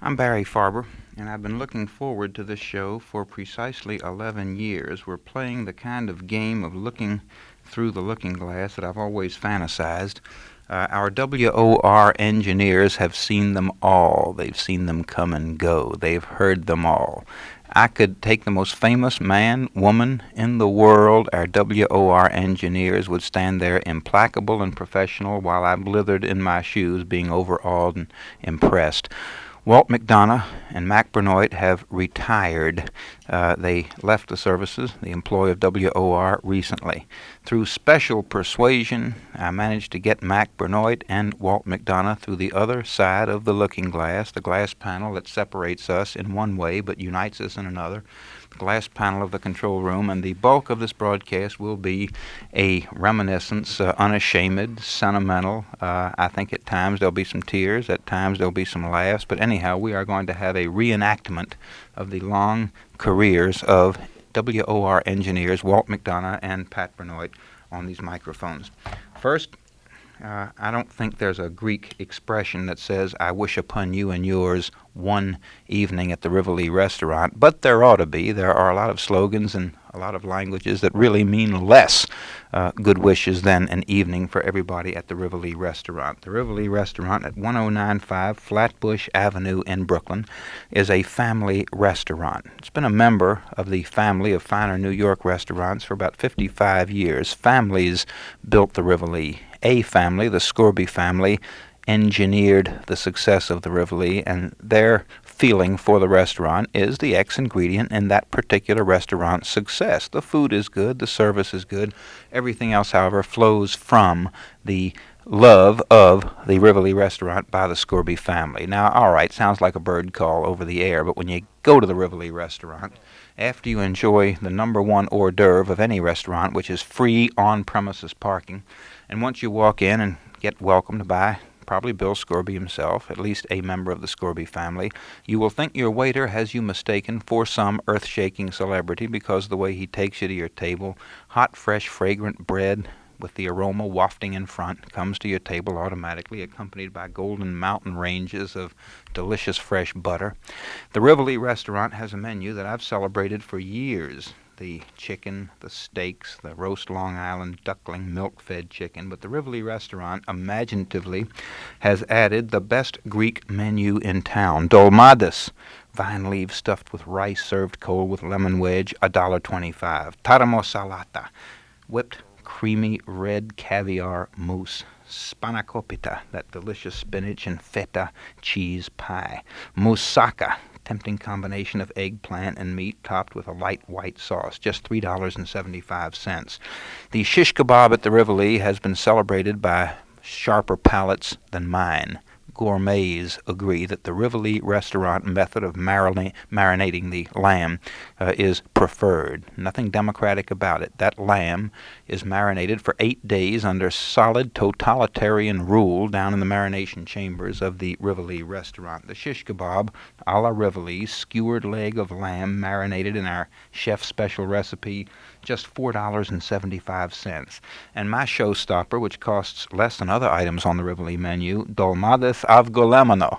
I'm Barry Farber, and I've been looking forward to this show for precisely 11 years. We're playing the kind of game of looking through the looking glass that I've always fantasized. Our WOR engineers have seen them all. They've seen them come and go. They've heard them all. I could take the most famous man, woman in the world. Our WOR engineers would stand there implacable and professional while I blithered in my shoes, being overawed and impressed. Walt McDonough and Mack Bernoit have retired. They left the services, the employ of WOR, recently. Through special persuasion, I managed to get Mack Bernoit and Walt McDonough through the other side of the looking glass, the glass panel that separates us in one way but unites us in another, the glass panel of the control room, and the bulk of this broadcast will be a reminiscence, unashamed, sentimental. I think at times there'll be some tears, at times there'll be some laughs, but anyhow, we are going to have a reenactment of the long careers of WOR engineers Walt McDonough and Pat Bernoit on these microphones. First, I don't think there's a Greek expression that says, "I wish upon you and yours one evening at the Rivoli restaurant," but there ought to be. There are a lot of slogans and a lot of languages that really mean less good wishes than an evening for everybody at the Rivoli restaurant. The Rivoli restaurant at 1095 Flatbush Avenue in Brooklyn is a family restaurant. It's been a member of the family of finer New York restaurants for about 55 years. Families built the Rivoli. A family, the Scorby family, engineered the success of the Rivoli, and their feeling for the restaurant is the X-ingredient in that particular restaurant's success. The food is good, the service is good. Everything else, however, flows from the love of the Rivoli restaurant by the Scorby family. Now, all right, sounds like a bird call over the air, but when you go to the Rivoli restaurant, after you enjoy the number one hors d'oeuvre of any restaurant, which is free on-premises parking, and once you walk in and get welcomed by probably Bill Scorby himself, at least a member of the Scorby family, you will think your waiter has you mistaken for some earth-shaking celebrity because of the way he takes you to your table. Hot, fresh, fragrant bread with the aroma wafting in front comes to your table automatically, accompanied by golden mountain ranges of delicious fresh butter. The Rivoli restaurant has a menu that I've celebrated for years. The chicken, the steaks, the roast Long Island duckling milk-fed chicken, but the Rivoli restaurant imaginatively has added the best Greek menu in town. Dolmades, vine leaves stuffed with rice served cold with lemon wedge, $1.25. Taramosalata, whipped creamy red caviar mousse. Spanakopita, that delicious spinach and feta cheese pie. Moussaka, tempting combination of eggplant and meat topped with a light white sauce, just $3.75. The shish kebab at the Rivoli has been celebrated by sharper palates than mine. Gourmets agree that the Rivoli restaurant method of marinating the lamb is preferred. Nothing democratic about it. That lamb is marinated for 8 days under solid totalitarian rule down in the marination chambers of the Rivoli restaurant. The shish kebab, a la Rivoli, skewered leg of lamb marinated in our chef's special recipe, just $4.75. And my showstopper, which costs less than other items on the Rivoli menu, Dolmades avgolemano.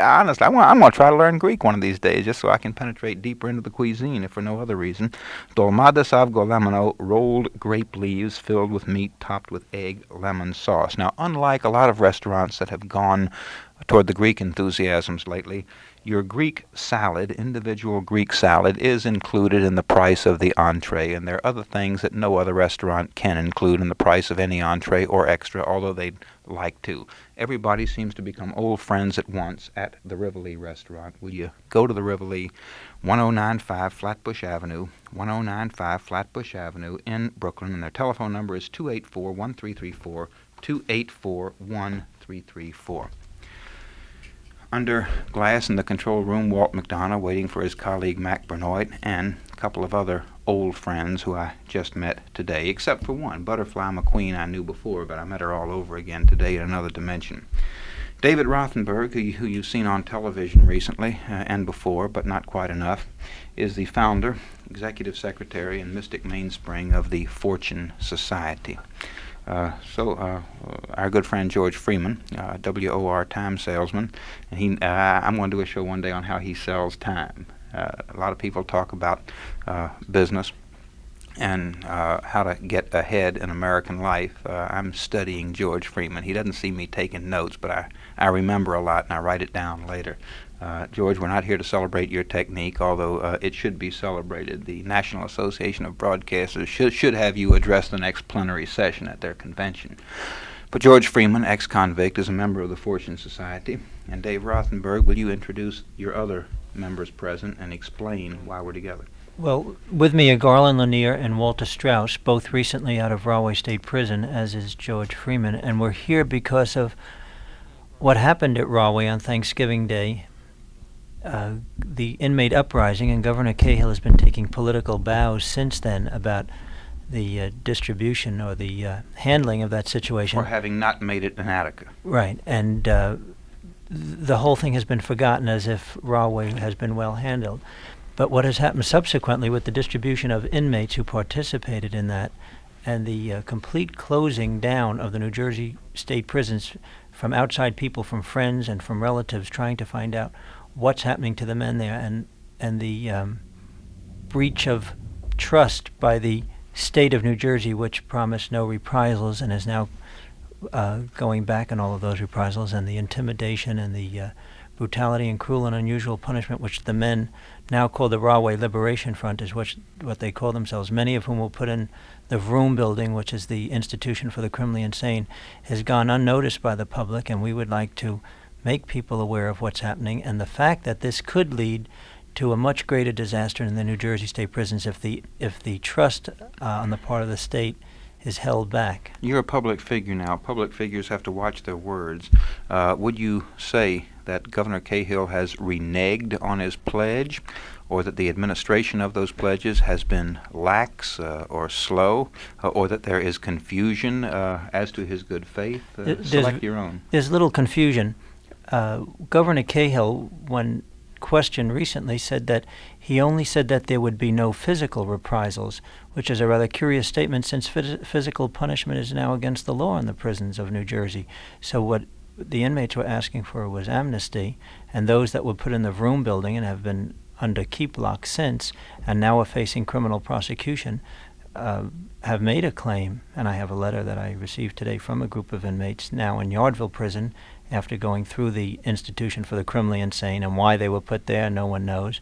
Honestly, I'm going to try to learn Greek one of these days just so I can penetrate deeper into the cuisine, if for no other reason. Dolmades avgolemano, rolled grape leaves filled with meat topped with egg lemon sauce. Now, unlike a lot of restaurants that have gone toward the Greek enthusiasms lately, your Greek salad, individual Greek salad, is included in the price of the entree, and there are other things that no other restaurant can include in the price of any entree or extra, although they'd like to. Everybody seems to become old friends at once at the Rivoli restaurant. Will you go to the Rivoli, 1095 Flatbush Avenue, 1095 Flatbush Avenue in Brooklyn, and their telephone number is 284-1334, 284-1334. Under glass in the control room, Walt McDonough waiting for his colleague Mack Bernoit and a couple of other old friends who I just met today, except for one. Butterfly McQueen I knew before, but I met her all over again today in another dimension. David Rothenberg, who you've seen on television recently and before, but not quite enough, is the founder, executive secretary, and mystic mainspring of the Fortune Society. Our good friend George Freeman, WOR time salesman, and I'm going to do a show one day on how he sells time. A lot of people talk about business and how to get ahead in American life. I'm studying George Freeman. He doesn't see me taking notes, but I remember a lot and I write it down later. George, we're not here to celebrate your technique, although it should be celebrated. The National Association of Broadcasters should have you address the next plenary session at their convention. But George Freeman, ex-convict, is a member of the Fortune Society. And Dave Rothenberg, will you introduce your other members present and explain why we're together? Well, with me are Garland Lanier and Walter Strauss, both recently out of Rahway State Prison, as is George Freeman. And we're here because of what happened at Rahway on Thanksgiving Day. The inmate uprising, and Governor Cahill has been taking political bows since then about the distribution or the handling of that situation. Or having not made it in Attica. Right, and the whole thing has been forgotten as if Rahway has been well handled. But what has happened subsequently with the distribution of inmates who participated in that and the complete closing down of the New Jersey state prisons from outside people, from friends and from relatives trying to find out what's happening to the men there, and the breach of trust by the state of New Jersey, which promised no reprisals and is now going back on all of those reprisals, and the intimidation and the brutality and cruel and unusual punishment, which the men now call the Rahway Liberation Front, is what they call themselves, many of whom were put in the Vroom building, which is the institution for the criminally insane, has gone unnoticed by the public, and we would like to make people aware of what's happening and the fact that this could lead to a much greater disaster in the New Jersey state prisons if the trust on the part of the state is held back. You're a public figure now. Public figures have to watch their words. Would you say that Governor Cahill has reneged on his pledge, or that the administration of those pledges has been lax or slow, or that there is confusion as to his good faith? Select your own. There's little confusion. Governor Cahill, when questioned recently, said that he only said that there would be no physical reprisals, which is a rather curious statement since physical punishment is now against the law in the prisons of New Jersey. So what the inmates were asking for was amnesty, and those that were put in the Vroom building and have been under keep lock since and now are facing criminal prosecution have made a claim, and I have a letter that I received today from a group of inmates now in Yardville Prison after going through the institution for the criminally insane, and why they were put there no one knows,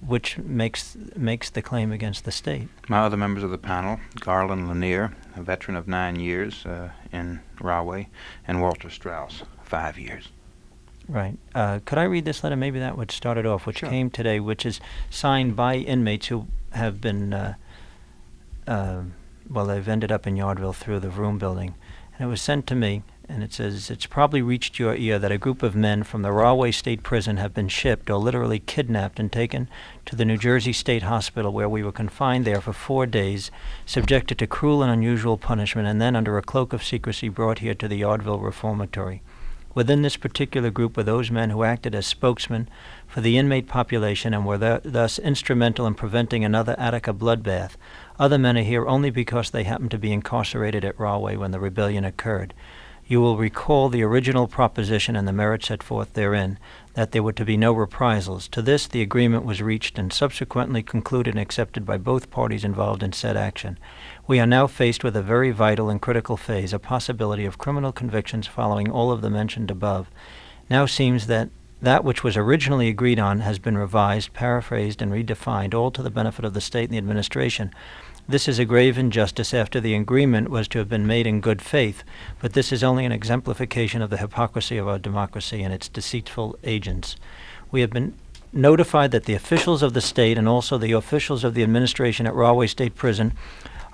which makes the claim against the state. My other members of the panel, Garland Lanier, a veteran of 9 years in Rahway, and Walter Strauss, 5 years. Right. Could I read this letter? Maybe that would start it off, which Sure. came today, which is signed by inmates who have been, they've ended up in Yardville through the Vroom building. And it was sent to me, and it says, "It's probably reached your ear that a group of men from the Rahway State Prison have been shipped or literally kidnapped and taken to the New Jersey State Hospital, where we were confined there for 4 days, subjected to cruel and unusual punishment, and then under a cloak of secrecy brought here to the Yardville Reformatory. Within this particular group were those men who acted as spokesmen for the inmate population and were thus instrumental in preventing another Attica bloodbath. Other men are here only because they happened to be incarcerated at Rahway when the rebellion occurred. You will recall the original proposition and the merit set forth therein, that there were to be no reprisals. To this the agreement was reached and subsequently concluded and accepted by both parties involved in said action. We are now faced with a very vital and critical phase, a possibility of criminal convictions following all of the mentioned above. Now seems that which was originally agreed on has been revised, paraphrased, and redefined, all to the benefit of the state and the administration. This is a grave injustice after the agreement was to have been made in good faith, but this is only an exemplification of the hypocrisy of our democracy and its deceitful agents. We have been notified that the officials of the state and also the officials of the administration at Rahway State Prison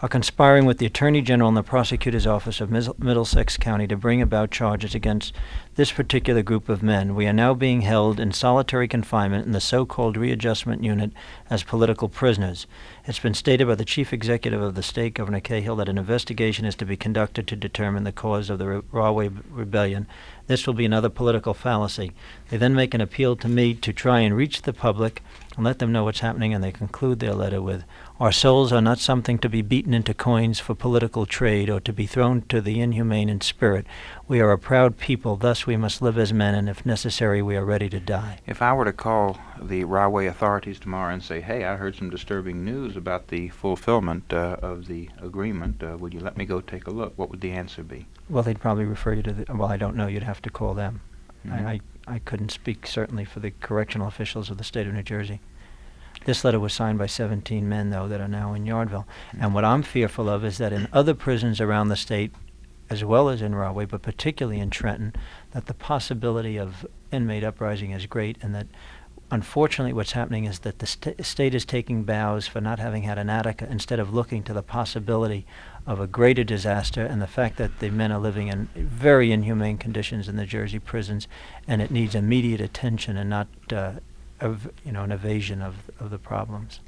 are conspiring with the Attorney General and the Prosecutor's Office of Middlesex County to bring about charges against this particular group of men. We are now being held in solitary confinement in the so-called readjustment unit as political prisoners. It's been stated by the chief executive of the state, Governor Cahill, that an investigation is to be conducted to determine the cause of the Rahway Rebellion. This will be another political fallacy. They then make an appeal to me to try and reach the public and let them know what's happening, and they conclude their letter with, "Our souls are not something to be beaten into coins for political trade or to be thrown to the inhumane in spirit. We are a proud people, thus we must live as men, and if necessary, we are ready to die." If I were to call the Rahway authorities tomorrow and say, "Hey, I heard some disturbing news about the fulfillment of the agreement, would you let me go take a look?" what would the answer be? Well, they'd probably refer you to the, well, I don't know, you'd have to call them. Mhm. I couldn't speak certainly for the correctional officials of the state of New Jersey. This letter was signed by 17 men, though, that are now in Yardville. And what I'm fearful of is that in other prisons around the state, as well as in Rahway, but particularly in Trenton, that the possibility of inmate uprising is great, and that unfortunately what's happening is that the state is taking bows for not having had an Attica instead of looking to the possibility of a greater disaster, and the fact that the men are living in very inhumane conditions in the Jersey prisons, and it needs immediate attention and not an evasion of the problems.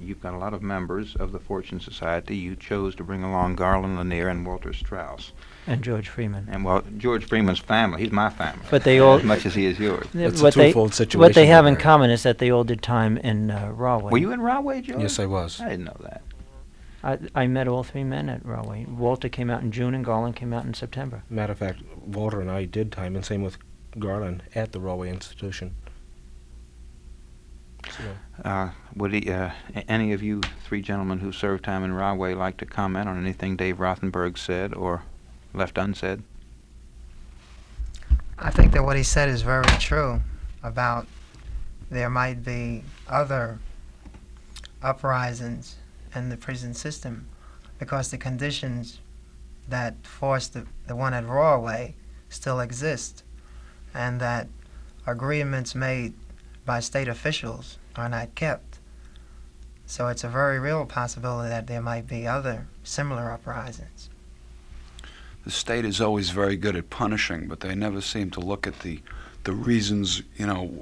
You've got a lot of members of the Fortune Society. You chose to bring along Garland Lanier and Walter Strauss. And George Freeman. And, well, George Freeman's family, he's my family. But they all, as much as he is yours. It's a twofold situation. What they have in there. common is that they all did time in Rahway. Were you in Rahway, George? Yes, I was. I didn't know that. I met all three men at Rahway. Walter came out in June and Garland came out in September. Matter of fact, Walter and I did time, and same with Garland at the Rahway Institution. So, Would any of you three gentlemen who served time in Rahway like to comment on anything Dave Rothenberg said or left unsaid? I think that what he said is very true about there might be other uprisings in the prison system because the conditions that forced the one at Rahway still exist, and that agreements made by state officials are not kept. So it's a very real possibility that there might be other similar uprisings. The state is always very good at punishing, but they never seem to look at the reasons,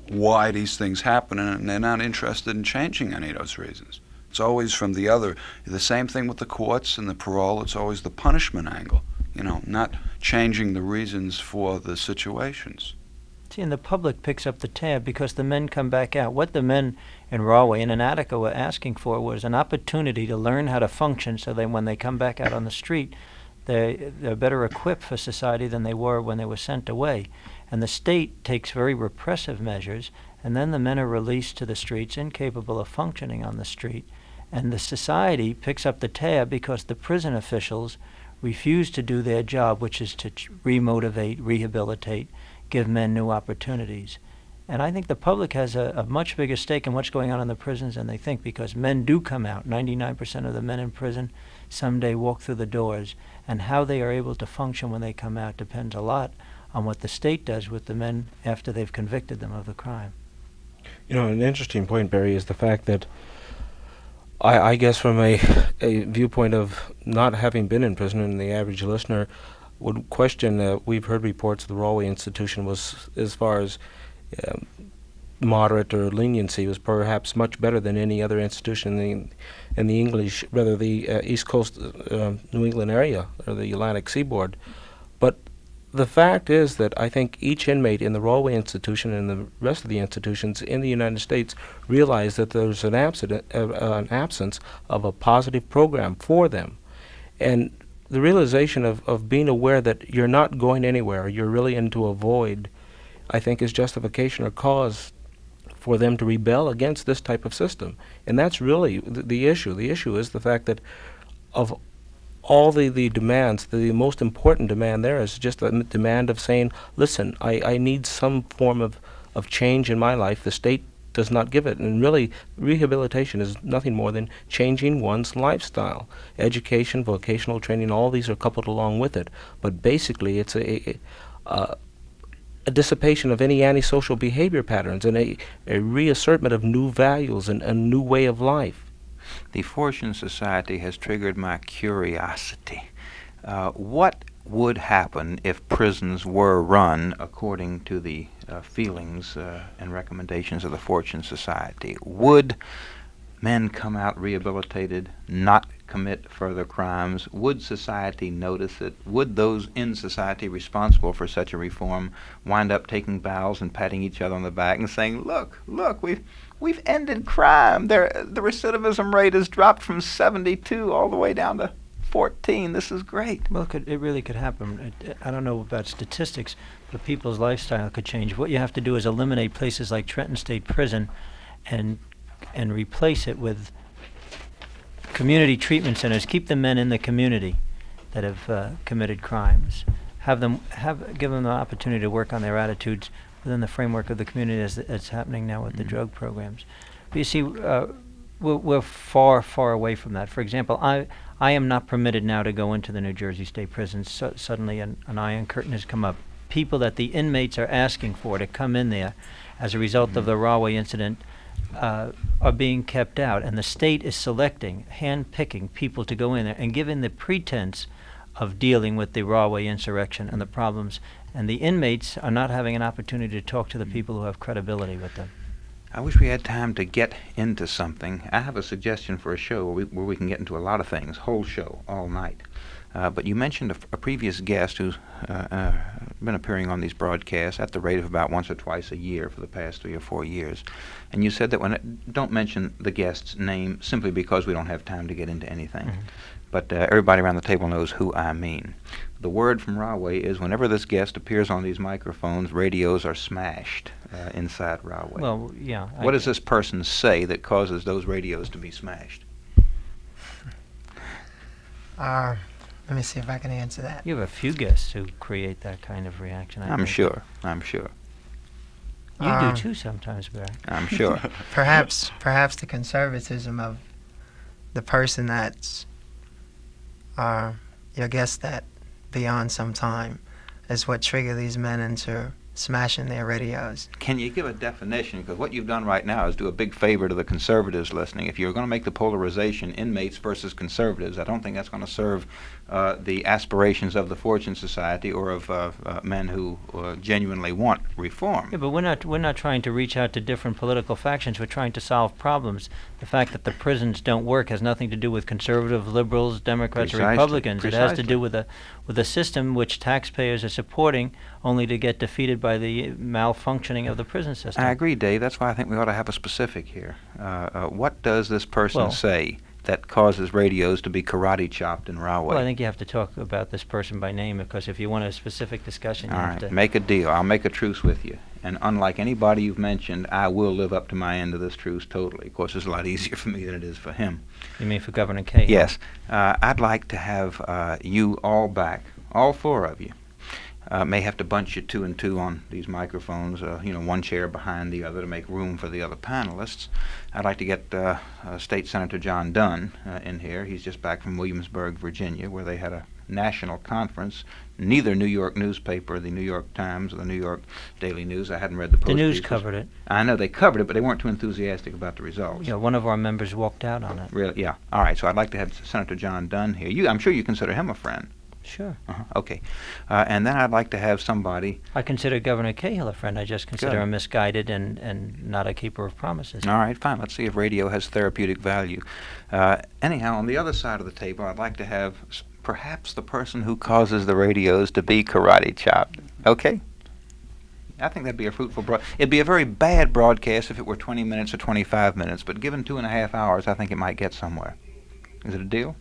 why these things happen, and they're not interested in changing any of those reasons. It's always from the same thing with the courts and the parole, it's always the punishment angle, not changing the reasons for the situations. See, and the public picks up the tab because the men come back out. What the men in Rahway and in Attica were asking for was an opportunity to learn how to function so that when they come back out on the street, they're better equipped for society than they were when they were sent away. And the state takes very repressive measures, and then the men are released to the streets, incapable of functioning on the street. And the society picks up the tab because the prison officials refuse to do their job, which is to remotivate, rehabilitate, give men new opportunities. And I think the public has a much bigger stake in what's going on in the prisons than they think, because men do come out. 99% of the men in prison someday walk through the doors, and how they are able to function when they come out depends a lot on what the state does with the men after they've convicted them of the crime. an interesting point, Barry, is the fact that I guess from a viewpoint of not having been in prison, and the average listener would question, we've heard reports the Rahway Institution was, as far as moderate or leniency, was perhaps much better than any other institution in the English, rather the East Coast New England area, or the Atlantic Seaboard. But the fact is that I think each inmate in the Rahway Institution and the rest of the institutions in the United States realize that there's an absence of a positive program for them. And the realization of being aware that you're not going anywhere, you're really into a void, I think is justification or cause for them to rebel against this type of system. And that's really the issue. The issue is the fact that of all the demands, the most important demand there is just a demand of saying, listen, I need some form of change in my life. The state does not give it. And really, rehabilitation is nothing more than changing one's lifestyle. Education, vocational training, all these are coupled along with it. But basically, it's a dissipation of any antisocial behavior patterns and a reassertment of new values and a new way of life. The Fortune Society has triggered my curiosity. What would happen if prisons were run according to the feelings and recommendations of the Fortune Society? Would men come out rehabilitated, not commit further crimes? Would society notice it? Would those in society responsible for such a reform wind up taking bows and patting each other on the back and saying, look, we've ended crime. The recidivism rate has dropped from 72 all the way down to 14. This is great. Well, it really could happen. I don't know about statistics, but people's lifestyle could change. What you have to do is eliminate places like Trenton State Prison and replace it with community treatment centers. Keep the men in the community that have committed crimes. Give them the opportunity to work on their attitudes within the framework of the community, as it's happening now with the drug programs. But you see, we're far, far away from that. For example, I am not permitted now to go into the New Jersey State Prison. Suddenly an iron curtain has come up. People that the inmates are asking for to come in there as a result of the Rahway incident are being kept out, and the state is selecting, hand-picking people to go in there and giving the pretense of dealing with the Rahway insurrection and the problems, and the inmates are not having an opportunity to talk to the people who have credibility with them. I wish we had time to get into something. I have a suggestion for a show where we can get into a lot of things, whole show, all night. But you mentioned a previous guest who's been appearing on these broadcasts at the rate of about once or twice a year for the past 3 or 4 years. And you said that don't mention the guest's name simply because we don't have time to get into anything. Mm-hmm. But everybody around the table knows who I mean. The word from Rahway is whenever this guest appears on these microphones, radios are smashed inside Rahway. Well, yeah. What does this person say that causes those radios to be smashed? Let me see if I can answer that. You have a few guests who create that kind of reaction. I'm sure. You do too sometimes, Barry. I'm sure. Perhaps the conservatism of the person that's your guest that beyond some time is what triggered these men into smashing their radios. Can you give a definition? Because what you've done right now is do a big favor to the conservatives listening. If you're going to make the polarization inmates versus conservatives, I don't think that's going to serve the aspirations of the Fortune Society or of men who genuinely want reform. Yeah, but we're not trying to reach out to different political factions. We're trying to solve problems. The fact that the prisons don't work has nothing to do with conservative, liberals, Democrats, or Republicans. It has to do with a system which taxpayers are supporting only to get defeated by the malfunctioning of the prison system. I agree, Dave. That's why I think we ought to have a specific here. What does this person say that causes radios to be karate chopped in Rahway? Well, I think you have to talk about this person by name, because if you want a specific discussion, you have to... Make a deal. I'll make a truce with you. And unlike anybody you've mentioned, I will live up to my end of this truce totally. Of course, it's a lot easier for me than it is for him. You mean for Governor Cahill? Yes. I'd like to have you all back, all 4 of you. May have to bunch you 2 and 2 on these microphones, one chair behind the other to make room for the other panelists. I'd like to get State Senator John Dunn in here. He's just back from Williamsburg, Virginia, where they had a national conference. Neither New York newspaper, the New York Times or the New York Daily News, I hadn't read the post. The News covered it. I know they covered it, but they weren't too enthusiastic about the results. Yeah, one of our members walked out on it. Really? Yeah. All right, so I'd like to have Senator John Dunn here. I'm sure you consider him a friend. Sure. Okay. And then I'd like to have somebody... I consider Governor Cahill a friend. I just consider him misguided and not a keeper of promises. All right, fine. Let's see if radio has therapeutic value. Anyhow, on the other side of the table, I'd like to have perhaps the person who causes the radios to be karate chopped. Okay? I think that'd be a fruitful It'd be a very bad broadcast if it were 20 minutes or 25 minutes, but given 2.5 hours, I think it might get somewhere. Is it a deal?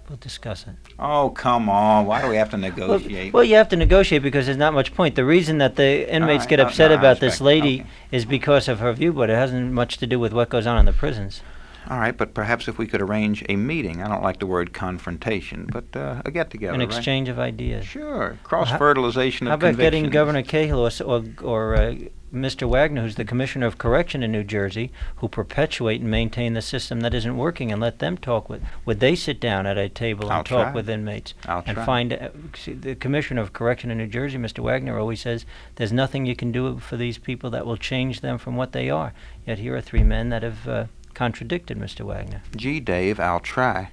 We'll discuss it. Oh, come on. Why do we have to negotiate? Well, you have to negotiate because there's not much point. The reason that the inmates get upset about this lady is because of her view, but it hasn't much to do with what goes on in the prisons. All right, but perhaps if we could arrange a meeting. I don't like the word confrontation, but a get-together, an exchange of ideas. Sure. Cross-fertilization of convictions. How about getting Governor Cahill or Mr. Wagner, who's the Commissioner of Correction in New Jersey, who perpetuate and maintain the system that isn't working, and let them talk with... Would they sit down at a table and talk with inmates? And find... the Commissioner of Correction in New Jersey, Mr. Wagner, always says there's nothing you can do for these people that will change them from what they are. Yet here are 3 men that have... contradicted Mr. Wagner. Gee, Dave, I'll try.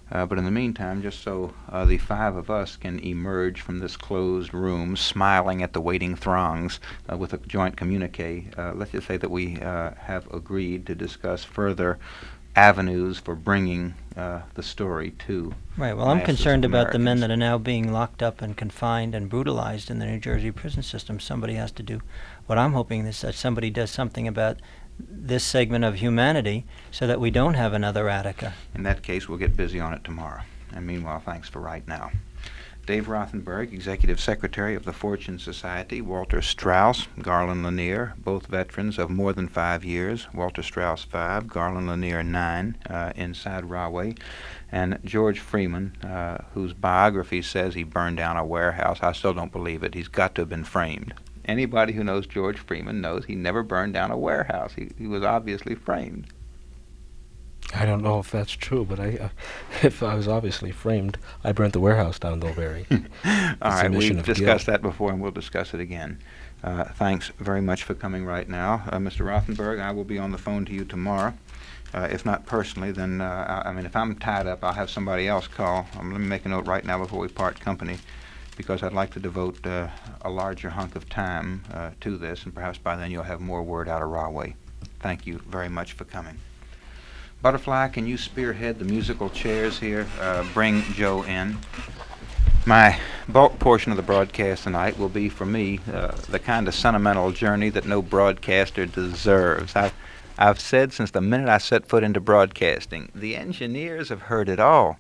But in the meantime, just so the five of us can emerge from this closed room smiling at the waiting throngs with a joint communique, let's just say that we have agreed to discuss further avenues for bringing the story to Right. Well, I'm masses of concerned about the men Americans. that are now being locked up and confined and brutalized in the New Jersey prison system. Somebody has to do what I'm hoping is that somebody does something about this segment of humanity so that we don't have another Attica. In that case, we'll get busy on it tomorrow. And meanwhile, thanks for right now. Dave Rothenberg, Executive Secretary of the Fortune Society, Walter Strauss, Garland Lanier, both veterans of more than 5 years, Walter Strauss 5, Garland Lanier 9, inside Rahway, and George Freeman, whose biography says he burned down a warehouse. I still don't believe it. He's got to have been framed. Anybody who knows George Freeman knows he never burned down a warehouse. He was obviously framed. I don't know if that's true, but if I was obviously framed, I burnt the warehouse down, though, Barry. All right, admission we've of discussed guilt. that before, and we'll discuss it again. Thanks very much for coming right now. Mr. Rothenberg, I will be on the phone to you tomorrow. If not personally, then, I mean, if I'm tied up, I'll have somebody else call. Let me make a note right now before we part company, because I'd like to devote a larger hunk of time to this, and perhaps by then you'll have more word out of Rahway. Thank you very much for coming. Butterfly, can you spearhead the musical chairs here? Bring Joe in. My bulk portion of the broadcast tonight will be, for me, the kind of sentimental journey that no broadcaster deserves. I've said since the minute I set foot into broadcasting, the engineers have heard it all.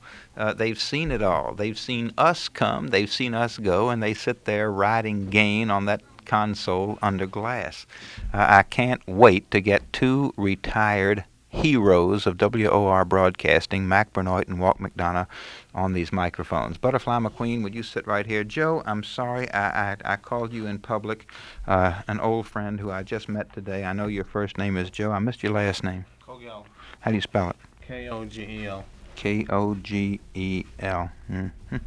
They've seen it all. They've seen us come, they've seen us go, and they sit there riding gain on that console under glass. I can't wait to get two retired heroes of WOR broadcasting, Mack, Bernoit, and Walt McDonough, on these microphones. Butterfly McQueen, would you sit right here? Joe, I'm sorry I called you in public. An old friend who I just met today. I know your first name is Joe. I missed your last name. Kogel. How do you spell it? Kogel. Kogel. Mm-hmm.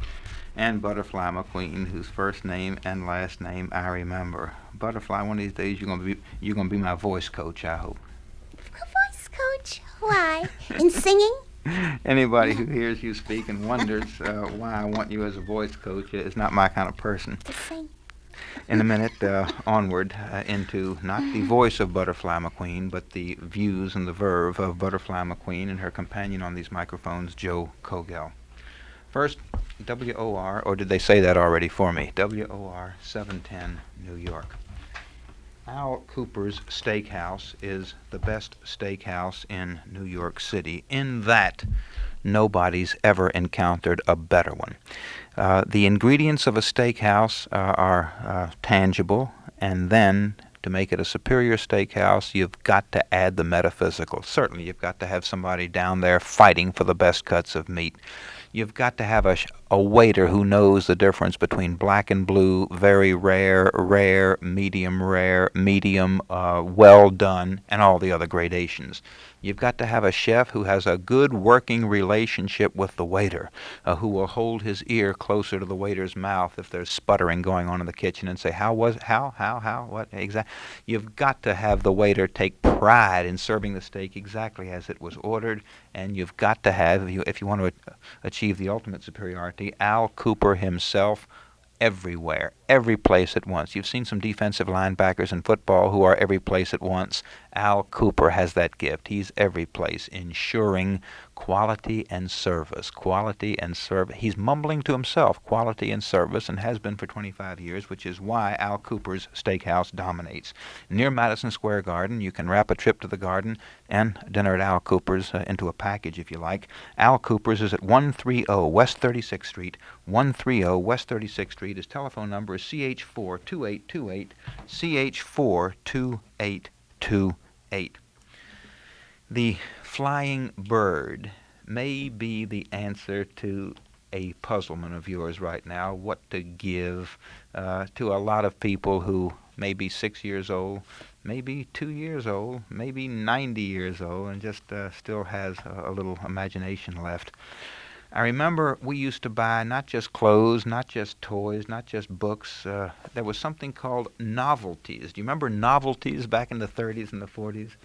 And Butterfly McQueen, whose first name and last name I remember. Butterfly, one of these days you're gonna be my voice coach, I hope. Voice coach? Why? In singing? Anybody who hears you speak and wonders why I want you as a voice coach is not my kind of person. To sing. In a minute, onward into not the voice of Butterfly McQueen, but the views and the verve of Butterfly McQueen and her companion on these microphones, Joe Kogel. First, WOR, or did they say that already for me? WOR 710, New York. Al Cooper's Steakhouse is the best steakhouse in New York City, in that nobody's ever encountered a better one. The ingredients of a steakhouse are tangible, and then to make it a superior steakhouse, you've got to add the metaphysical. Certainly, you've got to have somebody down there fighting for the best cuts of meat. You've got to have a waiter who knows the difference between black and blue, very rare, rare, medium, well done, and all the other gradations. You've got to have a chef who has a good working relationship with the waiter, who will hold his ear closer to the waiter's mouth if there's sputtering going on in the kitchen and say, how, what, exactly. You've got to have the waiter take pride in serving the steak exactly as it was ordered, and you've got to have, if you want to achieve the ultimate superiority, Al Cooper himself everywhere, every place at once. You've seen some defensive linebackers in football who are every place at once. Al Cooper has that gift. He's every place, ensuring quality and service. Quality and service. He's mumbling to himself, quality and service, and has been for 25 years, which is why Al Cooper's Steakhouse dominates. Near Madison Square Garden, you can wrap a trip to the Garden and dinner at Al Cooper's into a package if you like. Al Cooper's is at 130 West 36th Street. 130 West 36th Street. His telephone number is CH42828, CH42828. The flying bird may be the answer to a puzzlement of yours right now, what to give to a lot of people who may be 6 years old, maybe 2 years old, maybe 90 years old, and just still has a little imagination left. I remember we used to buy not just clothes, not just toys, not just books. There was something called novelties. Do you remember novelties back in the 30s and the 40s?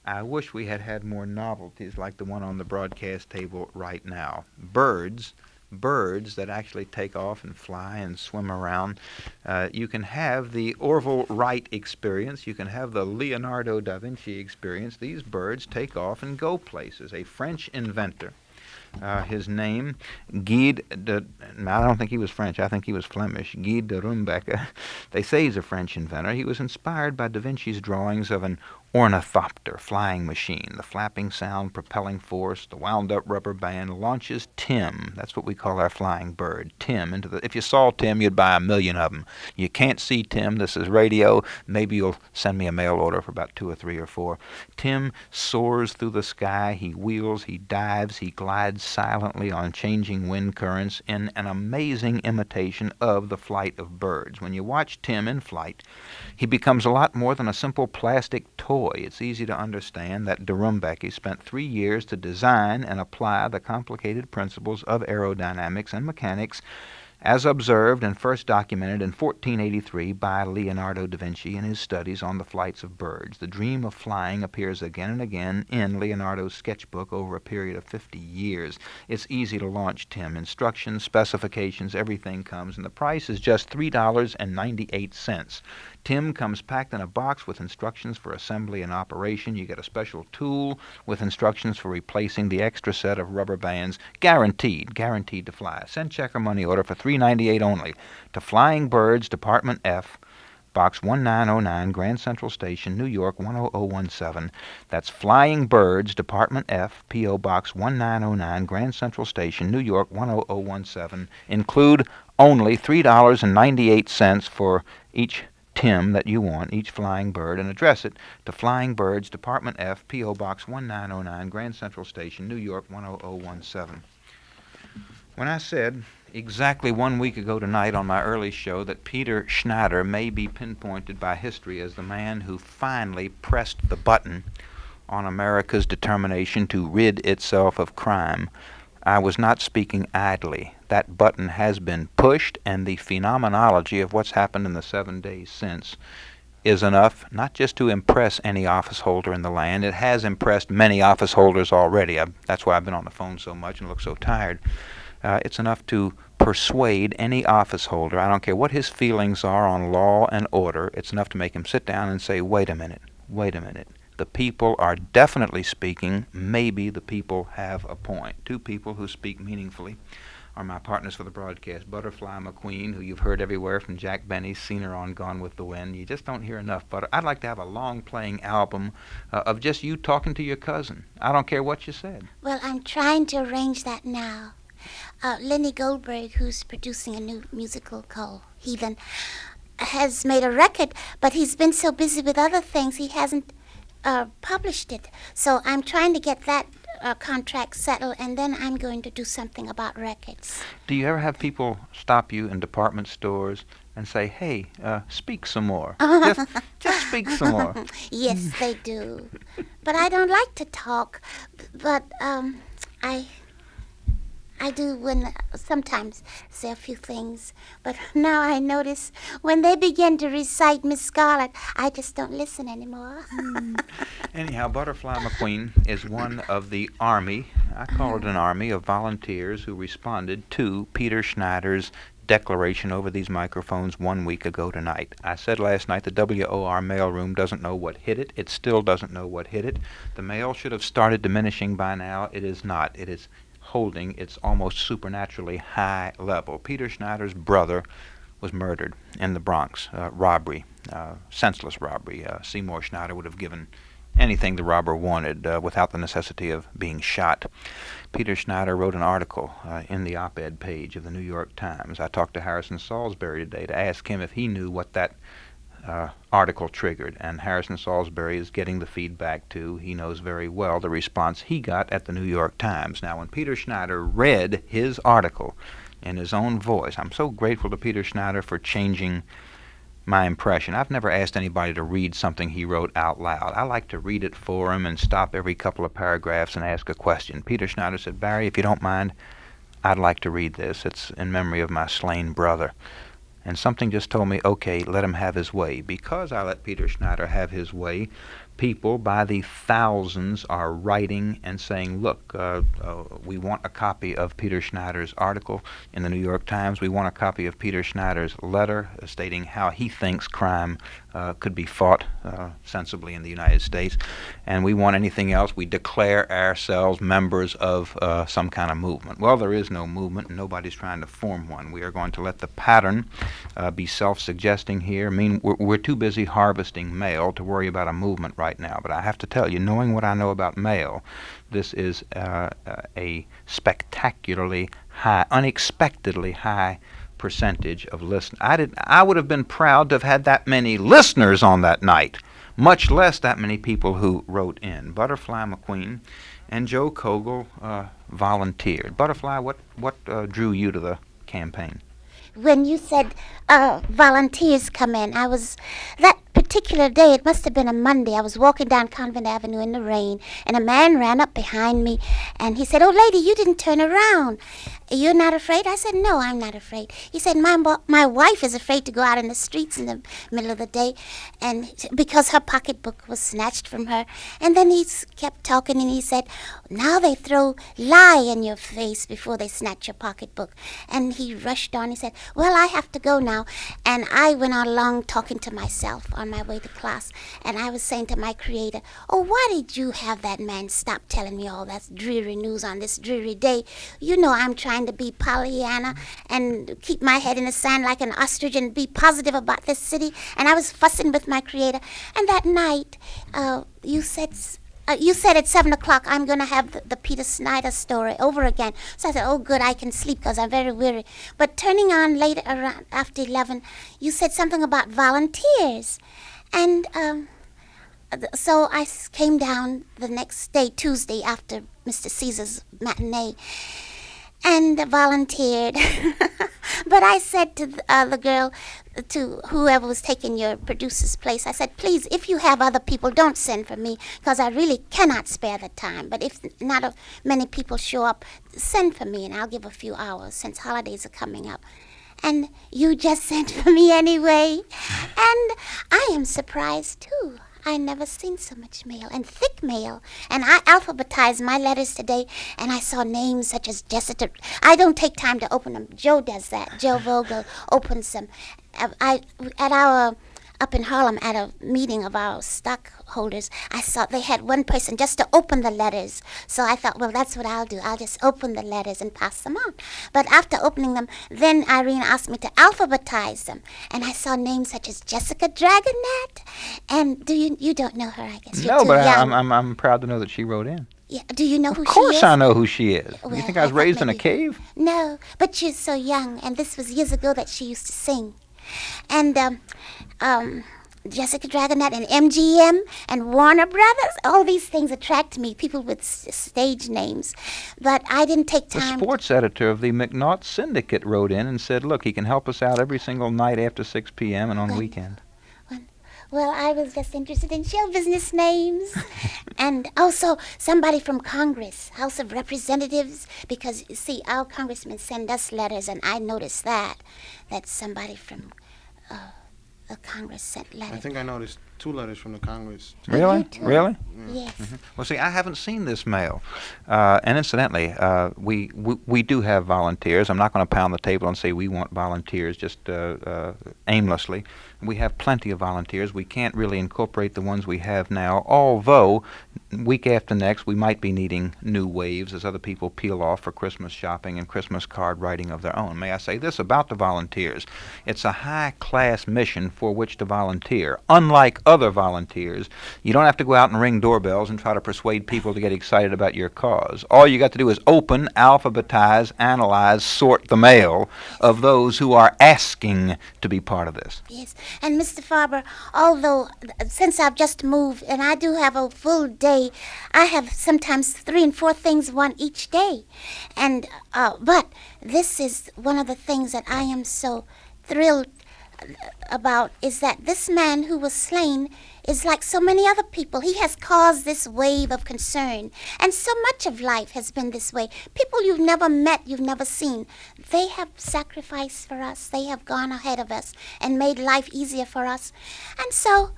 I wish we had had more novelties like the one on the broadcast table right now. Birds that actually take off and fly and swim around. You can have the Orville Wright experience. You can have the Leonardo da Vinci experience. These birds take off and go places. A French inventor. His name, Guy de... I don't think he was French. I think he was Flemish. Guy de Rumbecker. They say he's a French inventor. He was inspired by Da Vinci's drawings of an ornithopter, flying machine. The flapping sound, propelling force, the wound-up rubber band launches Tim. That's what we call our flying bird, Tim. If you saw Tim, you'd buy 1,000,000 of them. You can't see Tim. This is radio. Maybe you'll send me a mail order for about 2 or 3 or 4. Tim soars through the sky. He wheels, he dives, he glides silently on changing wind currents in an amazing imitation of the flight of birds. When you watch Tim in flight, he becomes a lot more than a simple plastic toy. It's easy to understand that de Rumbecker spent 3 years to design and apply the complicated principles of aerodynamics and mechanics as observed and first documented in 1483 by Leonardo da Vinci in his studies on the flights of birds. The dream of flying appears again and again in Leonardo's sketchbook over a period of 50 years. It's easy to launch Tim. Instructions, specifications, everything comes, and the price is just $3.98. Tim comes packed in a box with instructions for assembly and operation. You get a special tool with instructions for replacing the extra set of rubber bands. Guaranteed to fly. Send check or money order for $3.98 only to Flying Birds, Department F, Box 1909, Grand Central Station, New York 10017. That's Flying Birds, Department F, P.O. Box 1909, Grand Central Station, New York 10017. Include only $3.98 for each Tim that you want, each flying bird, and address it to Flying Birds, Department F, P.O. Box 1909, Grand Central Station, New York 10017. When I said exactly 1 week ago tonight on my early show that Peter Schneider may be pinpointed by history as the man who finally pressed the button on America's determination to rid itself of crime, I was not speaking idly. That button has been pushed, and the phenomenology of what's happened in the 7 days since is enough not just to impress any office holder in the land. It has impressed many office holders already. That's why I've been on the phone so much and look so tired. It's enough to persuade any office holder, I don't care what his feelings are on law and order, it's enough to make him sit down and say, wait a minute. The people are definitely speaking. Maybe the people have a point. 2 people who speak meaningfully are my partners for the broadcast. Butterfly McQueen, who you've heard everywhere from Jack Benny's seen her on Gone with the Wind. You just don't hear enough. But I'd like to have a long-playing album of just you talking to your cousin. I don't care what you said. Well, I'm trying to arrange that now. Lenny Goldberg, who's producing a new musical called Heathen, has made a record, but he's been so busy with other things he hasn't published it. So I'm trying to get that contract settled, and then I'm going to do something about records. Do you ever have people stop you in department stores and say, hey, speak some more? Just speak some more. Yes, they do. But I don't like to talk. But I do sometimes say a few things, but now I notice when they begin to recite Miss Scarlet, I just don't listen anymore. Anyhow, Butterfly McQueen is one of the army, I call it an army, of volunteers who responded to Peter Schneider's declaration over these microphones 1 week ago tonight. I said last night the WOR mailroom doesn't know what hit it. It still doesn't know what hit it. The mail should have started diminishing by now. It is not. It is holding its almost supernaturally high level. Peter Schneider's brother was murdered in the Bronx. Robbery, senseless robbery. Seymour Schneider would have given anything the robber wanted without the necessity of being shot. Peter Schneider wrote an article in the op-ed page of the New York Times. I talked to Harrison Salisbury today to ask him if he knew what that article triggered, and Harrison Salisbury is getting the feedback too. He knows very well the response he got at the New York Times. Now, when Peter Schneider read his article in his own voice, I'm so grateful to Peter Schneider for changing my impression. I've never asked anybody to read something he wrote out loud. I like to read it for him and stop every couple of paragraphs and ask a question. Peter Schneider said, Barry, if you don't mind, I'd like to read this. It's in memory of my slain brother. And something just told me, okay, let him have his way. Because I let Peter Schneider have his way, people by the thousands are writing and saying, look, we want a copy of Peter Schneider's article in the New York Times. We want a copy of Peter Schneider's letter stating how he thinks crime could be fought sensibly in the United States. And we want anything else. We declare ourselves members of some kind of movement. Well, there is no movement, and nobody's trying to form one. We are going to let the pattern be self-suggesting here. I mean, we're too busy harvesting mail to worry about a movement right now. But I have to tell you, knowing what I know about mail, this is a spectacularly high, unexpectedly high percentage of listeners. I would have been proud to have had that many listeners on that night, much less that many people who wrote in. Butterfly McQueen and Joe Kogel volunteered. Butterfly, what drew you to the campaign? When you said volunteers come in, that particular day, it must have been a Monday, I was walking down Convent Avenue in the rain, and a man ran up behind me, and he said, "Oh, lady, you didn't turn around. You're not afraid?" I said, "No, I'm not afraid." He said, my wife is afraid to go out in the streets in the middle of the day, and because her pocketbook was snatched from her." And then he kept talking, and he said, "Now they throw lie in your face before they snatch your pocketbook." And he rushed on. He said, "Well, I have to go now." And I went on along talking to myself on my way to class, and I was saying to my Creator, "Oh, why did you have that man stop telling me all that dreary news on this dreary day? You know I'm trying to be Pollyanna and keep my head in the sand like an ostrich and be positive about this city." And I was fussing with my Creator. And that night, you said at 7 o'clock, I'm going to have the Peter Schneider story over again. So I said, "Oh, good, I can sleep because I'm very weary." But turning on later, around after 11, you said something about volunteers. And so I came down the next day, Tuesday, after Mr. Caesar's matinee, and volunteered. But I said to the girl, to whoever was taking your producer's place, I said, "Please, if you have other people, don't send for me, because I really cannot spare the time. But if not many people show up, send for me, and I'll give a few hours since holidays are coming up." And you just sent for me anyway. And I am surprised, too. I never seen so much mail, and thick mail. And I alphabetized my letters today, and I saw names such as Jessica. I don't take time to open them. Joe does that. Joe Vogel opens them. Up in Harlem at a meeting of our stockholders, I saw they had one person just to open the letters. So I thought, well, that's what I'll do. I'll just open the letters and pass them on. But after opening them, then Irene asked me to alphabetize them. And I saw names such as Jessica Dragonette. And you don't know her, I guess. You're No, too but young. I'm proud to know that she wrote in. Yeah, do you know who she is? Of course I know who she is. Well, You think I was thought raised in a maybe- cave? No, but you're so young, and this was years ago that she used to sing. And Jessica Dragonette and MGM and Warner Brothers, all these things attract me, people with stage names. But I didn't take The time. sports editor of the McDonough Syndicate wrote in and said, look, he can help us out every single night after 6 p.m. and on Well, weekend. Well, I was just interested in show business names. And also somebody from Congress, House of Representatives, because, you see, our congressmen send us letters, and I noticed that somebody from the Congress sent letters. I think I noticed 2 letters from the Congress. Really? You too? Really? Yes. Well, see, I haven't seen this mail. And incidentally, we do have volunteers. I'm not going to pound the table and say we want volunteers just aimlessly. We have plenty of volunteers. We can't really incorporate the ones we have now, although week after next we might be needing new waves as other people peel off for Christmas shopping and Christmas card writing of their own. May I say this about the volunteers? It's a high-class mission for which to volunteer. Unlike other volunteers, you don't have to go out and ring doorbells and try to persuade people to get excited about your cause. All you got to do is open, alphabetize, analyze, sort the mail of those who are asking to be part of this. Yes. And Mr. Farber, although since I've just moved and I do have a full day, I have sometimes 3 and 4 things one each day. And but this is one of the things that I am so thrilled about, is that this man who was slain is like so many other people. He has caused this wave of concern. And so much of life has been this way. People you've never met, you've never seen, they have sacrificed for us. They have gone ahead of us and made life easier for us. And so,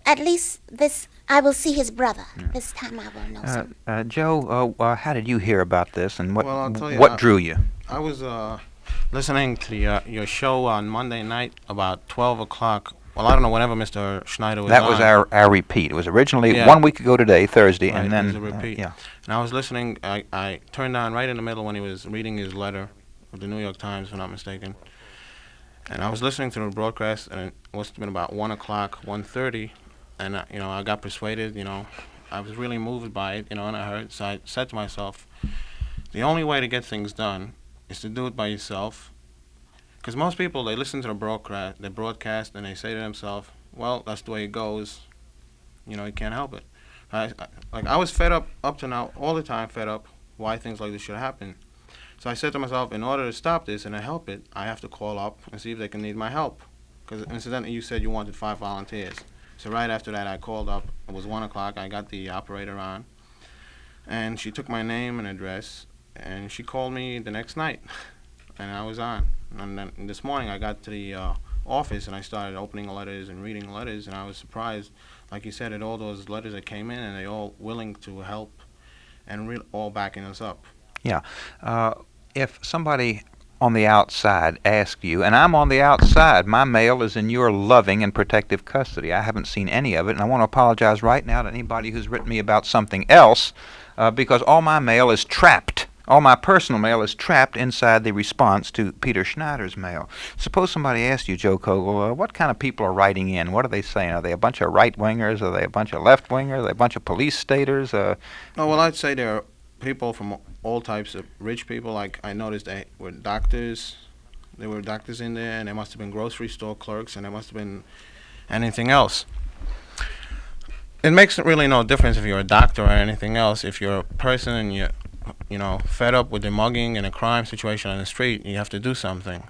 at least this I will see his brother. This time I will know something. Joe, how did you hear about this, and Well, I'll tell you, what drew you? I was listening to your show on Monday night about 12 o'clock. Well, I don't know, whenever Mr. Schneider was That on. was our repeat. It was originally Yeah. 1 week ago today, Thursday, Right, and then it was a repeat. yeah. And I was listening. I turned on right in the middle when he was reading his letter with the New York Times, if I'm not mistaken. And I was listening to the broadcast, and it must have been about 1 o'clock, 1:30, and I got persuaded. I was really moved by it. And I heard. So I said to myself, the only way to get things done is to do it by yourself. Because most people, they listen to the broadcast, and they say to themselves, well, that's the way it goes. You can't help it. I was fed up to now, all the time fed up why things like this should happen. So I said to myself, in order to stop this and to help it, I have to call up and see if they can need my help. Because incidentally, you said you wanted 5 volunteers. So right after that, I called up. It was 1 o'clock. I got the operator on. And she took my name and address, and she called me the next night. And I was on. And then this morning, I got to the office, and I started opening letters and reading letters, and I was surprised, like you said, at all those letters that came in, and they all willing to help and all backing us up. Yeah. If somebody on the outside asked you, and I'm on the outside, my mail is in your loving and protective custody. I haven't seen any of it, and I want to apologize right now to anybody who's written me about something else, because all my mail is trapped. All my personal mail is trapped inside the response to Peter Schneider's mail. Suppose somebody asked you, Joe Kogel, what kind of people are writing in? What are they saying? Are they a bunch of right-wingers? Are they a bunch of left-wingers? Are they a bunch of police staters? Well, I'd say there are people from all types of rich people. Like, I noticed they were doctors. There were doctors in there, and there must have been grocery store clerks, and there must have been anything else. It makes really no difference if you're a doctor or anything else. If you're a person and you're fed up with the mugging and a crime situation on the street, you have to do something.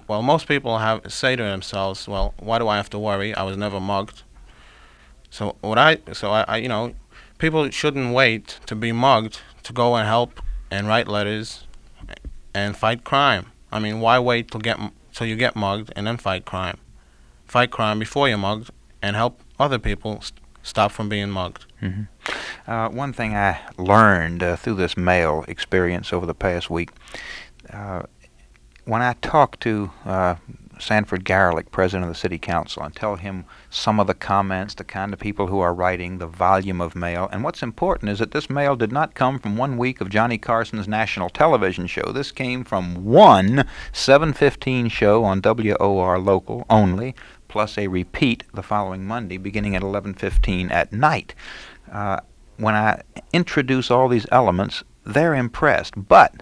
Well, most people say to themselves, well, why do I have to worry? I was never mugged. So people shouldn't wait to be mugged to go and help and write letters and fight crime. I mean, why wait till you get mugged and then fight crime? Fight crime before you're mugged and help other people stop from being mugged. Mm-hmm. One thing I learned through this mail experience over the past week, when I talk to Sanford Garlick, president of the city council, and tell him some of the comments, the kind of people who are writing, the volume of mail, and what's important is that this mail did not come from 1 week of Johnny Carson's national television show. This came from one 7:15 show on WOR local only, plus a repeat the following Monday beginning at 11:15 at night. When I introduce all these elements, they're impressed. But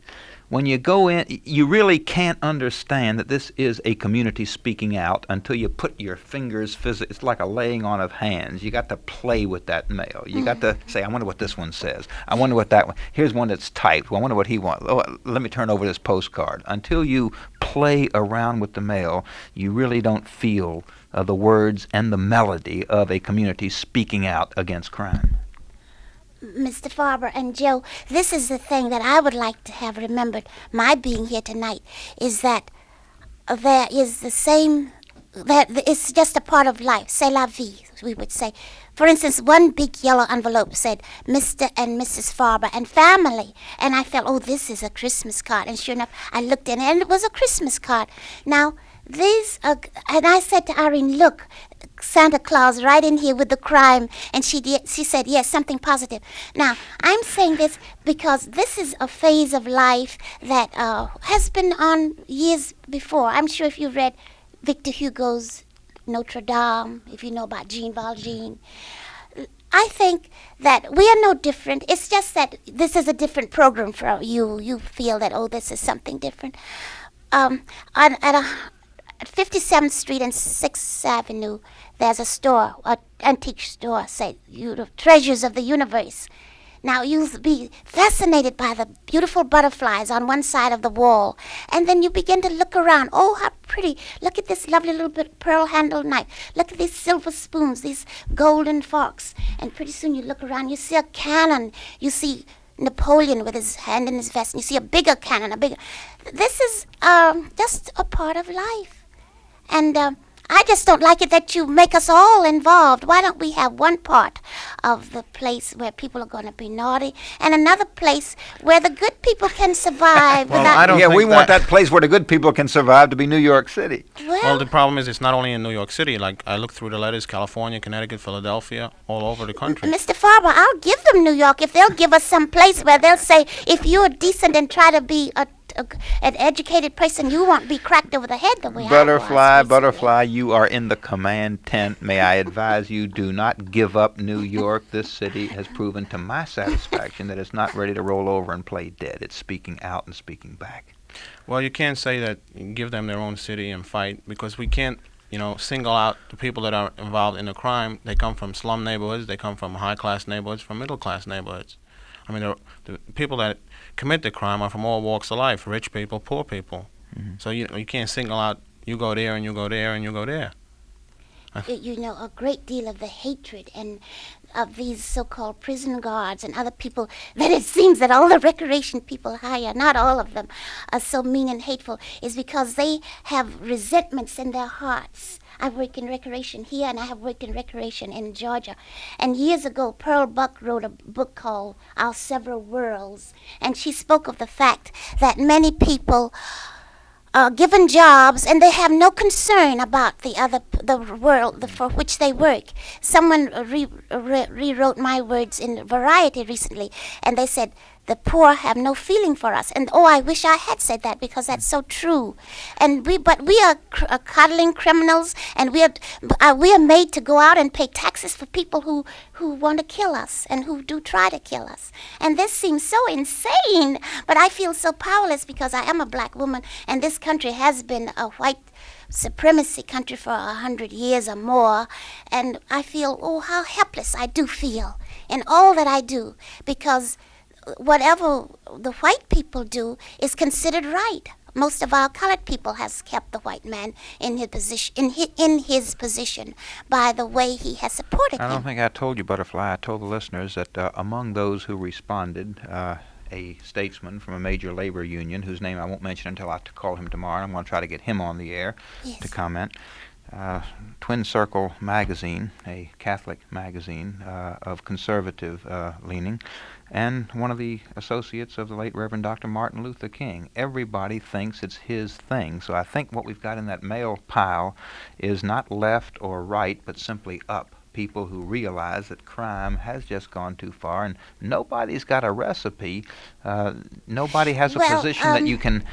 when you go in, you really can't understand that this is a community speaking out until you put your fingers it's like a laying on of hands. You got to play with that mail. You got to say, I wonder what this one says. I wonder what that one. Here's one that's typed. Well, I wonder what he wants. Oh, let me turn over this postcard. Until you play around with the mail, you really don't feel the words and the melody of a community speaking out against crime. Mr. Farber and Joe, this is the thing that I would like to have remembered, my being here tonight, is that there is the same, that it's just a part of life, c'est la vie, we would say. For instance, one big yellow envelope said, Mr. and Mrs. Farber and family. And I felt, oh, this is a Christmas card. And sure enough, I looked in it, and it was a Christmas card. Now, these are, and I said to Irene, look, Santa Claus right in here with the crime. And she said, yes, something positive. Now, I'm saying this because this is a phase of life that has been on years before. I'm sure if you read Victor Hugo's Notre Dame, if you know about Jean Valjean, I think that we are no different. It's just that this is a different program for you. You feel that, oh, this is something different. At 57th Street and 6th Avenue, there's a store, an antique store, say, the Treasures of the Universe. Now, you'll be fascinated by the beautiful butterflies on one side of the wall. And then you begin to look around. Oh, how pretty. Look at this lovely little bit pearl-handled knife. Look at these silver spoons, these golden forks. And pretty soon you look around, you see a cannon. You see Napoleon with his hand in his vest. And you see a bigger cannon, a bigger. This is just a part of life. And I just don't like it that you make us all involved. Why don't we have one part of the place where people are going to be naughty, and another place where the good people can survive. Well, without I don't yeah, think we want that- that place where the good people can survive to be New York City. Well, the problem is it's not only in New York City. Like, I look through the letters, California, Connecticut, Philadelphia, all over the country. Mr. Farber, I'll give them New York if they'll give us some place where they'll say, if you're decent and try to be an educated person, you won't be cracked over the head the way I was recently. Butterfly, you are in the command tent. May I advise you, do not give up New York. This city has proven to my satisfaction that it's not ready to roll over and play dead. It's speaking out and speaking back. Well, you can't say that give them their own city and fight, because we can't, single out the people that are involved in the crime. They come from slum neighborhoods, they come from high-class neighborhoods, from middle-class neighborhoods. I mean, the people that commit the crime are from all walks of life, rich people, poor people. Mm-hmm. So you can't single out, you go there and you go there and you go there. A great deal of the hatred and of these so-called prison guards and other people that it seems that all the recreation people hire, not all of them, are so mean and hateful, is because they have resentments in their hearts. I work in recreation here, and I have worked in recreation in Georgia. And years ago, Pearl Buck wrote a book called Our Several Worlds, and she spoke of the fact that many people given jobs, and they have no concern about the world for which they work. Someone rewrote my words in Variety recently, and they said, the poor have no feeling for us. And I wish I had said that, because that's so true. And we are coddling criminals, and we are made to go out and pay taxes for people who want to kill us and who do try to kill us. And this seems so insane, but I feel so powerless because I am a black woman, and this country has been a white supremacy country for 100 years or more, and I feel, how helpless I do feel in all that I do, because whatever the white people do is considered right. Most of our colored people has kept the white man in his position by the way he has supported him. I don't think I told you, Butterfly. I told the listeners that among those who responded, a statesman from a major labor union, whose name I won't mention until I call him tomorrow. I'm going to try to get him on the air to comment. Twin Circle magazine, a Catholic magazine of conservative leaning, and one of the associates of the late Reverend Dr. Martin Luther King. Everybody thinks it's his thing. So I think what we've got in that mail pile is not left or right, but simply up. People who realize that crime has just gone too far, and nobody's got a recipe. Nobody has a position that you can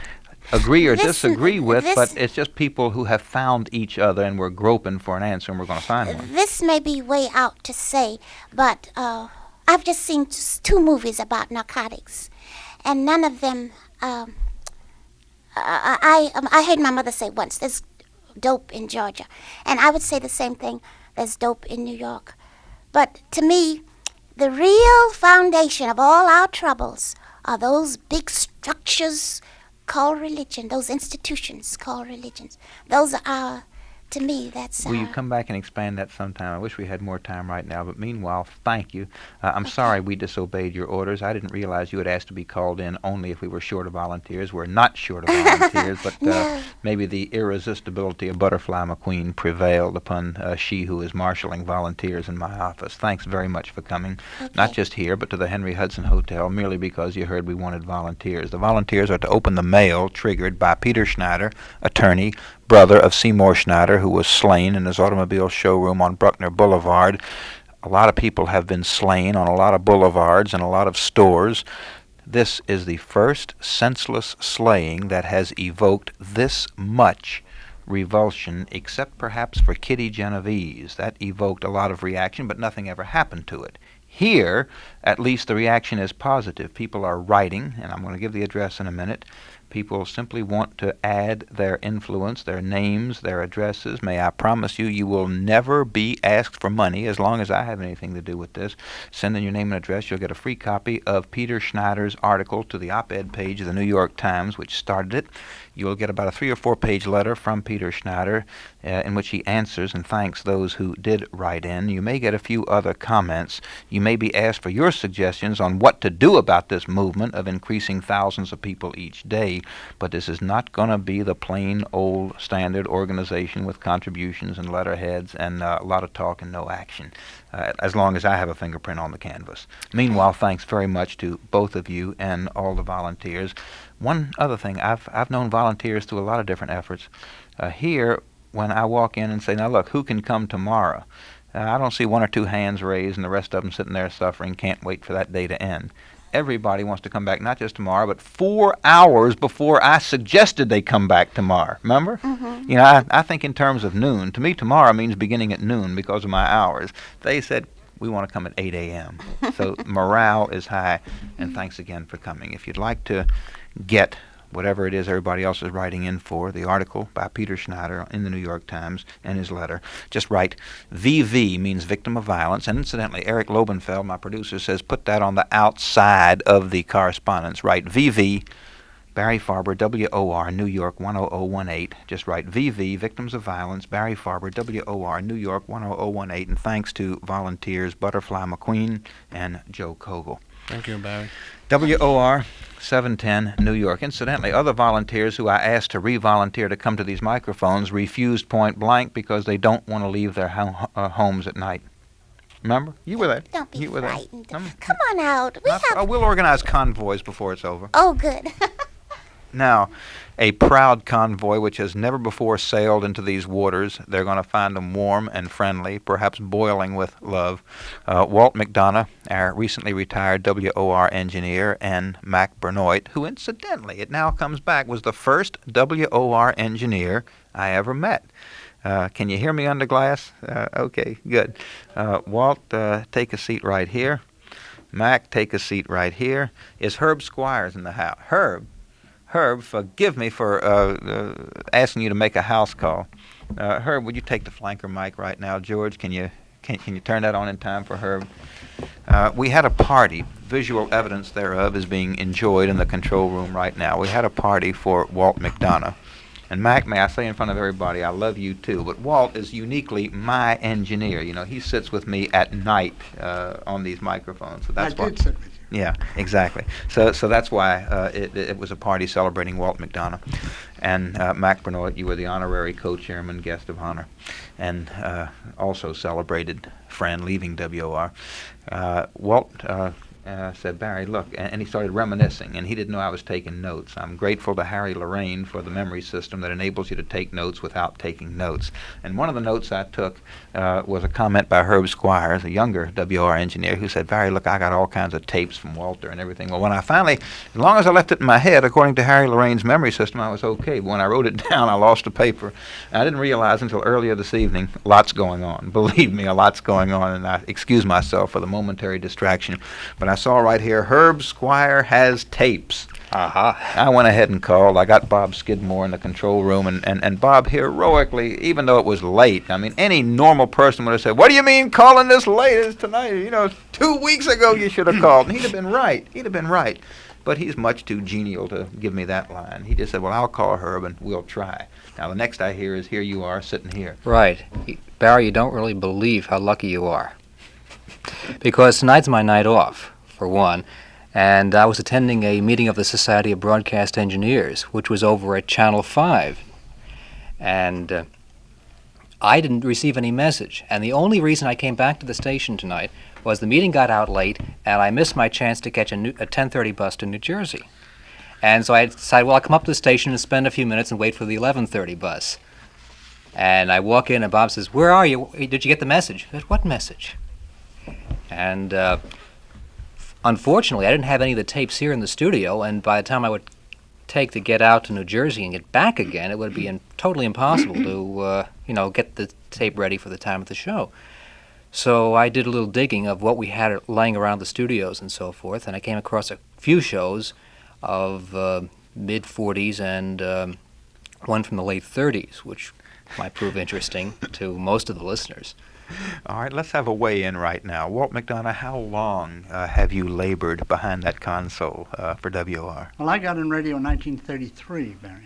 agree or disagree with, but it's just people who have found each other, and we're groping for an answer, and we're going to find one. This may be way out to say, but I've just seen two movies about narcotics, and none of them. I heard my mother say once, "There's dope in Georgia," and I would say the same thing. There's dope in New York, but to me, the real foundation of all our troubles are those big structures called religion, those institutions called religions. Those are, to me, that's... Will you come back and expand that sometime? I wish we had more time right now, but meanwhile, thank you. I'm sorry we disobeyed your orders. I didn't realize you had asked to be called in only if we were short of volunteers. We're not short of volunteers, but No. maybe the irresistibility of Butterfly McQueen prevailed upon she who is marshaling volunteers in my office. Thanks very much for coming, not just here, but to the Henry Hudson Hotel, merely because you heard we wanted volunteers. The volunteers are to open the mail triggered by Peter Schneider, attorney, brother of Seymour Schneider, who was slain in his automobile showroom on Bruckner Boulevard. A lot of people have been slain on a lot of boulevards and a lot of stores. This is the first senseless slaying that has evoked this much revulsion, except perhaps for Kitty Genovese. That evoked a lot of reaction, but nothing ever happened to it. Here, at least the reaction is positive. People are writing, and I'm going to give the address in a minute. People simply want to add their influence, their names, their addresses. May I promise you, you will never be asked for money as long as I have anything to do with this. Send in your name and address. You'll get a free copy of Peter Schneider's article to the op-ed page of the New York Times, which started it. You'll get about a 3 or 4 page letter from Peter Schneider in which he answers and thanks those who did write in. You may get a few other comments. You may be asked for your suggestions on what to do about this movement of increasing thousands of people each day. be, but this is not going to be the plain old standard organization with contributions and letterheads and a lot of talk and no action, as long as I have a fingerprint on the canvas. Meanwhile, thanks very much to both of you and all the volunteers. One other thing, I've known volunteers through a lot of different efforts. Here, when I walk in and say, now look, who can come tomorrow? I don't see one or two hands raised and the rest of them sitting there suffering, can't wait for that day to end. Everybody wants to come back, not just tomorrow, but 4 hours before I suggested they come back tomorrow. Remember? Mm-hmm. You know, I think in terms of noon. To me, tomorrow means beginning at noon because of my hours. They said, we want to come at 8 a.m. So morale is high, and thanks again for coming. If you'd like to get whatever it is everybody else is writing in for, the article by Peter Schneider in the New York Times and his letter, just write VV, means victim of violence. And incidentally, Eric Lobenfeld, my producer, says put that on the outside of the correspondence. Write VV, Barry Farber, WOR, New York 10018. Just write VV, Victims of Violence, Barry Farber, WOR, New York 10018. And thanks to volunteers Butterfly McQueen and Joe Kogel. Thank you, Barry. WOR 710, New York. Incidentally, other volunteers who I asked to re-volunteer to come to these microphones refused point blank because they don't want to leave their homes at night. Remember? You were there. Don't be You were there. frightened. Come on out. We'll organize convoys before it's over. Oh, good. Now, a proud convoy which has never before sailed into these waters. They're going to find them warm and friendly, perhaps boiling with love. Walt McDonough, our recently retired WOR engineer, and Mack Bernoit, who incidentally, it now comes back, was the first WOR engineer I ever met. Can you hear me under glass? Okay, good. Walt, take a seat right here. Mack, take a seat right here. Is Herb Squire in the house? Herb, forgive me for asking you to make a house call. Herb, would you take the flanker mic right now? George, can you turn that on in time for Herb? We had a party. Visual evidence thereof is being enjoyed in the control room right now. We had a party for Walt McDonough. And Mack, may I say in front of everybody, I love you too, but Walt is uniquely my engineer. You know, he sits with me at night on these microphones. So that's I did sit with you. Yeah, exactly. So that's why it was a party celebrating Walt McDonough. And Mack Bernoit, you were the honorary co-chairman, guest of honor, and also celebrated friend leaving WOR. Walt said, Barry, look, and he started reminiscing, and he didn't know I was taking notes. I'm grateful to Harry Lorraine for the memory system that enables you to take notes without taking notes. And one of the notes I took was a comment by Herb Squire, a younger WR engineer, who said, Barry, look, I got all kinds of tapes from Walter and everything. Well, when I finally, as long as I left it in my head, according to Harry Lorraine's memory system, I was okay. But when I wrote it down, I lost the paper. And I didn't realize until earlier this evening, lots going on. Believe me, a lot's going on, and I excuse myself for the momentary distraction. But I saw right here, Herb Squire has tapes. I went ahead and called. I got Bob Skidmore in the control room, and Bob heroically, even though it was late, I mean, any normal person would have said, what do you mean calling this late? It's tonight. You know, 2 weeks ago you should have called. And he'd have been right. He'd have been right. But he's much too genial to give me that line. He just said, well, I'll call Herb and we'll try. Now, the next I hear is, here you are sitting here. Right. Barry, you don't really believe how lucky you are. Because tonight's my night off, for one, and I was attending a meeting of the Society of Broadcast Engineers, which was over at Channel 5. And I didn't receive any message. And the only reason I came back to the station tonight was the meeting got out late, and I missed my chance to catch a 10:30 bus to New Jersey. And so I decided, well, I'll come up to the station and spend a few minutes and wait for the 11:30 bus. And I walk in, and Bob says, where are you? Did you get the message? I said, what message? And unfortunately, I didn't have any of the tapes here in the studio, and by the time I would take to get out to New Jersey and get back again, it would be totally impossible to, get the tape ready for the time of the show. So I did a little digging of what we had laying around the studios and so forth, and I came across a few shows of mid-40s and one from the late 30s, which might prove interesting to most of the listeners. All right, let's have a weigh-in right now. Walt McDonough, how long have you labored behind that console for WOR? Well, I got in radio in 1933, Barry.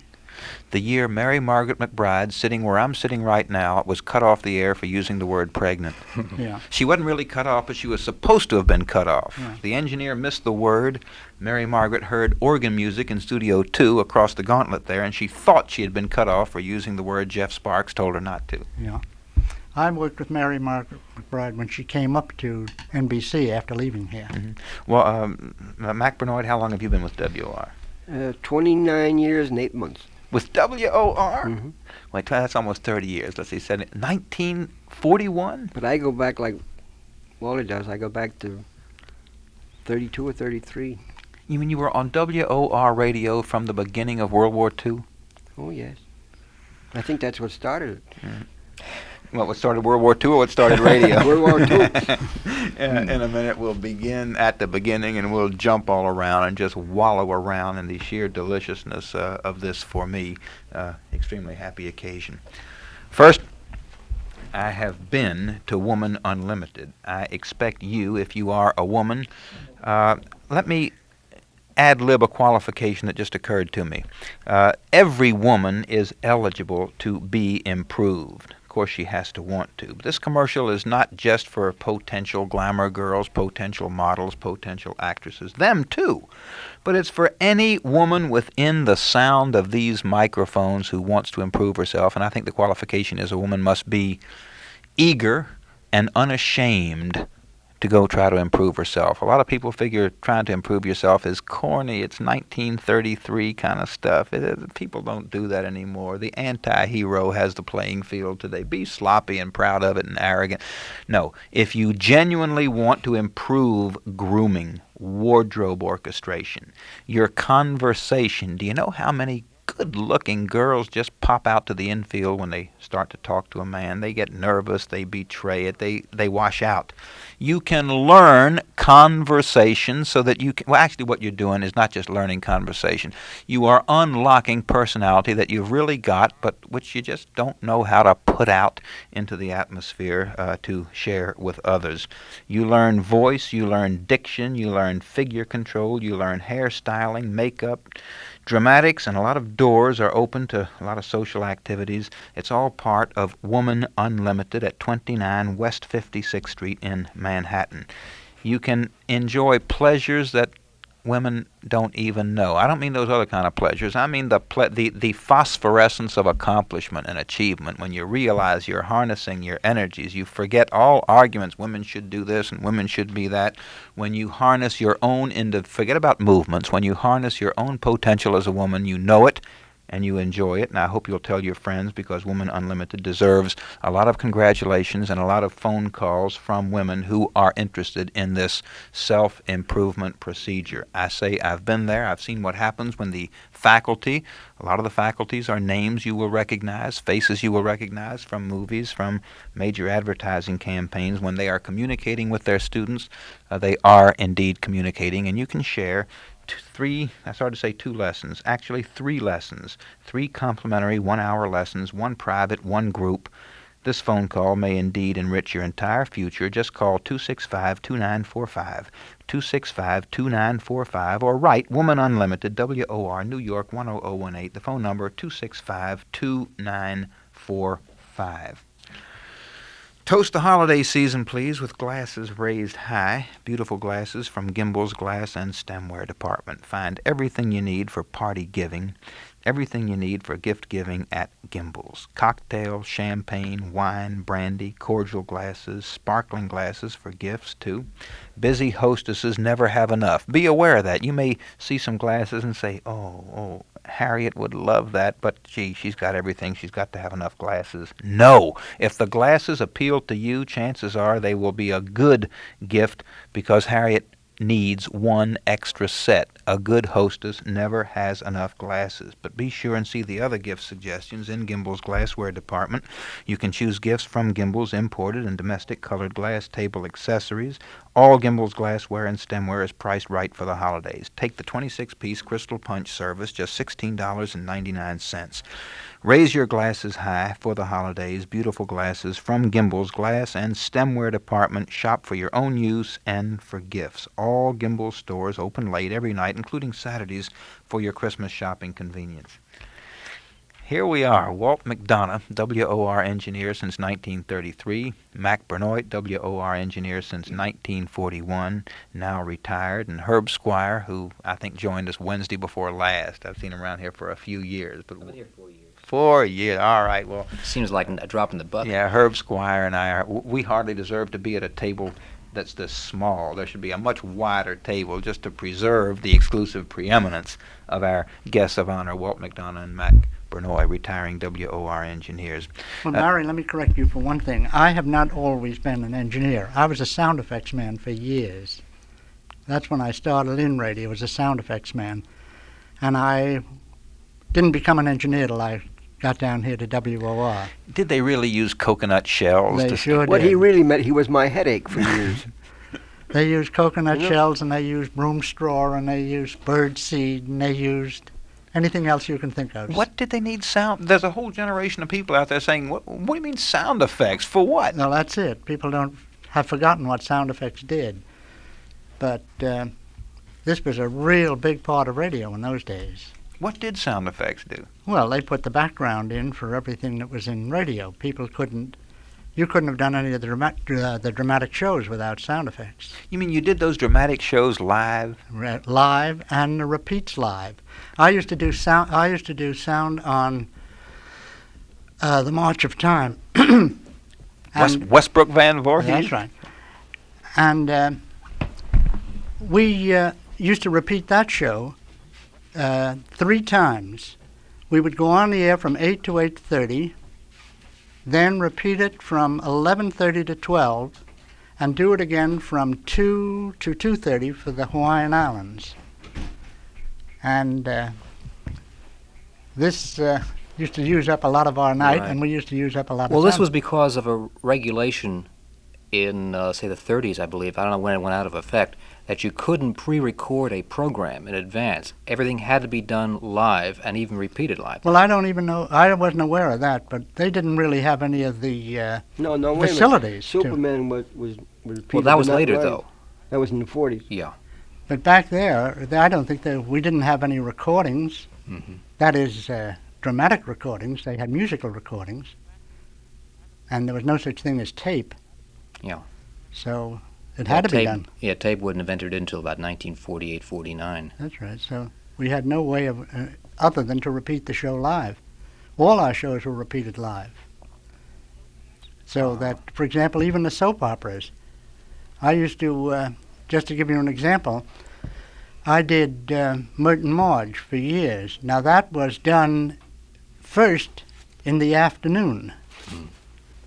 the year Mary Margaret McBride, sitting where I'm sitting right now, was cut off the air for using the word pregnant. Yeah. She wasn't really cut off, but she was supposed to have been cut off. Yeah. The engineer missed the word. Mary Margaret heard organ music in Studio 2 across the gauntlet there, and she thought she had been cut off for using the word Jeff Sparks told her not to. Yeah. I worked with Mary Margaret McBride when she came up to NBC after leaving here. Well, Mac Bernoit, how long have you been with WOR? 29 years and 8 months. With WOR? Mm-hmm. Wait, that's almost 30 years. Let's see, 1941? But I go back like Wally does. I go back to 32 or 33. You mean you were on WOR radio from the beginning of World War II? Oh, yes. I think that's what started it. Well, what started World War II or what started radio? World War II. In a minute, we'll begin at the beginning and we'll jump all around and just wallow around in the sheer deliciousness of this, for me, extremely happy occasion. First, I have been to Woman Unlimited. I expect you, if you are a woman, let me ad-lib a qualification that just occurred to me. Every woman is eligible to be improved. Of course, she has to want to. But this commercial is not just for potential glamour girls, potential models, potential actresses, them too. But it's for any woman within the sound of these microphones who wants to improve herself. And I think the qualification is a woman must be eager and unashamed to go try to improve herself. A lot of people figure trying to improve yourself is corny. It's 1933 kind of stuff. People don't do that anymore. The anti-hero has the playing field today. Be sloppy and proud of it and arrogant. No, if you genuinely want to improve grooming, wardrobe orchestration, your conversation, do you know how many good-looking girls just pop out to the infield when they start to talk to a man? They get nervous, they betray it, they wash out. You can learn conversation so that you can, well, actually what you're doing is not just learning conversation. You are unlocking personality that you've really got, but which you just don't know how to put out into the atmosphere to share with others. You learn voice, you learn diction, you learn figure control, you learn hairstyling, makeup, dramatics, and a lot of doors are open to a lot of social activities. It's all part of Woman Unlimited at 29 West 56th Street in Manhattan. You can enjoy pleasures that women don't even know. I don't mean those other kind of pleasures. I mean the phosphorescence of accomplishment and achievement. When you realize you're harnessing your energies, you forget all arguments. Women should do this and women should be that. When you harness your own, forget about movements. When you harness your own potential as a woman, you know it and you enjoy it. And I hope you'll tell your friends, because Woman Unlimited deserves a lot of congratulations and a lot of phone calls from women who are interested in this self-improvement procedure. I say I've been there. I've seen what happens when the faculty, a lot of the faculties are names you will recognize, faces you will recognize from movies, from major advertising campaigns. When they are communicating with their students, they are indeed communicating, and you can share three lessons, actually 3 lessons, 3 complimentary 1-hour lessons, 1 private, 1 group. This phone call may indeed enrich your entire future. Just call 265-2945, 265-2945, or write Woman Unlimited, WOR, New York 10018, the phone number 265-2945. Toast the holiday season, please, with glasses raised high. Beautiful glasses from Gimbels Glass and Stemware Department. Find everything you need for party giving, everything you need for gift giving at Gimbels. Cocktail, champagne, wine, brandy, cordial glasses, sparkling glasses for gifts, too. Busy hostesses never have enough. Be aware of that. You may see some glasses and say, oh, Harriet would love that, but gee, she's got everything. She's got to have enough glasses. No. If the glasses appeal to you, chances are they will be a good gift, because Harriet needs 1 extra set. A good hostess never has enough glasses. But be sure and see the other gift suggestions in Gimbels Glassware Department. You can choose gifts from Gimbels, imported and domestic colored glass table accessories. All Gimbels glassware and stemware is priced right for the holidays. Take the 26-piece Crystal Punch service, just $16.99. Raise your glasses high for the holidays. Beautiful glasses from Gimbels Glass and Stemware Department. Shop for your own use and for gifts. All Gimbels stores open late every night, including Saturdays, for your Christmas shopping convenience. Here we are, Walt McDonough, WOR engineer since 1933, Mack Bernoit, WOR engineer since 1941, now retired, and Herb Squire, who I think joined us Wednesday before last. I've seen him around here for a few years. But I've been here 4 years. 4 years, all right, well. Seems like a drop in the bucket. Yeah, Herb Squire and I, we hardly deserve to be at a table that's this small. There should be a much wider table just to preserve the exclusive preeminence of our guests of honor, Walt McDonough and Mack Bernoit, retiring WOR engineers. Well, Barry, let me correct you for one thing. I have not always been an engineer. I was a sound effects man for years. That's when I started in radio, as a sound effects man. And I didn't become an engineer till I got down here to WOR. Did they really use coconut shells? They sure did. What he really meant, he was my headache for years. They used coconut shells, and they used broom straw, and they used bird seed, and they used anything else you can think of. What did they need sound? There's a whole generation of people out there saying, what do you mean sound effects? For what? No, that's it. People have forgotten what sound effects did. But this was a real big part of radio in those days. What did sound effects do? Well, they put the background in for everything that was in radio. You couldn't have done any of the dramatic shows without sound effects. You mean you did those dramatic shows live? Live and the repeats live. I used to do sound on the March of Time. Westbrook Van Voorhees? That's right. And we used to repeat that show 3 times. We would go on the air from 8 to 8:30, then repeat it from 11:30 to 12, and do it again from 2 to 2:30 for the Hawaiian Islands. And this used to use up a lot of our night, Right. and we used to use up a lot of Well, this sound. was because of a regulation in, say, the 30s, I believe. I don't know when it went out of effect, that you couldn't pre-record a program in advance. Everything had to be done live and even repeated live. Well, I don't even know. I wasn't aware of that, but they didn't really have any of the No, wait a minute. facilities. to- Superman was repeated. Well, that was but not later, live. though. That was in the 40s. Yeah. But back there, I don't think we didn't have any recordings. Mm-hmm. That is, dramatic recordings. They had musical recordings. And there was no such thing as tape. Yeah. So it had to be done. Yeah, tape wouldn't have entered until about 1948, 49. That's right. So we had no way of, other than to repeat the show live. All our shows were repeated live. So that, for example, even the soap operas, I used to, just to give you an example, I did Merton Marge for years. Now that was done first in the afternoon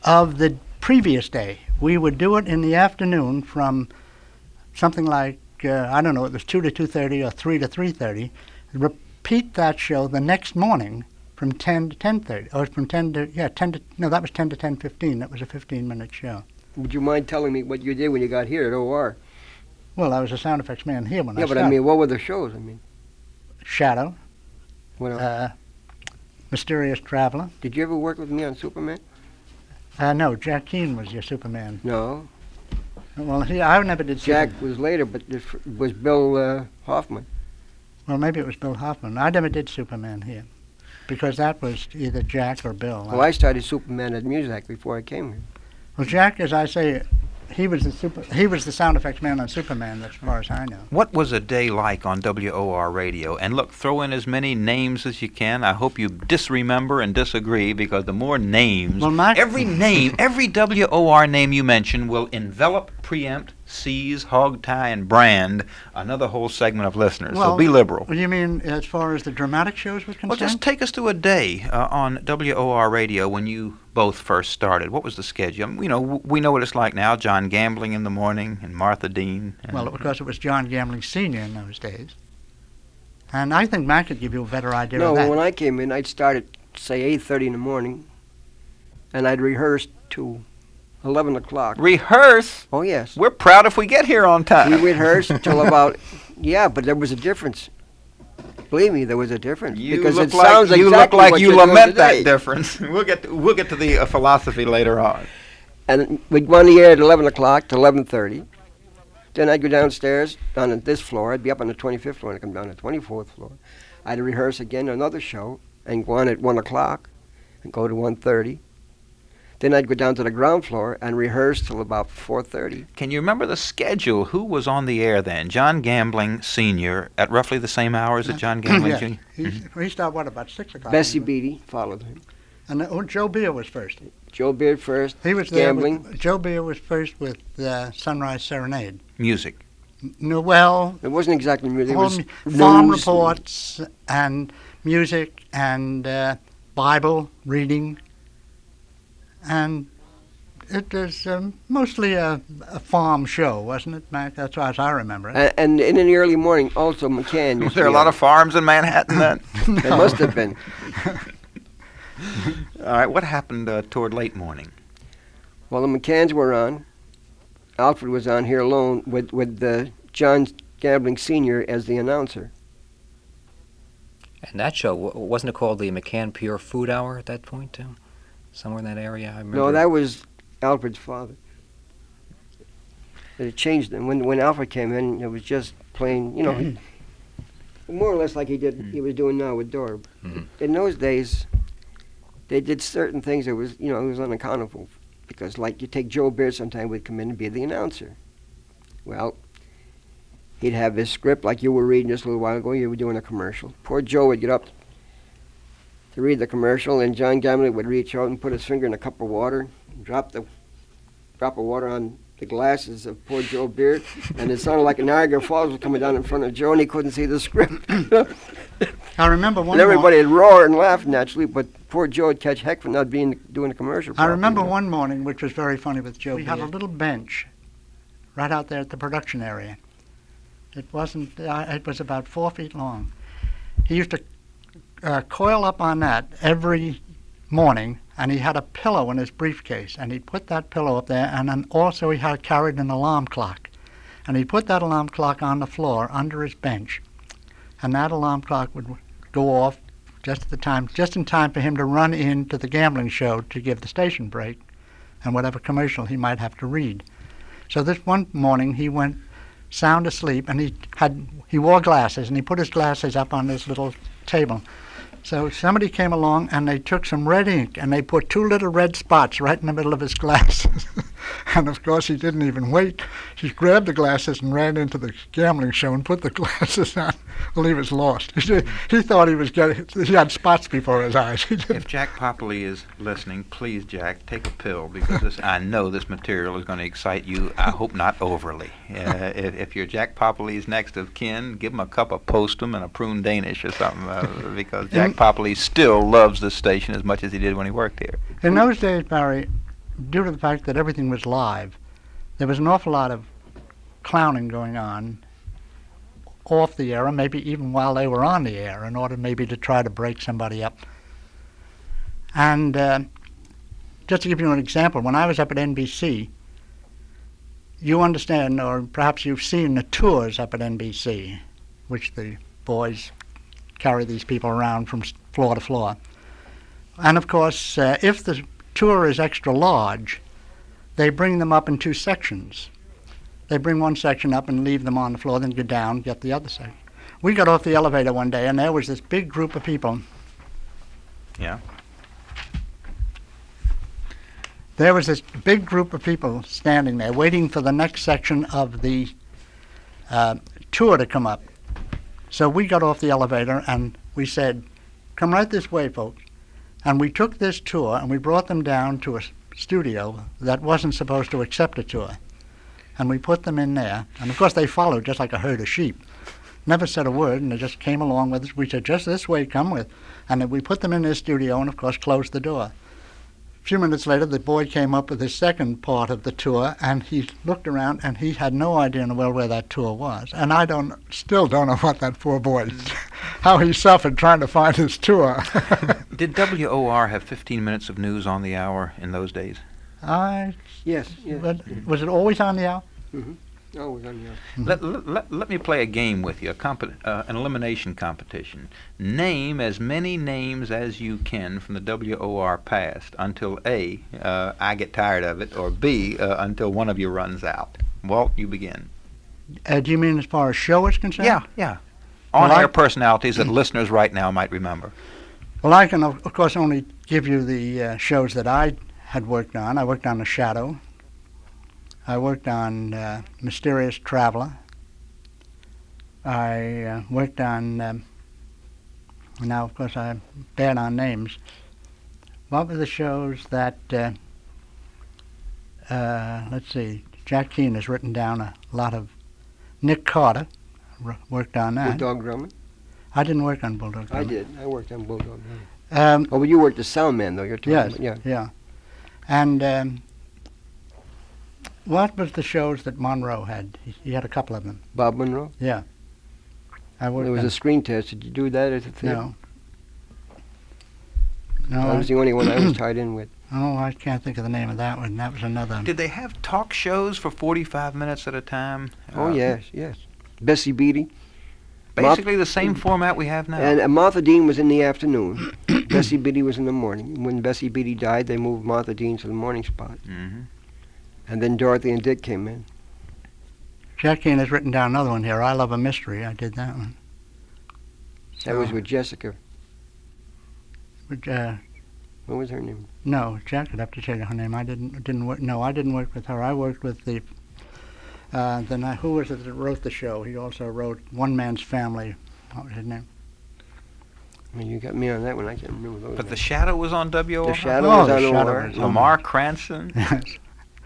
of the previous day. We would do it in the afternoon from something like, I don't know, it was 2 to 2:30 or 3 to 3:30. Repeat that show the next morning from 10 to 10:30. Or from 10 to, that was 10 to 10:15. That was a 15-minute show. Would you mind telling me what you did when you got here at OR? Well, I was a sound effects man here when I Yeah, started. but I mean, what were the shows? I mean, Shadow, what else? Mysterious Traveler. Did you ever work with me on Superman? No, Jack Keane was your Superman. No. Well, I never did Jack Superman. was later, but it was Bill Hoffman. Well, maybe it was Bill Hoffman. I never did Superman here because that was either Jack or Bill. Well, I started Superman at Muzak before I came here. Well, Jack, as I say, he was the sound effects man on Superman, as far as I know. What was a day like on WOR radio? And look, throw in as many names as you can. I hope you disremember and disagree, because the more names, every WOR name you mention will envelop, preempt, seize, hog tie, and brand another whole segment of listeners. So be liberal. Well, you mean as far as the dramatic shows were concerned? Well, just take us through a day on WOR radio when you both first started. What was the schedule? We know what it's like now. John Gambling in the morning and Martha Dean. Well, because it was John Gambling Sr. in those days. And I think Mack could give you a better idea of that. No, when I came in, I'd start at, say, 8:30 in the morning, and I'd rehearse to 11 o'clock. Rehearse? Oh, yes. We're proud if we get here on time. We rehearsed till about, but there was a difference. Believe me, there was a difference. Because it sounds exactly look like what you you're doing lament today. that difference. We'll get to the philosophy later on. And we'd go on the air at 11 o'clock to 11:30. Then I'd go downstairs on this floor. I'd be up on the 25th floor, and I'd come down to the 24th floor. I'd rehearse again another show, and go on at 1 o'clock and go to 1:30. Then I'd go down to the ground floor and rehearse till about 4:30. Can you remember the schedule? Who was on the air then? John Gambling Sr. at roughly the same hours as John Gambling Yes. Jr.? He started, what, about 6 o'clock? Bessie Beattie followed him. And Joe Beer was first. Joe Beard first. He was there Gambling. Joe Beer was first with Sunrise Serenade. Music. No, well, It wasn't exactly music. It was farm news. reports and music and Bible reading. And it was mostly a farm show, wasn't it, Mac? That's as I remember it. And in the early morning, also McCann. Was there a lot of farms in Manhattan then? There must have been. All right, what happened toward late morning? Well, the McCanns were on. Alfred was on here alone with John Gambling Sr. as the announcer. And that show, wasn't it called the McCann Pure Food Hour at that point, too? Somewhere in that area, I remember. No, that was Alfred's father. It changed them. When Alfred came in, it was just plain, more or less like he was doing now with Dora. Mhm. In those days, they did certain things that was, it was unaccountable. Because, like, you take Joe Beard sometime would come in and be the announcer. Well, he'd have his script, like you were reading just a little while ago. You were doing a commercial. Poor Joe would get up to read the commercial, and John Gambling would reach out and put his finger in a cup of water, drop the drop of water on the glasses of poor Joe Beard, and it sounded like a Niagara Falls was coming down in front of Joe, and he couldn't see the script. I remember one. And everybody would roar and laugh naturally, but poor Joe would catch heck for not doing a commercial. I remember one morning, which was very funny with Joe. We had a little bench right out there at the production area. It wasn't. It was about 4 feet long. He used to coil up on that every morning, and he had a pillow in his briefcase, and he'd put that pillow up there, and then also he had carried an alarm clock, and he put that alarm clock on the floor under his bench, and that alarm clock would go off just in time for him to run into the gambling show to give the station break and whatever commercial he might have to read. So this one morning he went sound asleep, and he wore glasses, and he put his glasses up on this little table. So somebody came along, and they took some red ink, and they put 2 little red spots right in the middle of his glasses. And of course he didn't even wait. He grabbed the glasses and ran into the gambling show and put the glasses on. Well, he was lost. He thought he had spots before his eyes. If Jack Poppley is listening, please, Jack, take a pill, because I know this material is going to excite you. I hope not overly. If you're Jack Poppley's next of kin, give him a cup of Postum and a prune Danish or something, because Jack Poppley still loves this station as much as he did when he worked here. In those days, Barry, due to the fact that everything was live, there was an awful lot of clowning going on off the air, or maybe even while they were on the air, in order maybe to try to break somebody up. And just to give you an example, when I was up at NBC, you understand, or perhaps you've seen the tours up at NBC, which the boys carry these people around from floor to floor. And of course, if the tour is extra large, they bring them up in 2 sections. They bring one section up and leave them on the floor, then go down, get the other section. We got off the elevator one day, and there was this big group of people. Yeah. There was this big group of people standing there waiting for the next section of the tour to come up. So we got off the elevator and we said, "Come right this way, folks." And we took this tour and we brought them down to a studio that wasn't supposed to accept a tour. And we put them in there. And of course they followed just like a herd of sheep. Never said a word, and they just came along with us. We said, "Just this way, come with." And then we put them in this studio and of course closed the door. A few minutes later, the boy came up with his second part of the tour, and he looked around, and he had no idea in the world where that tour was. And I still don't know what that poor boy, how he suffered trying to find his tour. Did WOR have 15 minutes of news on the hour in those days? Yes. Was it always on the hour? Mm-hmm. Always on the hour. Let me play a game with you, an elimination competition. Name as many names as you can from the WOR past until A, I get tired of it, or B, until one of you runs out. Walt, you begin. Do you mean as far as show is concerned? Yeah. On-air personalities that listeners right now might remember. Well, I can, of course, only give you the shows that I had worked on. I worked on The Shadow. I worked on Mysterious Traveler. I worked on, now, of course, I'm bad on names. What were the shows that, let's see, Jack Keane has written down a lot of. Nick Carter worked on that. Bulldog Drummond? I didn't work on Bulldog Drummond. I did. I worked on Bulldog Drummond. Oh, but you worked as sound man, though. You're talking yes, about, yeah. And what was the shows that Monroe had? He had a couple of them. Bob Monroe? Yeah. I worked There was a screen test. Did you do that at the theater? No. No. That was the only one I was tied in with. Oh, I can't think of the name of that one. That was another. Did they have talk shows for 45 minutes at a time? Oh, yes. Bessie Beatty. Basically the same format we have now. And Martha Dean was in the afternoon. Bessie Beatty was in the morning. When Bessie Beatty died, they moved Martha Dean to the morning spot. Mm-hmm. And then Dorothy and Dick came in. Jack Keane has written down another one here. I Love a Mystery. I did that one. That was with Jessica. What was her name? No, Jack would have to tell you her name. I didn't work. No, I didn't work with her. I worked with the. Who was it that wrote the show? He also wrote One Man's Family. What was his name? I mean, you got me on that one. I can't remember those. But names. The Shadow was on WOR? The Shadow was on Shadow WOR. was on Lamar Cranston? Yes.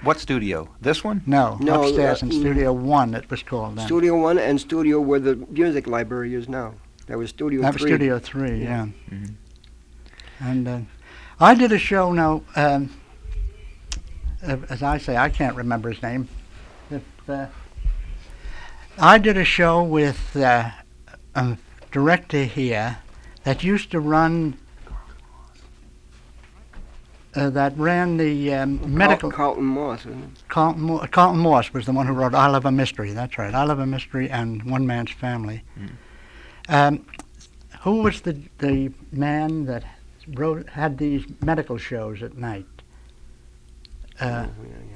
What studio? This one? No, No, upstairs in Studio 1 it was called then. Studio 1 and Studio where the music library is now. That was Studio 3. That was Studio 3, yeah. Mm-hmm. And I did a show now, as I say, I can't remember his name. I did a show with a director here that used to run, that ran the medical... Carlton Moss, wasn't it? Carlton Moss was the one who wrote I Love a Mystery, that's right. I Love a Mystery and One Man's Family. Who was the man that had these medical shows at night?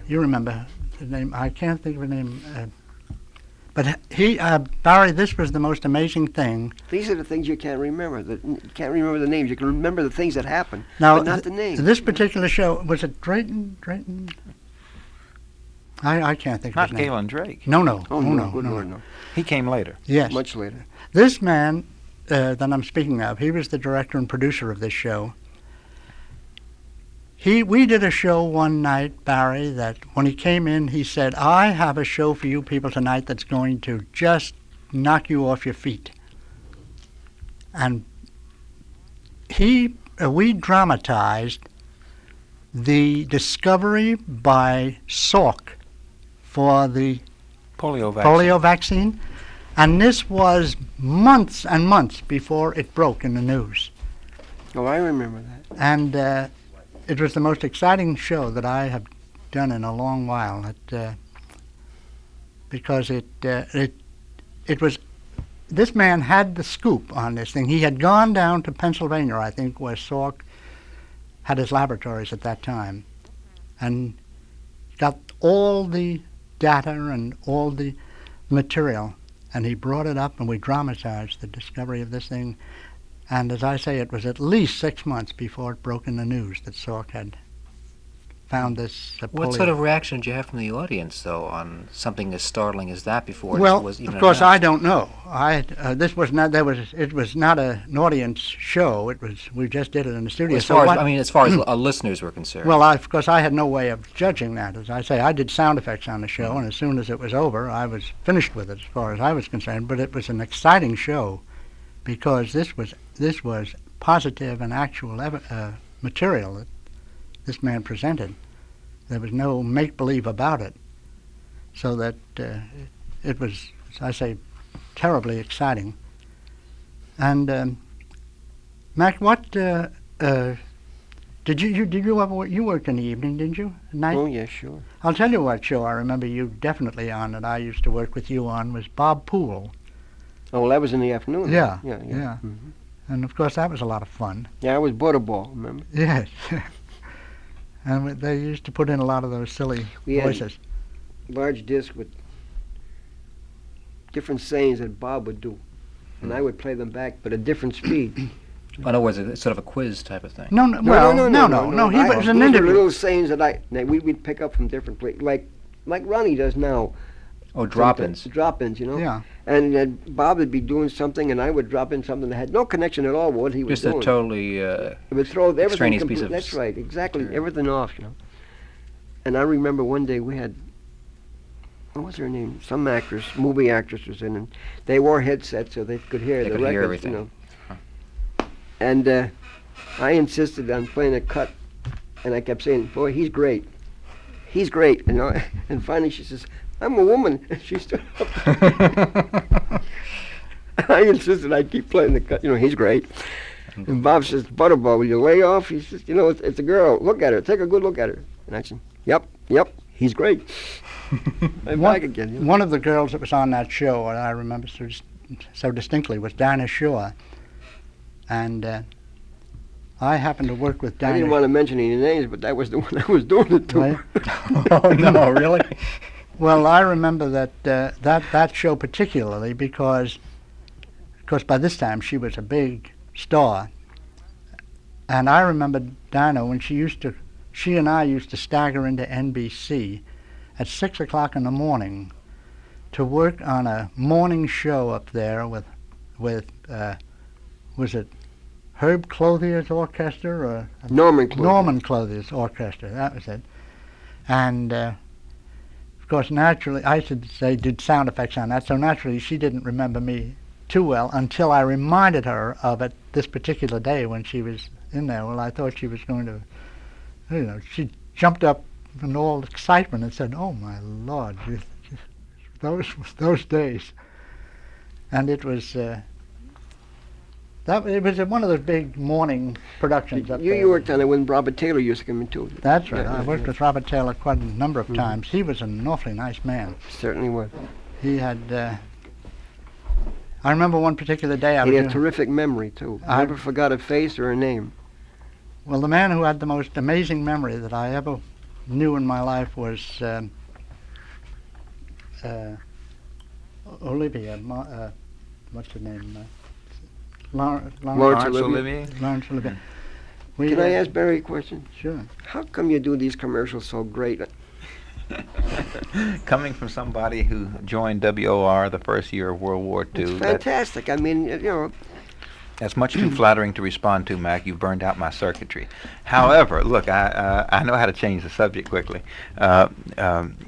You remember the name? I can't think of a name. But Barry, this was the most amazing thing. These are the things you can't remember. You can't remember the names. You can remember the things that happened, Now, but not the names. This particular show, was it Drayton? I can't think of Not his name. Galen Drake. No, no. Oh, no, good Lord, no. He came later. Yes. Much later. This man that I'm speaking of, he was the director and producer of this show. We did a show one night, Barry, that when he came in, he said, I have a show for you people tonight that's going to just knock you off your feet. And we dramatized the discovery by Salk for the polio vaccine. And this was months and months before it broke in the news. Oh, I remember that. And it was the most exciting show that I have done in a long while. Because it was, this man had the scoop on this thing. He had gone down to Pennsylvania, I think, where Salk had his laboratories at that time, and got all the data and all the material, and he brought it up, and we dramatized the discovery of this thing. And as I say, it was at least 6 months before it broke in the news that Salk had found this polio. What sort of reaction did you have from the audience, though, on something as startling as that before Well, it was even of course, announced? I don't know. This was not. It was not an audience show. We just did it in the studio. As far as listeners were concerned. Well, of course, I had no way of judging that. As I say, I did sound effects on the show, and as soon as it was over, I was finished with it as far as I was concerned. But it was an exciting show, because this was positive and actual material that this man presented. There was no make-believe about it. So that it was, as I say, terribly exciting. And Mack, what did you ever you worked in the evening, didn't you? At night? Oh, yeah, sure. I'll tell you what show I remember you definitely on that I used to work with you on was Bob Poole. Oh, well, that was in the afternoon. Yeah. Mm-hmm. And of course that was a lot of fun. Yeah, I was Butterball, remember? Yes. And they used to put in a lot of those silly voices. Large disc with different sayings that Bob would do, and I would play them back, but at different speed. In other words, it's sort of a quiz type of thing. No. He was an These are interview. little sayings that we'd pick up from different places, like Ronnie does now. Oh, drop-ins. Drop-ins, you know. Yeah. And Bob would be doing something, and I would drop in something that had no connection at all with what he was Just doing. a totally It would throw everything extraneous piece of That's right, exactly. material. Everything off, you know. And I remember one day we had, what was her name? Some actress, movie actress was in, and they wore headsets so they could hear They the could hear records, everything. you know. And I insisted on playing a cut, and I kept saying, "Boy, he's great. He's great," you know. And finally she says, "I'm a woman." And she stood up. I insisted I'd keep playing the cut. You know, he's great. And Bob says, "Butterball, will you lay off?" He says, "You know, it's a girl. Look at her. Take a good look at her." And I said, Yep, he's great." I'm back again. You know. One of the girls that was on that show, and I remember so distinctly, was Dinah Shore. And I happened to work with Dinah. I didn't want to mention any names, but that was the one I was doing it to. Right? Oh, no, really? Well, I remember that show particularly because by this time she was a big star. And I remember Dinah when she and I used to stagger into NBC at 6 o'clock in the morning to work on a morning show up there with was it Herb Clothier's orchestra or Norman Clothier. Norman Clothier's orchestra, that was it. And of course, naturally, I should say did sound effects on that, so naturally she didn't remember me too well until I reminded her of it this particular day when she was in there. Well, I thought she was going to, you know, she jumped up in all excitement and said, "Oh my Lord, those days." And it was it was one of those big morning productions up there. You worked on it when Robert Taylor used to come into it. That's right. I worked with Robert Taylor quite a number of times. He was an awfully nice man. Certainly was. He had. I remember one particular day He had a terrific memory too. I never forgot a face or a name. Well, the man who had the most amazing memory that I ever knew in my life was Olivia. What's her name? Lawrence Olivier. Lawrence Olivier. Can I ask Barry a question? Sure. How come you do these commercials so great? Coming from somebody who joined WOR the first year of World War II. It's fantastic. I mean, you know. That's much too flattering to respond to, Mac. You've burned out my circuitry. However, look, I know how to change the subject quickly.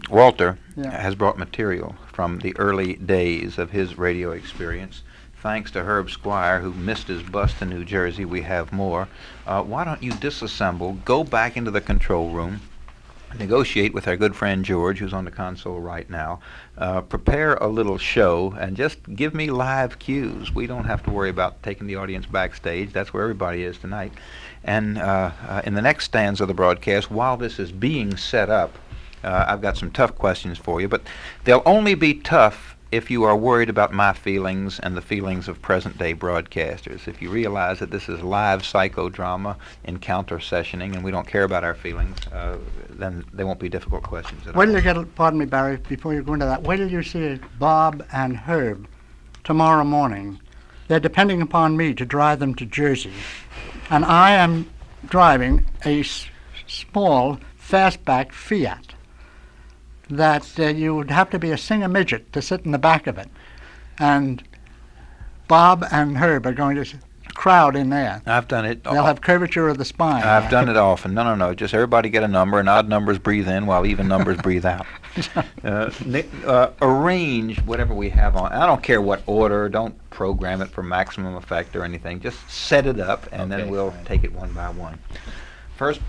Walter has brought material from the early days of his radio experience. Thanks to Herb Squire, who missed his bus to New Jersey, we have more. Why don't you disassemble, go back into the control room, negotiate with our good friend George, who's on the console right now, prepare a little show, and just give me live cues. We don't have to worry about taking the audience backstage. That's where everybody is tonight. And in the next stanza of the broadcast, while this is being set up, I've got some tough questions for you, but they'll only be tough if you are worried about my feelings and the feelings of present-day broadcasters. If you realize that this is live psychodrama, encounter sessioning, and we don't care about our feelings, then they won't be difficult questions at all. Wait till you get, pardon me, Barry, before you go into that, wait till you see Bob and Herb tomorrow morning. They're depending upon me to drive them to Jersey, and I am driving a small fastback Fiat that you would have to be a singer midget to sit in the back of it. And Bob and Herb are going to crowd in there. I've done it. They'll have curvature of the spine. I've done it often. No. Just everybody get a number, and odd numbers breathe in while even numbers breathe out. Arrange whatever we have on. I don't care what order. Don't program it for maximum effect or anything. Just set it up, and then we'll take it one by one. First,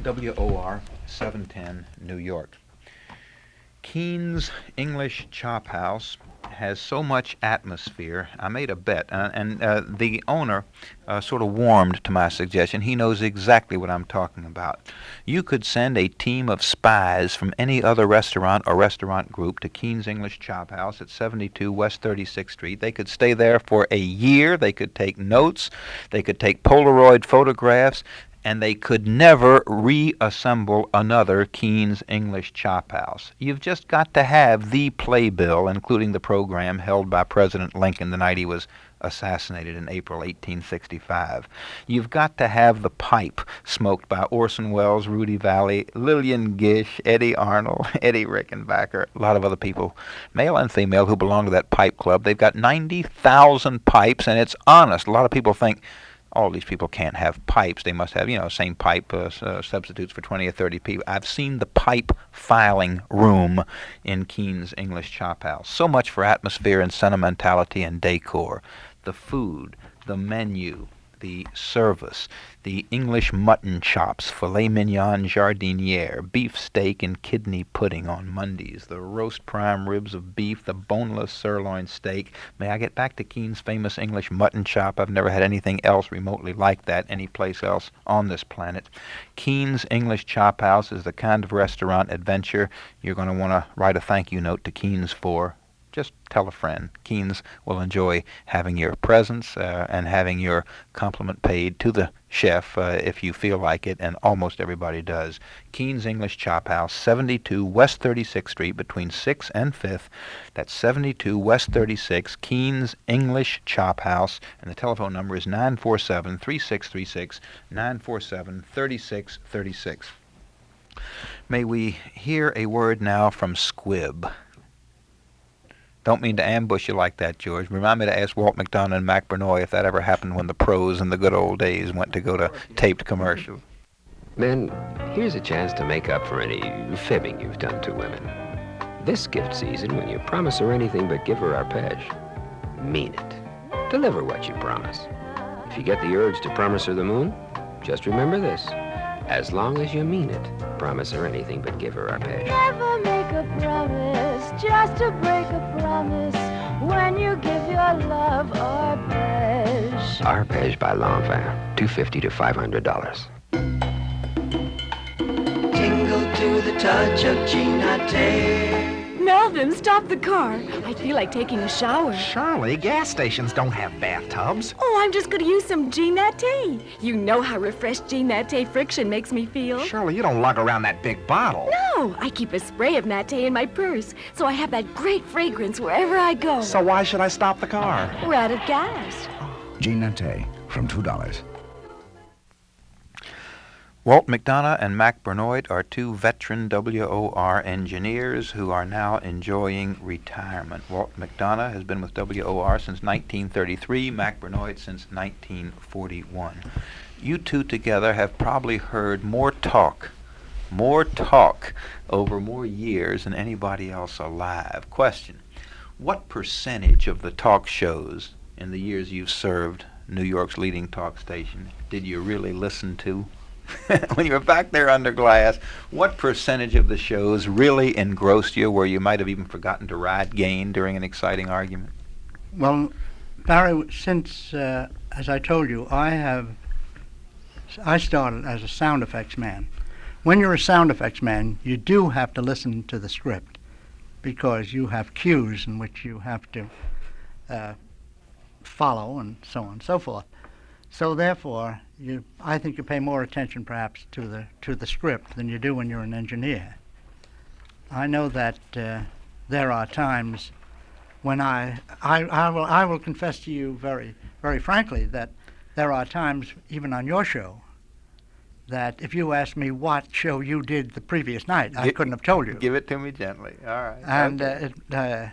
WOR 710, New York. Keen's English Chop House has so much atmosphere. I made a bet, and the owner sort of warmed to my suggestion. He knows exactly what I'm talking about. You could send a team of spies from any other restaurant or restaurant group to Keen's English Chop House at 72 West 36th Street. They could stay there for a year. They could take notes. They could take Polaroid photographs. And they could never reassemble another Keen's English Chop House. You've just got to have the playbill, including the program held by President Lincoln the night he was assassinated in April 1865. You've got to have the pipe smoked by Orson Wells, Rudy Valley, Lillian Gish, Eddie Arnold, Eddie Rickenbacker, a lot of other people, male and female, who belong to that pipe club. They've got 90,000 pipes, and it's honest. A lot of people think all these people can't have pipes. They must have, same pipe substitutes for 20 or 30 people. I've seen the pipe filing room in Keene's English Chop House. So much for atmosphere and sentimentality and decor. The food, the menu, the service, the English mutton chops, filet mignon jardiniere, beef steak and kidney pudding on Mondays, the roast prime ribs of beef, the boneless sirloin steak. May I get back to Keene's famous English mutton chop? I've never had anything else remotely like that anyplace else on this planet. Keene's English Chop House is the kind of restaurant adventure you're going to want to write a thank you note to Keene's for. Just tell a friend. Keene's will enjoy having your presence and having your compliment paid to the chef if you feel like it, and almost everybody does. Keene's English Chop House, 72 West 36th Street between 6th and 5th. That's 72 West 36, Keene's English Chop House, and the telephone number is 947-3636, 947-3636. May we hear a word now from Squibb. Don't mean to ambush you like that, George. Remind me to ask Walt McDonough and Mack Bernoit if that ever happened when the pros in the good old days went to go to taped commercials. Men, here's a chance to make up for any fibbing you've done to women. This gift season, when you promise her anything but give her arpege, mean it. Deliver what you promise. If you get the urge to promise her the moon, just remember this. As long as you mean it, promise her anything but give her arpege. Never make a promise just to break a promise when you give your love arpege. Arpege by L'Enfant, $250 to $500. Tingle to the touch of Ginate. Melvin, stop the car. I feel like taking a shower. Shirley, gas stations don't have bathtubs. Oh, I'm just going to use some Ginate. You know how refreshed Ginate friction makes me feel. Shirley, you don't lug around that big bottle. No, I keep a spray of Nate in my purse, so I have that great fragrance wherever I go. So why should I stop the car? We're out of gas. Ginate, from $2. Walt McDonough and Mack Bernoit are two veteran WOR engineers who are now enjoying retirement. Walt McDonough has been with WOR since 1933, Mack Bernoit since 1941. You two together have probably heard more talk over more years than anybody else alive. Question: what percentage of the talk shows in the years you've served New York's leading talk station did you really listen to? When you were back there under glass, what percentage of the shows really engrossed you where you might have even forgotten to ride gain during an exciting argument? Well, Barry, since, as I told you, I started as a sound effects man. When you're a sound effects man, you do have to listen to the script because you have cues in which you have to follow and so on and so forth. So therefore, I think you pay more attention perhaps to the script than you do when you're an engineer. I know that there are times when I will confess to you very, very frankly that there are times, even on your show, that if you asked me what show you did the previous night, I couldn't have told you. Give it to me gently. All right. And okay.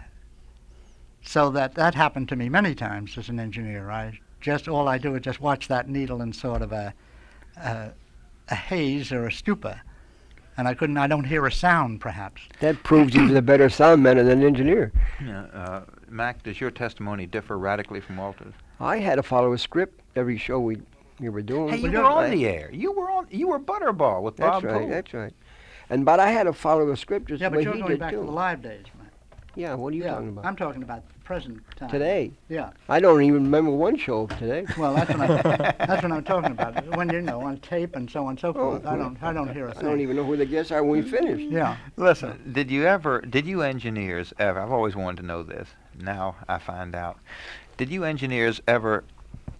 So that happened to me many times as an engineer. All I do is just watch that needle in sort of a haze or a stupor, and I don't hear a sound, perhaps. That proves you're the better sound man than an engineer. Yeah, Mack, does your testimony differ radically from Walter's? I had to follow a script every show we were doing. Hey, you were on the air. You were Butterball with Bob Poole. That's right. But I had to follow a script just the way he did too. Yeah, but you're going back to the live days, man. Yeah, what are you talking about? I'm talking about the present time. Today? Yeah. I don't even remember one show of today. Well, that's what I'm talking about. When on tape and so on and so forth, I don't hear a thing. I don't even know who the guests are when we finish. Yeah. Listen, did you engineers ever, I've always wanted to know this, now I find out, did you engineers ever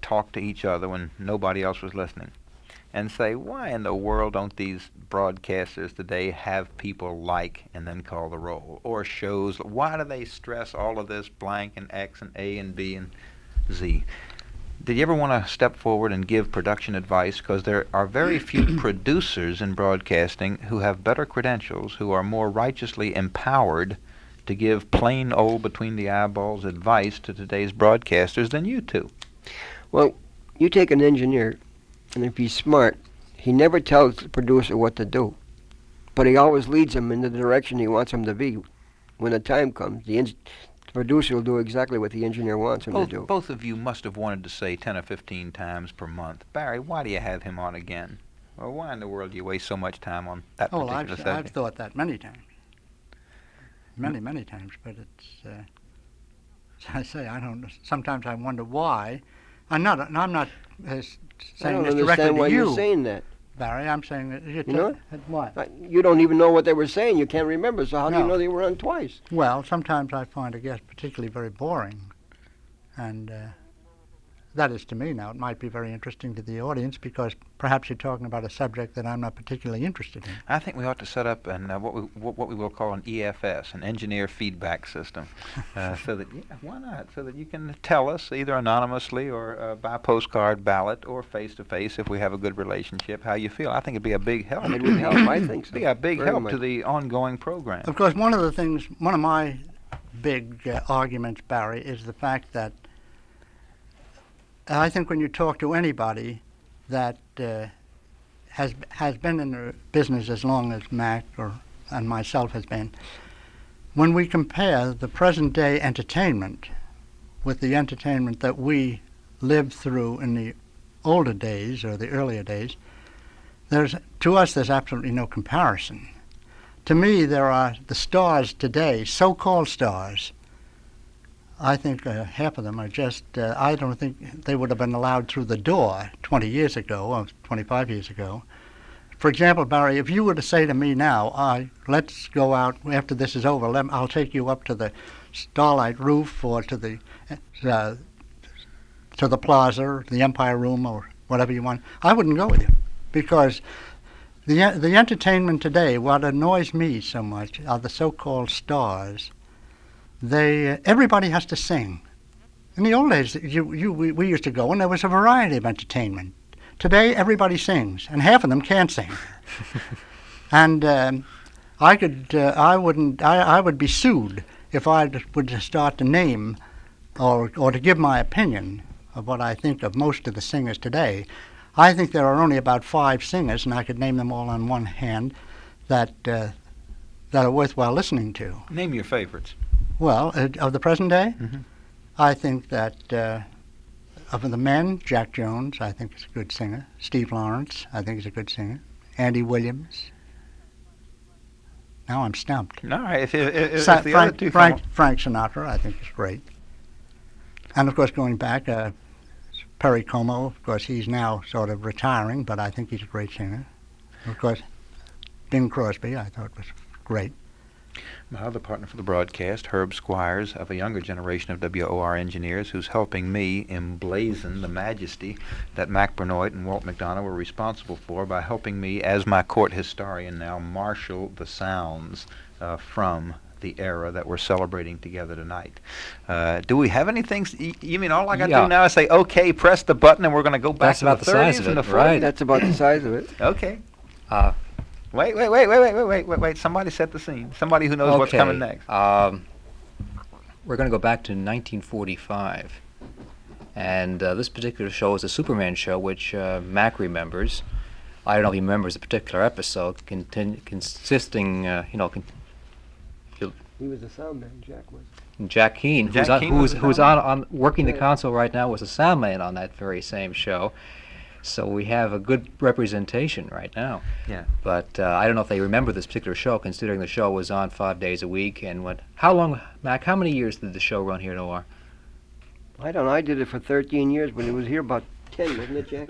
talk to each other when nobody else was listening and say, why in the world don't these broadcasters today have people like and then call the roll? Or shows, why do they stress all of this blank and X and A and B? And Did you ever want to step forward and give production advice? Because there are very few producers in broadcasting who have better credentials, who are more righteously empowered to give plain old between the eyeballs advice to today's broadcasters than you two. Well, you take an engineer, and if he's smart, he never tells the producer what to do, but he always leads him in the direction he wants him to be. When the time comes, the producer will do exactly what the engineer wants him to do. Both of you must have wanted to say 10 or 15 times per month, Barry, why do you have him on again? Or why in the world do you waste so much time on that particular subject? I've thought that many times. Many times, but it's, as I say, I don't, sometimes I wonder why. I'm not saying this directly to you. I don't understand why you're saying that. Barry, I'm saying that you know what? You don't even know what they were saying. You can't remember, so how do you know they were on twice? Well, sometimes I find a guest particularly very boring, and that is to me now. It might be very interesting to the audience because perhaps you're talking about a subject that I'm not particularly interested in. I think we ought to set up what we will call an EFS, an engineer feedback system, so that why not? So that you can tell us either anonymously or by postcard ballot or face to face if we have a good relationship how you feel. I think it'd be a big help. It would help. I think so. Be a big Very help much. to the ongoing program. Of course, one of my big arguments, Barry, is the fact that I think when you talk to anybody that has been in the business as long as Mack and myself has been, when we compare the present day entertainment with the entertainment that we lived through in the older days or the earlier days, to us there's absolutely no comparison. To me, there are the stars today, so-called stars. I think half of them are just, I don't think they would have been allowed through the door 20 years ago or 25 years ago. For example, Barry, if you were to say to me now, let's go out after this is over, I'll take you up to the Starlight Roof or to the Plaza, the Empire Room or whatever you want, I wouldn't go with you because the entertainment today, what annoys me so much are the so-called stars. Everybody has to sing. In the old days, we used to go and there was a variety of entertainment. Today, everybody sings, and half of them can't sing. And I would be sued if I would start to name or to give my opinion of what I think of most of the singers today. I think there are only about 5 singers, and I could name them all on one hand, that are worthwhile listening to. Name your favorites. Well, of the present day, Mm-hmm. I think that of the men, Jack Jones, I think is a good singer. Steve Lawrence, I think is a good singer. Andy Williams. Now I'm stumped. All right, if the other two Frank Sinatra, I think is great. And of course, going back, Perry Como, of course, he's now sort of retiring, but I think he's a great singer. Of course, Bing Crosby, I thought was great. My other partner for the broadcast, Herb Squire, of a younger generation of WOR engineers, who's helping me emblazon the majesty that Mack Bernoit and Walt McDonough were responsible for by helping me, as my court historian now, marshal the sounds from the era that we're celebrating together tonight. Do we have anything? You mean all I got to do now is say, okay, press the button, and we're going to go back to the 30s and the 40s? Right, that's about the size of it. Okay. Wait. Somebody set the scene. Somebody who knows what's coming next. We're going to go back to 1945. And this particular show is a Superman show, which Mack remembers. I don't know if he remembers a particular episode consisting, he was the sound man, Jack was. Jack Keane, who's on working the console right now, was a sound man on that very same show. So we have a good representation right now. Yeah. But I don't know if they remember this particular show, considering the show was on 5 days a week. And how long, Mack, how many years did the show run here at OR? I don't know. I did it for 13 years, but it was here about 10, wasn't it, Jack?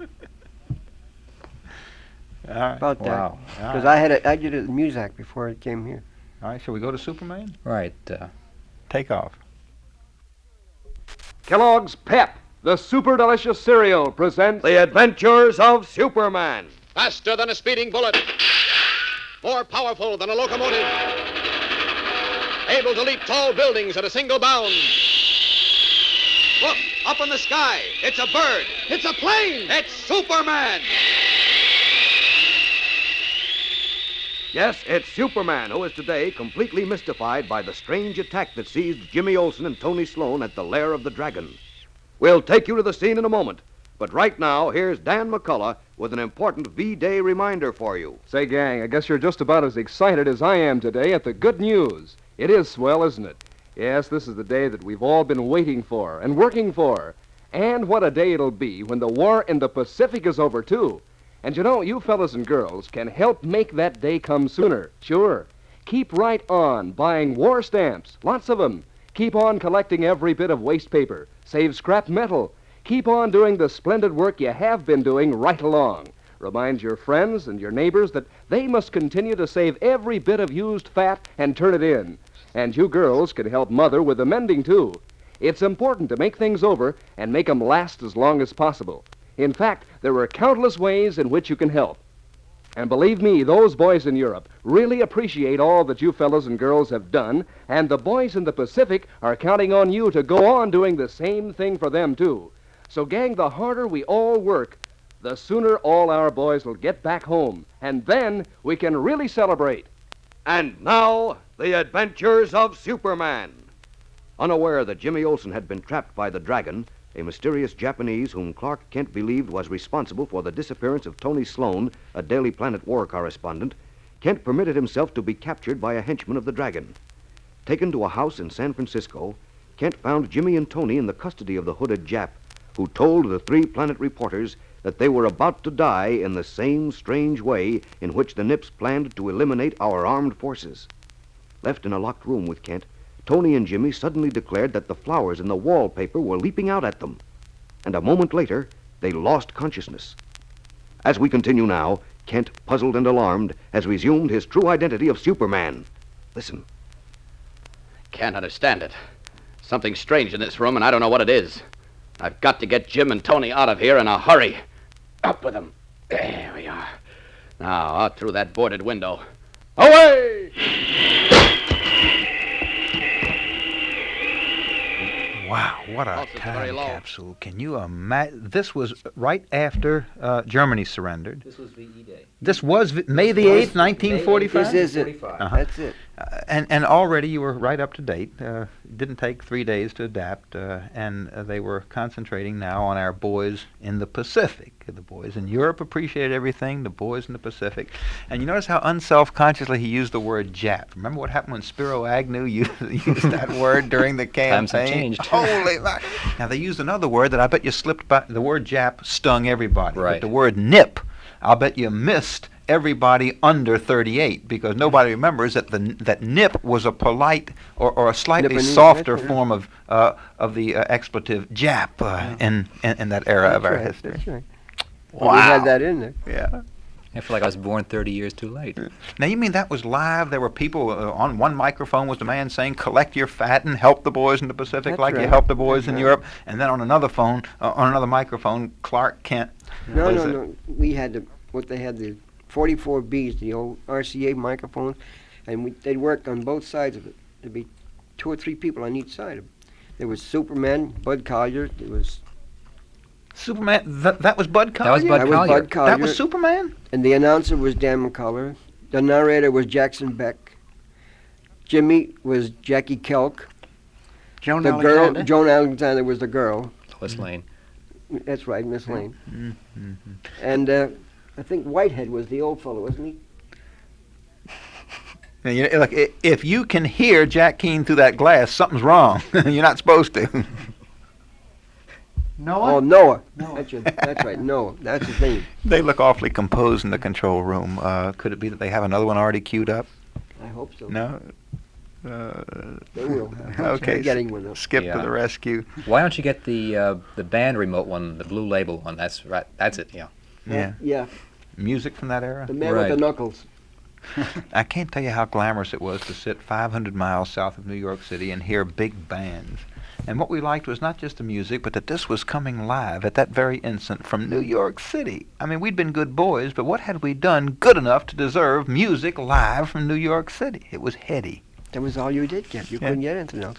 All right. About that. Wow. Because I did it at Muzak before it came here. All right, shall we go to Superman? Right. Take off. Kellogg's Pep, the super delicious cereal, presents The Adventures of Superman. Faster than a speeding bullet. More powerful than a locomotive. Able to leap tall buildings at a single bound. Look, up in the sky. It's a bird. It's a plane. It's Superman. Yes, it's Superman, who is today completely mystified by the strange attack that seized Jimmy Olsen and Tony Sloan at the lair of the Dragon. We'll take you to the scene in a moment. But right now, here's Dan McCullough with an important V-Day reminder for you. Say, gang, I guess you're just about as excited as I am today at the good news. It is swell, isn't it? Yes, this is the day that we've all been waiting for and working for. And what a day it'll be when the war in the Pacific is over, too. And you know, you fellas and girls can help make that day come sooner. Sure. Keep right on buying war stamps, lots of them. Keep on collecting every bit of waste paper. Save scrap metal. Keep on doing the splendid work you have been doing right along. Remind your friends and your neighbors that they must continue to save every bit of used fat and turn it in. And you girls can help Mother with the mending, too. It's important to make things over and make them last as long as possible. In fact, there are countless ways in which you can help. And believe me, those boys in Europe really appreciate all that you fellas and girls have done, and the boys in the Pacific are counting on you to go on doing the same thing for them, too. So, gang, the harder we all work, the sooner all our boys will get back home, and then we can really celebrate. And now, the adventures of Superman. Unaware that Jimmy Olsen had been trapped by the Dragon, a mysterious Japanese whom Clark Kent believed was responsible for the disappearance of Tony Sloan, a Daily Planet war correspondent, Kent permitted himself to be captured by a henchman of the Dragon. Taken to a house in San Francisco, Kent found Jimmy and Tony in the custody of the hooded Jap, who told the 3 Planet reporters that they were about to die in the same strange way in which the Nips planned to eliminate our armed forces. Left in a locked room with Kent, Tony and Jimmy suddenly declared that the flowers in the wallpaper were leaping out at them. And a moment later, they lost consciousness. As we continue now, Kent, puzzled and alarmed, has resumed his true identity of Superman. Listen. Can't understand it. Something strange in this room, and I don't know what it is. I've got to get Jim and Tony out of here in a hurry. Up with them. There we are. Now, out through that boarded window. Away! Wow, what a time capsule. Can you imagine? This was right after Germany surrendered. This was VE Day. This was May the 8th, 1945? This is it. That's it. And already you were right up to date. It didn't take 3 days to adapt, and they were concentrating now on our boys in the Pacific. The boys in Europe appreciated everything, the boys in the Pacific. And you notice how unselfconsciously he used the word Jap. Remember what happened when Spiro Agnew used that word during the campaign? Times have changed. Holy Now, they used another word that I bet you slipped by. The word Jap stung everybody. Right. But the word nip, I'll bet you missed everybody under 38, because nobody remembers that nip was a polite or a slightly softer form of the expletive Jap in that era of our history. That's right. Wow. We had that in there. Yeah. I feel like I was born 30 years too late. Now, you mean that was live? There were people on one microphone was the man saying, collect your fat and help the boys in the Pacific. That's like right. you helped the boys That's in right. Europe. And then on another phone, on another microphone, Clark Kent. No. We had the 44Bs, the old RCA microphones, and they'd work on both sides of it. There'd be 2 or 3 people on each side of it. There was Superman, Bud Collyer. There was Superman. That was Bud Collyer? That was Bud Collyer. That was Superman? And the announcer was Dan McCullough. The narrator was Jackson Beck. Jimmy was Jackie Kelk. Joan Alexander was the girl. Lois Lane. That's right, Miss Lane. Mm-hmm. And I think Whitehead was the old fellow, wasn't he? Now, look, if you can hear Jack Keane through that glass, something's wrong. You're not supposed to. Noah? Oh, Noah. That's right, Noah. That's his name. They look awfully composed in the control room. Could it be that they have another one already queued up? I hope so. No? They will. Okay, getting one up. Skip to the rescue. Why don't you get the band remote one, the blue label one? That's right. That's it. Yeah. Yeah. Music from that era. The man with the knuckles. I can't tell you how glamorous it was to sit 500 miles south of New York City and hear big bands. And what we liked was not just the music, but that this was coming live at that very instant from New York City. I mean, we'd been good boys, but what had we done good enough to deserve music live from New York City? It was heady. That was all you did get. You couldn't get anything else.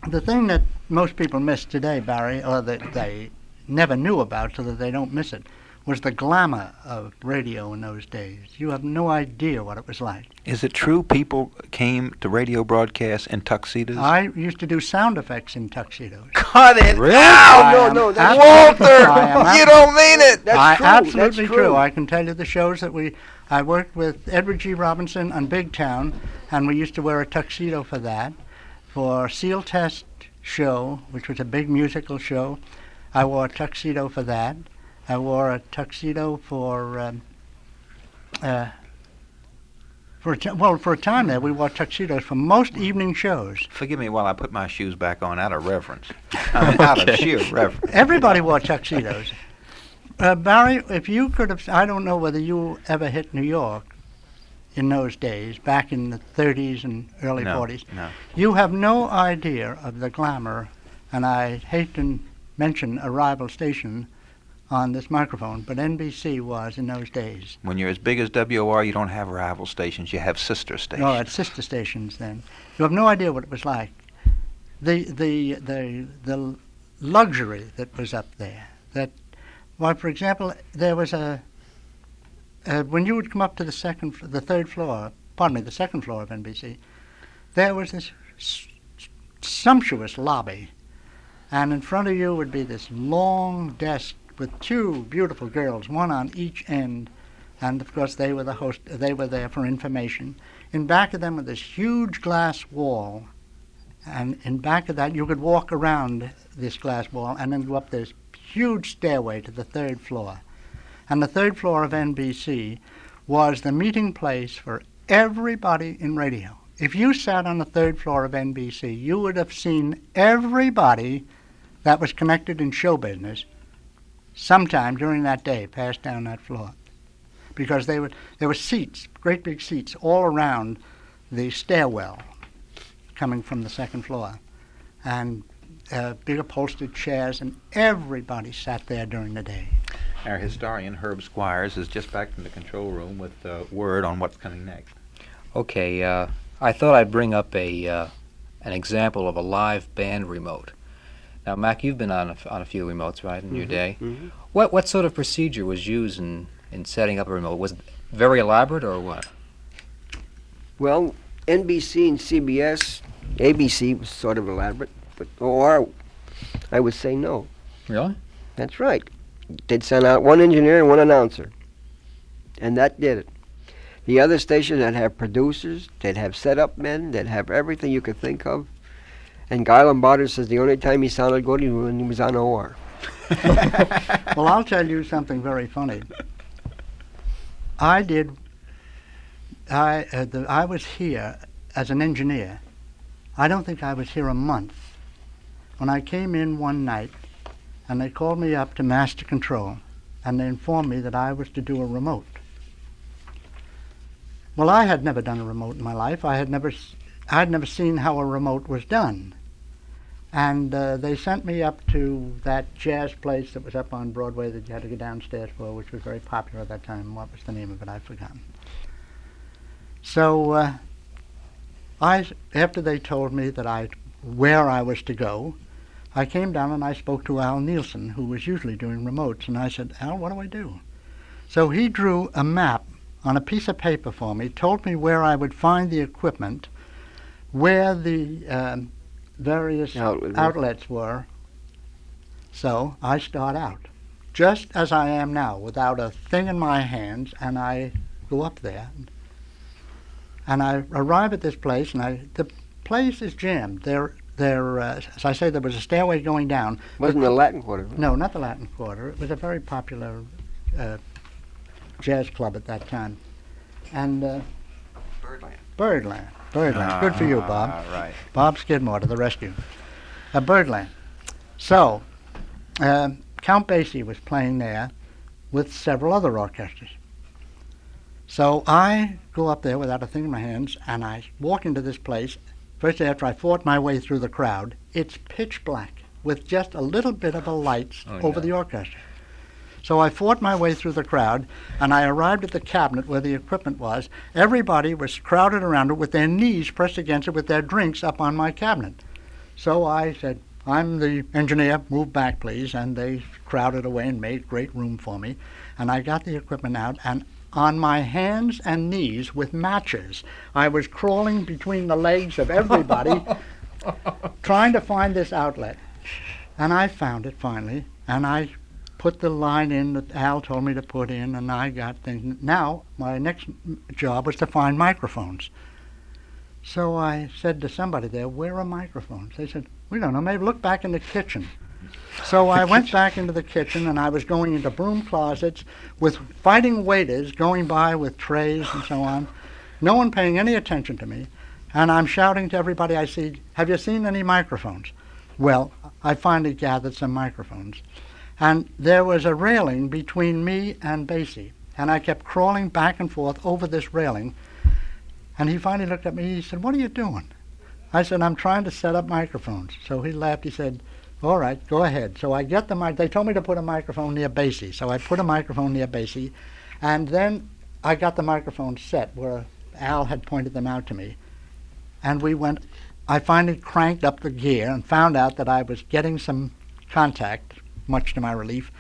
The thing that most people miss today, Barry, or that they never knew about so that they don't miss it, was the glamour of radio in those days. You have no idea what it was like. Is it true people came to radio broadcasts in tuxedos? I used to do sound effects in tuxedos. Cut it Really? out! No, that's Walter! You don't mean it! Absolutely true. I can tell you the shows that I worked with Edward G. Robinson on Big Town, and we used to wear a tuxedo for that. For Seal Test show, which was a big musical show, I wore a tuxedo for that. I wore a tuxedo for a time there we wore tuxedos for most evening shows. Forgive me while I put my shoes back on out of reverence. I mean, out of sheer reverence. Everybody wore tuxedos. Barry, if you could have, I don't know whether you ever hit New York in those days, back in the 30s and early 40s. No. You have no idea of the glamour, and I hate to mention a rival station on this microphone, but NBC was in those days. When you're as big as WOR, you don't have rival stations. You have sister stations. No, it's sister stations then. You have no idea what it was like. The luxury that was up there. That, well, for example, there was when you would come up to the second floor of NBC, there was this sumptuous lobby, and in front of you would be this long desk with two beautiful girls, one on each end, and of course they were the host. They were there for information. In back of them was this huge glass wall, and in back of that you could walk around this glass wall and then go up this huge stairway to the third floor. And the third floor of NBC was the meeting place for everybody in radio. If you sat on the third floor of NBC, you would have seen everybody that was connected in show business sometime during that day pass down that floor. Because there were seats, great big seats, all around the stairwell coming from the second floor. And big upholstered chairs, and everybody sat there during the day. Our historian, Herb Squire, is just back from the control room with word on what's coming next. Okay, I thought I'd bring up an example of a live band remote. Now, Mack, you've been on a few remotes, right, in your day? Mm-hmm. What sort of procedure was used in setting up a remote? Was it very elaborate or what? Well, NBC and CBS, ABC was sort of elaborate, but OR, I would say no. Really? That's right. They'd send out one engineer and one announcer, and that did it. The other stations, they'd have producers, they'd have setup men, they'd have everything you could think of. And Guy Lombardo says the only time he sounded good was when he was on OR. Well, I'll tell you something very funny. I was here as an engineer. I don't think I was here a month. When I came in one night, and they called me up to Master Control, and they informed me that I was to do a remote. Well, I had never done a remote in my life. I had never seen how a remote was done. And they sent me up to that jazz place that was up on Broadway that you had to go downstairs for, which was very popular at that time. What was the name of it? I've forgotten. So after they told me that where I was to go, I came down and I spoke to Al Nielsen, who was usually doing remotes, and I said, Al, what do I do? So he drew a map on a piece of paper for me, told me where I would find the equipment, where the various outlets were. So I start out, just as I am now, without a thing in my hands, and I go up there. And I arrive at this place, and the place is jammed. As I say, there was a stairway going down. Wasn't the Latin Quarter? No, not the Latin Quarter. It was a very popular jazz club at that time. And Birdland. Good for you, Bob. Right. Bob Skidmore to the rescue. Birdland. So, Count Basie was playing there with several other orchestras. So I go up there without a thing in my hands, and I walk into this place. First, after I fought my way through the crowd, it's pitch black with just a little bit of a light over the orchestra. So I fought my way through the crowd, and I arrived at the cabinet where the equipment was. Everybody was crowded around it with their knees pressed against it with their drinks up on my cabinet. So I said, I'm the engineer, move back please, and they crowded away and made great room for me. And I got the equipment out, and on my hands and knees with matches, I was crawling between the legs of everybody trying to find this outlet. And I found it finally, and I put the line in that Al told me to put in, and I got things. Now, my next job was to find microphones. So I said to somebody there, where are microphones? They said, we don't know, maybe look back in the kitchen. So I went back into the kitchen, and I was going into broom closets with fighting waiters going by with trays and so on, no one paying any attention to me, and I'm shouting to everybody I see, have you seen any microphones? Well, I finally gathered some microphones, and there was a railing between me and Basie, and I kept crawling back and forth over this railing, and he finally looked at me, he said, what are you doing? I said, I'm trying to set up microphones. So he laughed, he said, all right, go ahead. So I get the mic. They told me to put a microphone near Basie. So I put a microphone near Basie. And then I got the microphone set where Al had pointed them out to me. And I finally cranked up the gear and found out that I was getting some contact, much to my relief.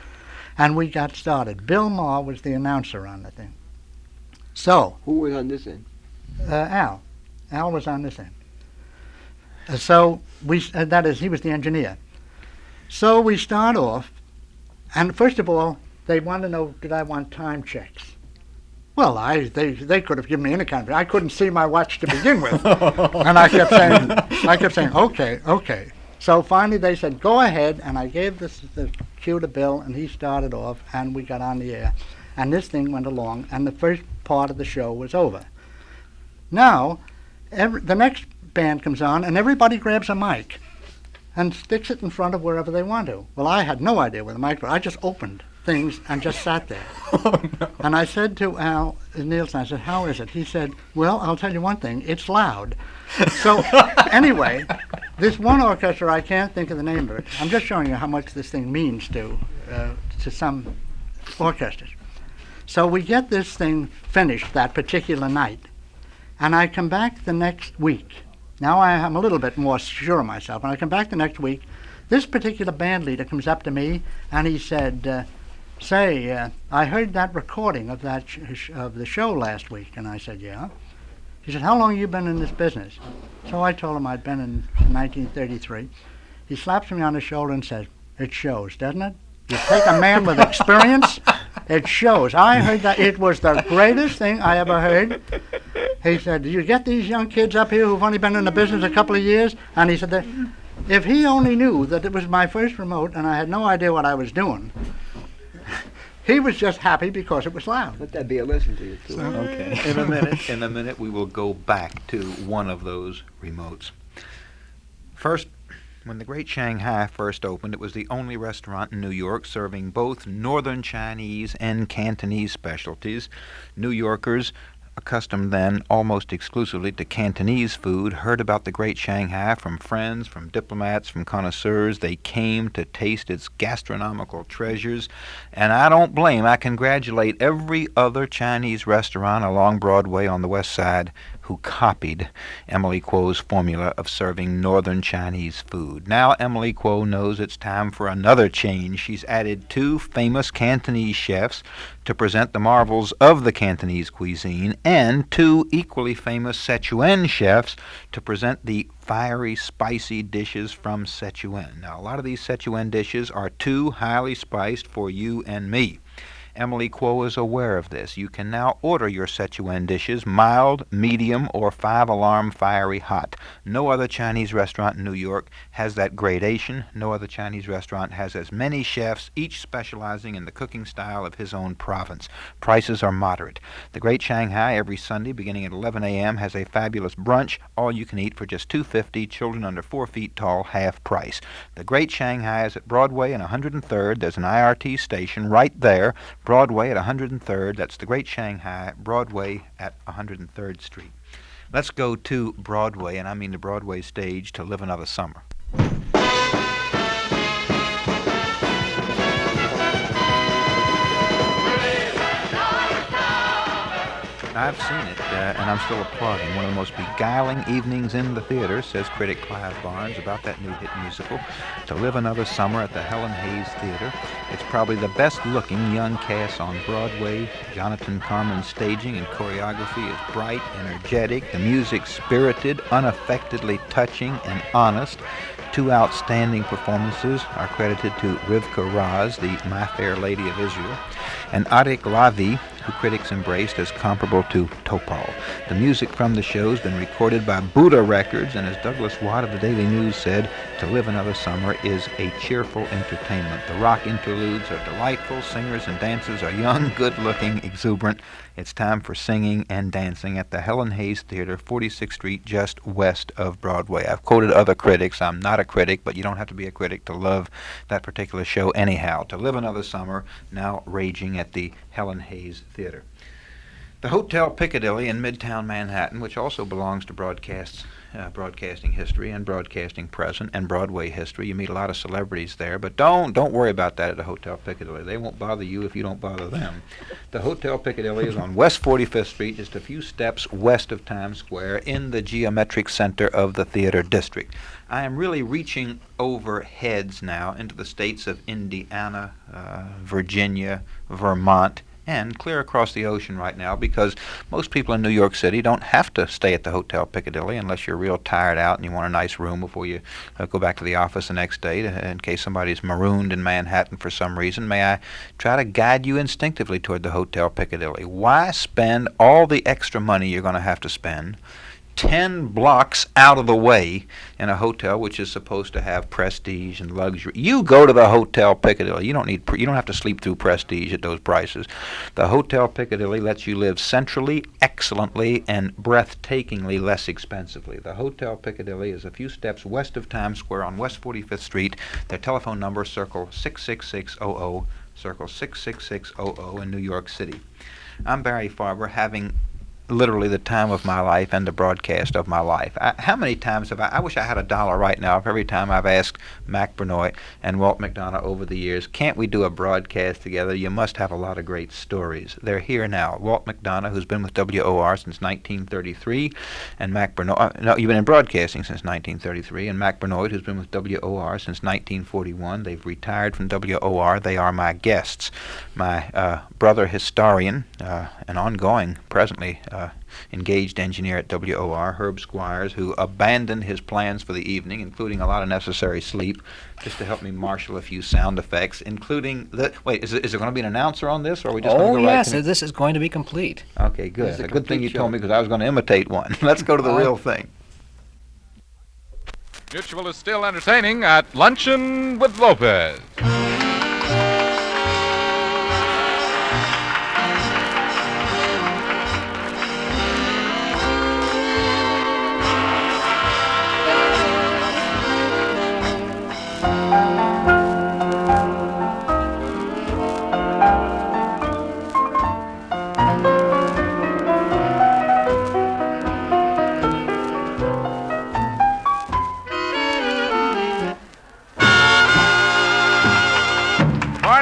And we got started. Bill Maher was the announcer on the thing. So. Who was on this end? Al. Al was on this end. So that is, he was the engineer. So we start off, and first of all, they want to know, did I want time checks? Well, they could have given me any kind of, I couldn't see my watch to begin with. And I kept saying, okay. So finally they said, go ahead, and I gave the cue to Bill, and he started off, and we got on the air. And this thing went along, and the first part of the show was over. Now, the next band comes on, and everybody grabs a mic and sticks it in front of wherever they want to. Well, I had no idea where the mic was. I just opened things and just sat there. Oh, no. And I said to Al Nielsen, I said, how is it? He said, well, I'll tell you one thing, it's loud. So anyway, this one orchestra, I can't think of the name of it. I'm just showing you how much this thing means to some orchestras. So we get this thing finished that particular night, and I come back the next week. Now I'm a little bit more sure of myself. When I come back the next week, this particular band leader comes up to me and he said, I heard that recording of of the show last week. And I said, yeah. He said, how long have you been in this business? So I told him I'd been in 1933. He slaps me on the shoulder and says, it shows, doesn't it? You take a man with experience, it shows. I heard that it was the greatest thing I ever heard. He said, do you get these young kids up here who've only been in the business a couple of years? And he said that if he only knew that it was my first remote and I had no idea what I was doing, he was just happy because it was loud. Let that be a lesson to you, too. So, okay. In a minute, we will go back to one of those remotes. First, when the Great Shanghai first opened, it was the only restaurant in New York serving both Northern Chinese and Cantonese specialties. New Yorkers, accustomed then almost exclusively to Cantonese food, heard about the Great Shanghai from friends, from diplomats, from connoisseurs. They came to taste its gastronomical treasures, and I congratulate every other Chinese restaurant along Broadway on the West Side who copied Emily Kuo's formula of serving Northern Chinese food. Now Emily Kuo knows it's time for another change. She's added 2 famous Cantonese chefs to present the marvels of the Cantonese cuisine, and 2 equally famous Sichuan chefs to present the fiery, spicy dishes from Sichuan. Now, a lot of these Sichuan dishes are too highly spiced for you and me. Emily Kuo is aware of this. You can now order your Sichuan dishes mild, medium, or 5-alarm fiery hot. No other Chinese restaurant in New York has that gradation. No other Chinese restaurant has as many chefs, each specializing in the cooking style of his own province. Prices are moderate. The Great Shanghai, every Sunday beginning at 11 a.m., has a fabulous brunch, all you can eat for just $2.50, children under 4 feet tall, half price. The Great Shanghai is at Broadway and 103rd. There's an IRT station right there. Broadway at 103rd, that's the Great Shanghai, Broadway at 103rd Street. Let's go to Broadway, and I mean the Broadway stage, to live another summer. I've seen it, and I'm still applauding. One of the most beguiling evenings in the theater, says critic Clive Barnes about that new hit musical, To Live Another Summer at the Helen Hayes Theater. It's probably the best-looking young cast on Broadway. Jonathan Carman's staging and choreography is bright, energetic, the music spirited, unaffectedly touching, and honest. Two outstanding performances are credited to Rivka Raz, the My Fair Lady of Israel, and Arik Lavi, who critics embraced as comparable to Topol. The music from the show has been recorded by Buddha Records, and as Douglas Watt of the Daily News said, To Live Another Summer is a cheerful entertainment. The rock interludes are delightful, singers and dancers are young, good-looking, exuberant. It's time for singing and dancing at the Helen Hayes Theater, 46th Street, just west of Broadway. I've quoted other critics. I'm not a critic, but you don't have to be a critic to love that particular show anyhow. To Live Another Summer, now raging at the Helen Hayes Theater. The Hotel Picadilly in Midtown Manhattan, which also belongs to broadcasting history and broadcasting present and Broadway history. You meet a lot of celebrities there, but don't worry about that at the Hotel Picadilly. They won't bother you if you don't bother them. The Hotel Picadilly is on West 45th Street, just a few steps west of Times Square, in the geometric center of the theater district. I am really reaching over heads now into the states of Indiana, Virginia, Vermont, and clear across the ocean right now, because most people in New York City don't have to stay at the Hotel Picadilly unless you're real tired out and you want a nice room before you go back to the office the next day, in case somebody's marooned in Manhattan for some reason. May I try to guide you instinctively toward the Hotel Picadilly? Why spend all the extra money you're going to have to spend 10 blocks out of the way in a hotel which is supposed to have prestige and luxury? You go to the Hotel Picadilly. You don't have to sleep through prestige at those prices. The Hotel Picadilly lets you live centrally, excellently, and breathtakingly less expensively. The Hotel Picadilly is a few steps west of Times Square on West 45th Street. Their telephone number, circle 66600, circle 66600 in New York City. I'm Barry Farber, having literally the time of my life and the broadcast of my life. How many times have I wish I had $1 right now for every time I've asked Mack Bernoit and Walt McDonough over the years, can't we do a broadcast together? You must have a lot of great stories. They're here now. Walt McDonough, who's been with WOR since 1933, and Mack Bernoit, no, you've been in broadcasting since 1933, and Mack Bernoit, who's been with WOR since 1941. They've retired from WOR. They are my guests. My brother historian, and ongoing, presently, engaged engineer at WOR, Herb Squire, who abandoned his plans for the evening, including a lot of necessary sleep, just to help me marshal a few sound effects, including the... Wait, is there going to be an announcer on this, or are we just going to go yes, right to... this is going to be complete. Okay, good. A good thing you told me, because I was going to imitate one. Let's go to the real thing. Mutual is still entertaining at Luncheon with Lopez.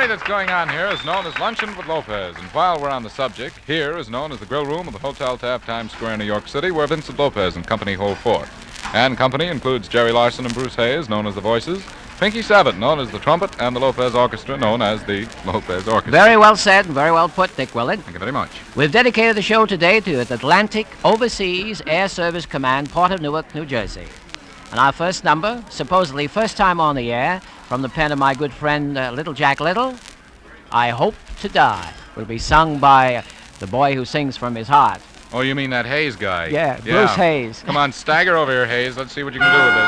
That's going on here is known as Luncheon with Lopez, and while we're on the subject, here is known as the grill room of the Hotel Taft, Times Square, New York City, where Vincent Lopez and company hold forth. And company includes Jerry Larson and Bruce Hayes, known as the Voices, Pinky Savitt, known as the Trumpet, and the Lopez Orchestra, known as the Lopez Orchestra. Very well said and very well put, Dick Willard. Thank you very much. We've dedicated the show today to the Atlantic Overseas Air Service Command, Port of Newark, New Jersey. And our first number, supposedly first time on the air, from the pen of my good friend Little Jack Little, I Hope to Die, will be sung by the boy who sings from his heart. Oh, you mean that Hayes guy? Yeah, Bruce Hayes. Come on, stagger over here, Hayes. Let's see what you can do with this.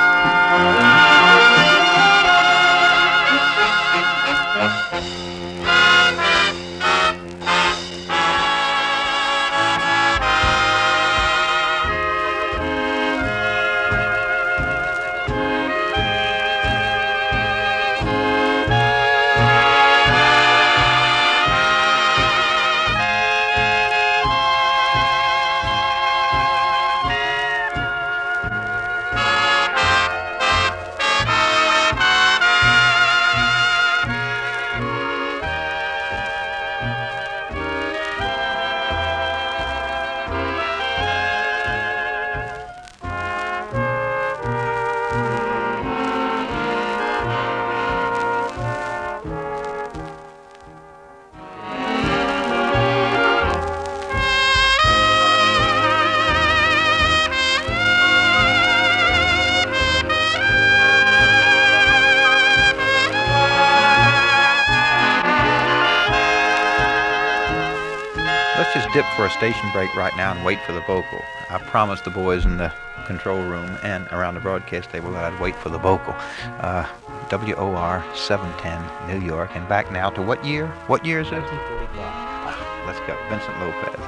dip for a station break right now and wait for the vocal. I promised the boys in the control room and around the broadcast table that I'd wait for the vocal. WOR 710, New York, and back now to what year? What year is it? 1945. Let's go. Vincent Lopez.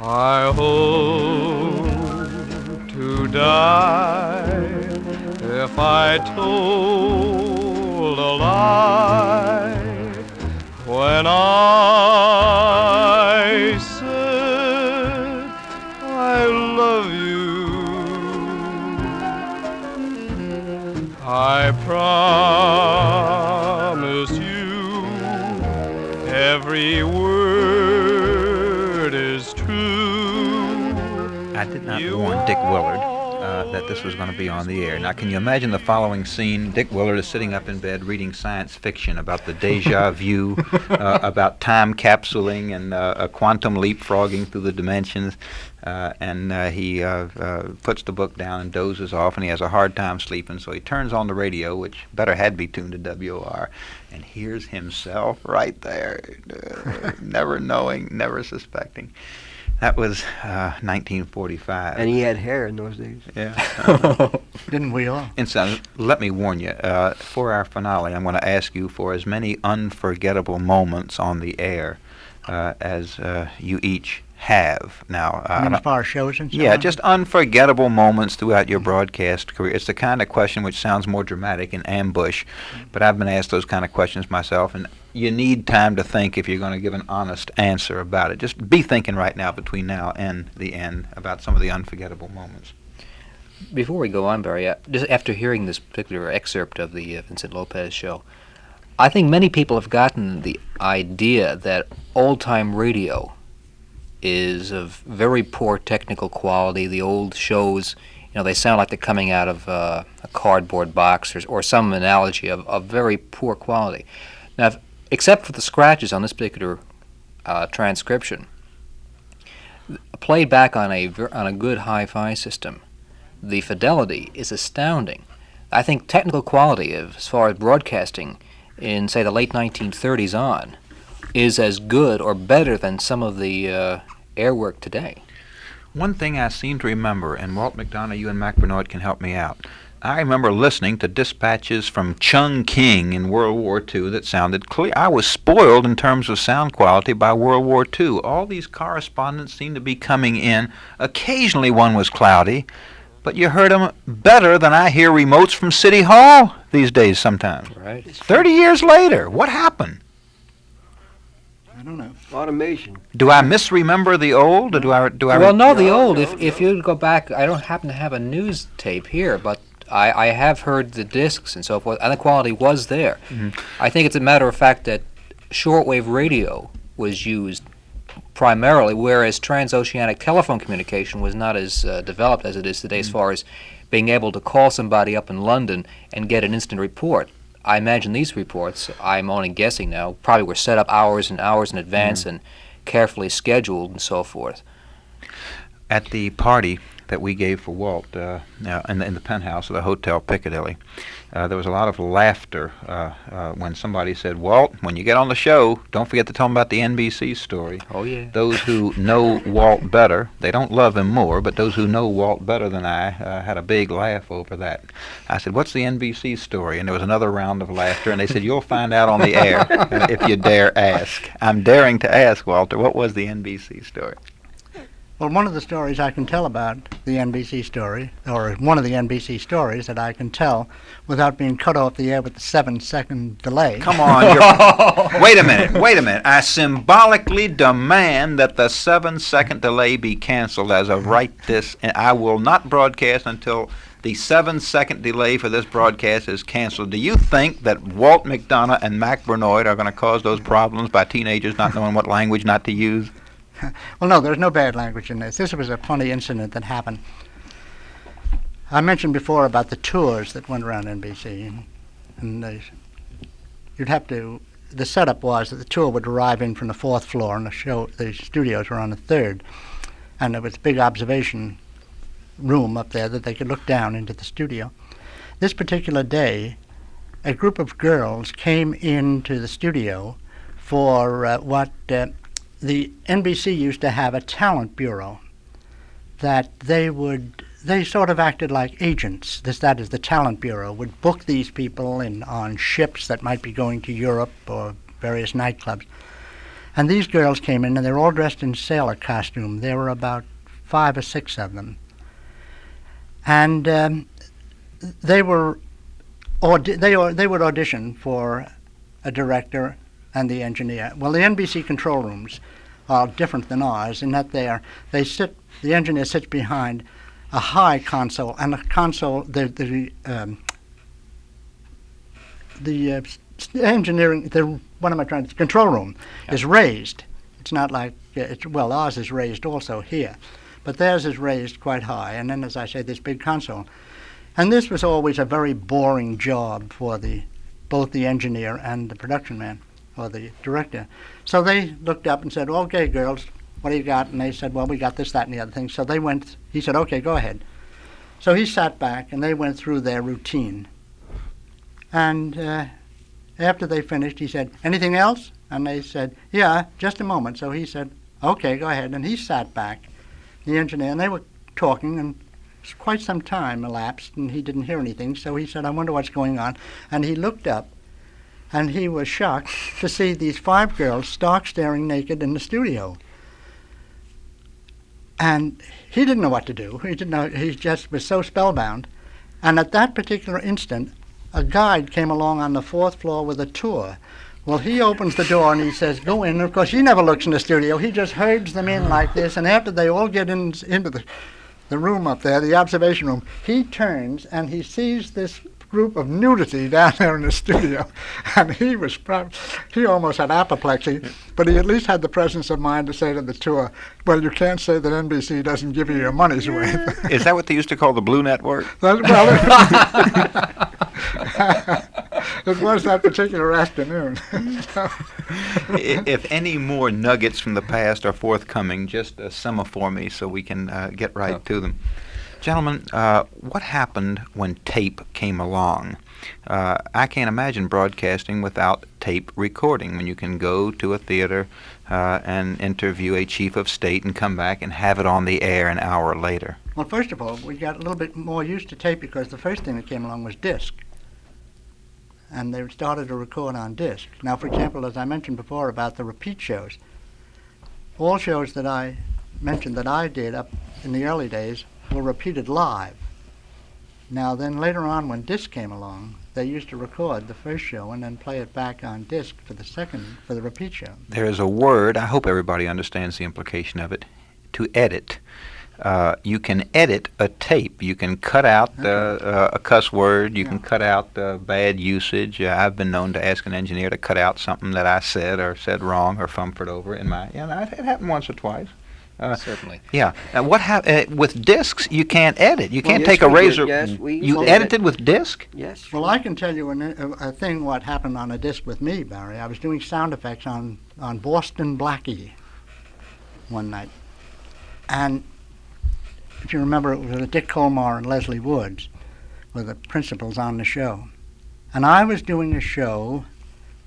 I hope to die if I told a lie when I said I love you. I promise you every word is true. I did not warn Dick Willard that this was going to be on the air. Now, can you imagine the following scene? Dick Willard is sitting up in bed reading science fiction about the deja vu, about time capsuling and a quantum leapfrogging through the dimensions, and he puts the book down and dozes off, and he has a hard time sleeping, so he turns on the radio, which better had be tuned to WOR, and hears himself right there, never knowing, never suspecting. That was 1945. And he had hair in those days. Yeah. Didn't we all? And so, let me warn you, for our finale, I'm going to ask you for as many unforgettable moments on the air as you each have. Now, as far as shows and so yeah, on? just unforgettable moments throughout your broadcast career. It's the kind of question which sounds more dramatic in ambush, but I've been asked those kind of questions myself, and you need time to think if you're going to give an honest answer about it. Just be thinking right now between now and the end about some of the unforgettable moments. Before we go on, Barry, just after hearing this particular excerpt of the Vincent Lopez show, I think many people have gotten the idea that old-time radio is of very poor technical quality. The old shows, they sound like they're coming out of a cardboard box or some analogy of very poor quality. Now, except for the scratches on this particular transcription, played back on a good hi-fi system, the fidelity is astounding. I think technical quality, as far as broadcasting in, say, the late 1930s on, is as good or better than some of the air work today. One thing I seem to remember, and Walt McDonough, you and Mack Bernoit can help me out, I remember listening to dispatches from Chungking in World War II that sounded clear. I was spoiled in terms of sound quality by World War II. All these correspondents seemed to be coming in. Occasionally one was cloudy, but you heard them better than I hear remotes from City Hall these days sometimes. Right. 30 years later, what happened? I don't know. Automation. Do I misremember the old, or do I? Well, no, the old. If you go back, I don't happen to have a news tape here, but I have heard the discs and so forth, and the quality was there. Mm-hmm. I think it's a matter of fact that shortwave radio was used primarily, whereas transoceanic telephone communication was not as developed as it is today, as far as being able to call somebody up in London and get an instant report. I imagine these reports, I'm only guessing now, probably were set up hours and hours in advance and carefully scheduled and so forth. At the party that we gave for Walt in the penthouse of the Hotel Picadilly, there was a lot of laughter when somebody said, "Walt, when you get on the show, don't forget to tell them about the NBC story." Oh, yeah. Those who know Walt better, they don't love him more, but those who know Walt better than I had a big laugh over that. I said, "What's the NBC story?" And there was another round of laughter, and they said, "You'll find out on the air if you dare ask." I'm daring to ask, Walter, what was the NBC story? Well, one of the stories I can tell about the NBC story, or one of the NBC stories that I can tell without being cut off the air with the 7-second delay. Come on. Wait a minute. I symbolically demand that the 7-second delay be canceled as of right this, and I will not broadcast until the 7-second delay for this broadcast is canceled. Do you think that Walt McDonough and Mack Bernoit are going to cause those problems by teenagers not knowing what language not to use? Well, no, there's no bad language in this. This was a funny incident that happened. I mentioned before about the tours that went around NBC, and the setup was that the tour would arrive in from the 4th floor, and the studios were on the 3rd, and there was a big observation room up there that they could look down into the studio. This particular day, a group of girls came into the studio for what the NBC used to have a talent bureau, that they sort of acted like agents. That is, the talent bureau would book these people on ships that might be going to Europe or various nightclubs. And these girls came in, and they were all dressed in sailor costume. There were about 5 or 6 of them. And they would audition for a director and the engineer. Well, the NBC control rooms are different than ours in that the engineer sits behind a high console, and the console, the control room is raised. It's not like, ours is raised also here, but theirs is raised quite high, and then, as I say, this big console. And this was always a very boring job for both the engineer and the production man, or the director. So they looked up and said, "Okay, girls, what do you got?" And they said, "Well, we got this, that, and the other thing." So he said, "Okay, go ahead." So he sat back, and they went through their routine. And after they finished, he said, "Anything else?" And they said, "Yeah, just a moment." So he said, "Okay, go ahead." And he sat back, the engineer, and they were talking, and quite some time elapsed, and he didn't hear anything. So he said, "I wonder what's going on." And he looked up, and he was shocked to see these 5 girls stark staring naked in the studio. And he didn't know what to do. He didn't know. He just was so spellbound. And at that particular instant, a guide came along on the 4th floor with a tour. Well, he opens the door and he says, "Go in." And of course, he never looks in the studio. He just herds them in like this. And after they all get into the room up there, the observation room, he turns and he sees this group of nudity down there in the studio, and he almost had apoplexy, but he at least had the presence of mind to say to the tour, "Well, you can't say that NBC doesn't give you your money's worth." Is that what they used to call the Blue Network? It was that particular afternoon. If any more nuggets from the past are forthcoming, just sum for me so we can get right to them. Gentlemen, what happened when tape came along? I can't imagine broadcasting without tape recording, when you can go to a theater and interview a chief of state and come back and have it on the air an hour later. Well, first of all, we got a little bit more used to tape because the first thing that came along was disc. And they started to record on disc. Now, for example, as I mentioned before about the repeat shows, all shows that I mentioned that I did up in the early days were repeated live. Now then, later on, when disc came along, they used to record the first show and then play it back on disc for the repeat show. There is a word, I hope everybody understands the implication of it, to edit. You can edit a tape. You can cut out a cuss word. You can cut out bad usage. I've been known to ask an engineer to cut out something that I said or said wrong or fumbled over in my. It happened once or twice. Certainly. Yeah. With discs, you can't edit. You can't take a razor. Yes, you edited with disc? Yes. Well, I can tell you a thing what happened on a disc with me, Barry. I was doing sound effects on Boston Blackie one night, and if you remember, it was Dick Colmar and Leslie Woods were the principals on the show. And I was doing a show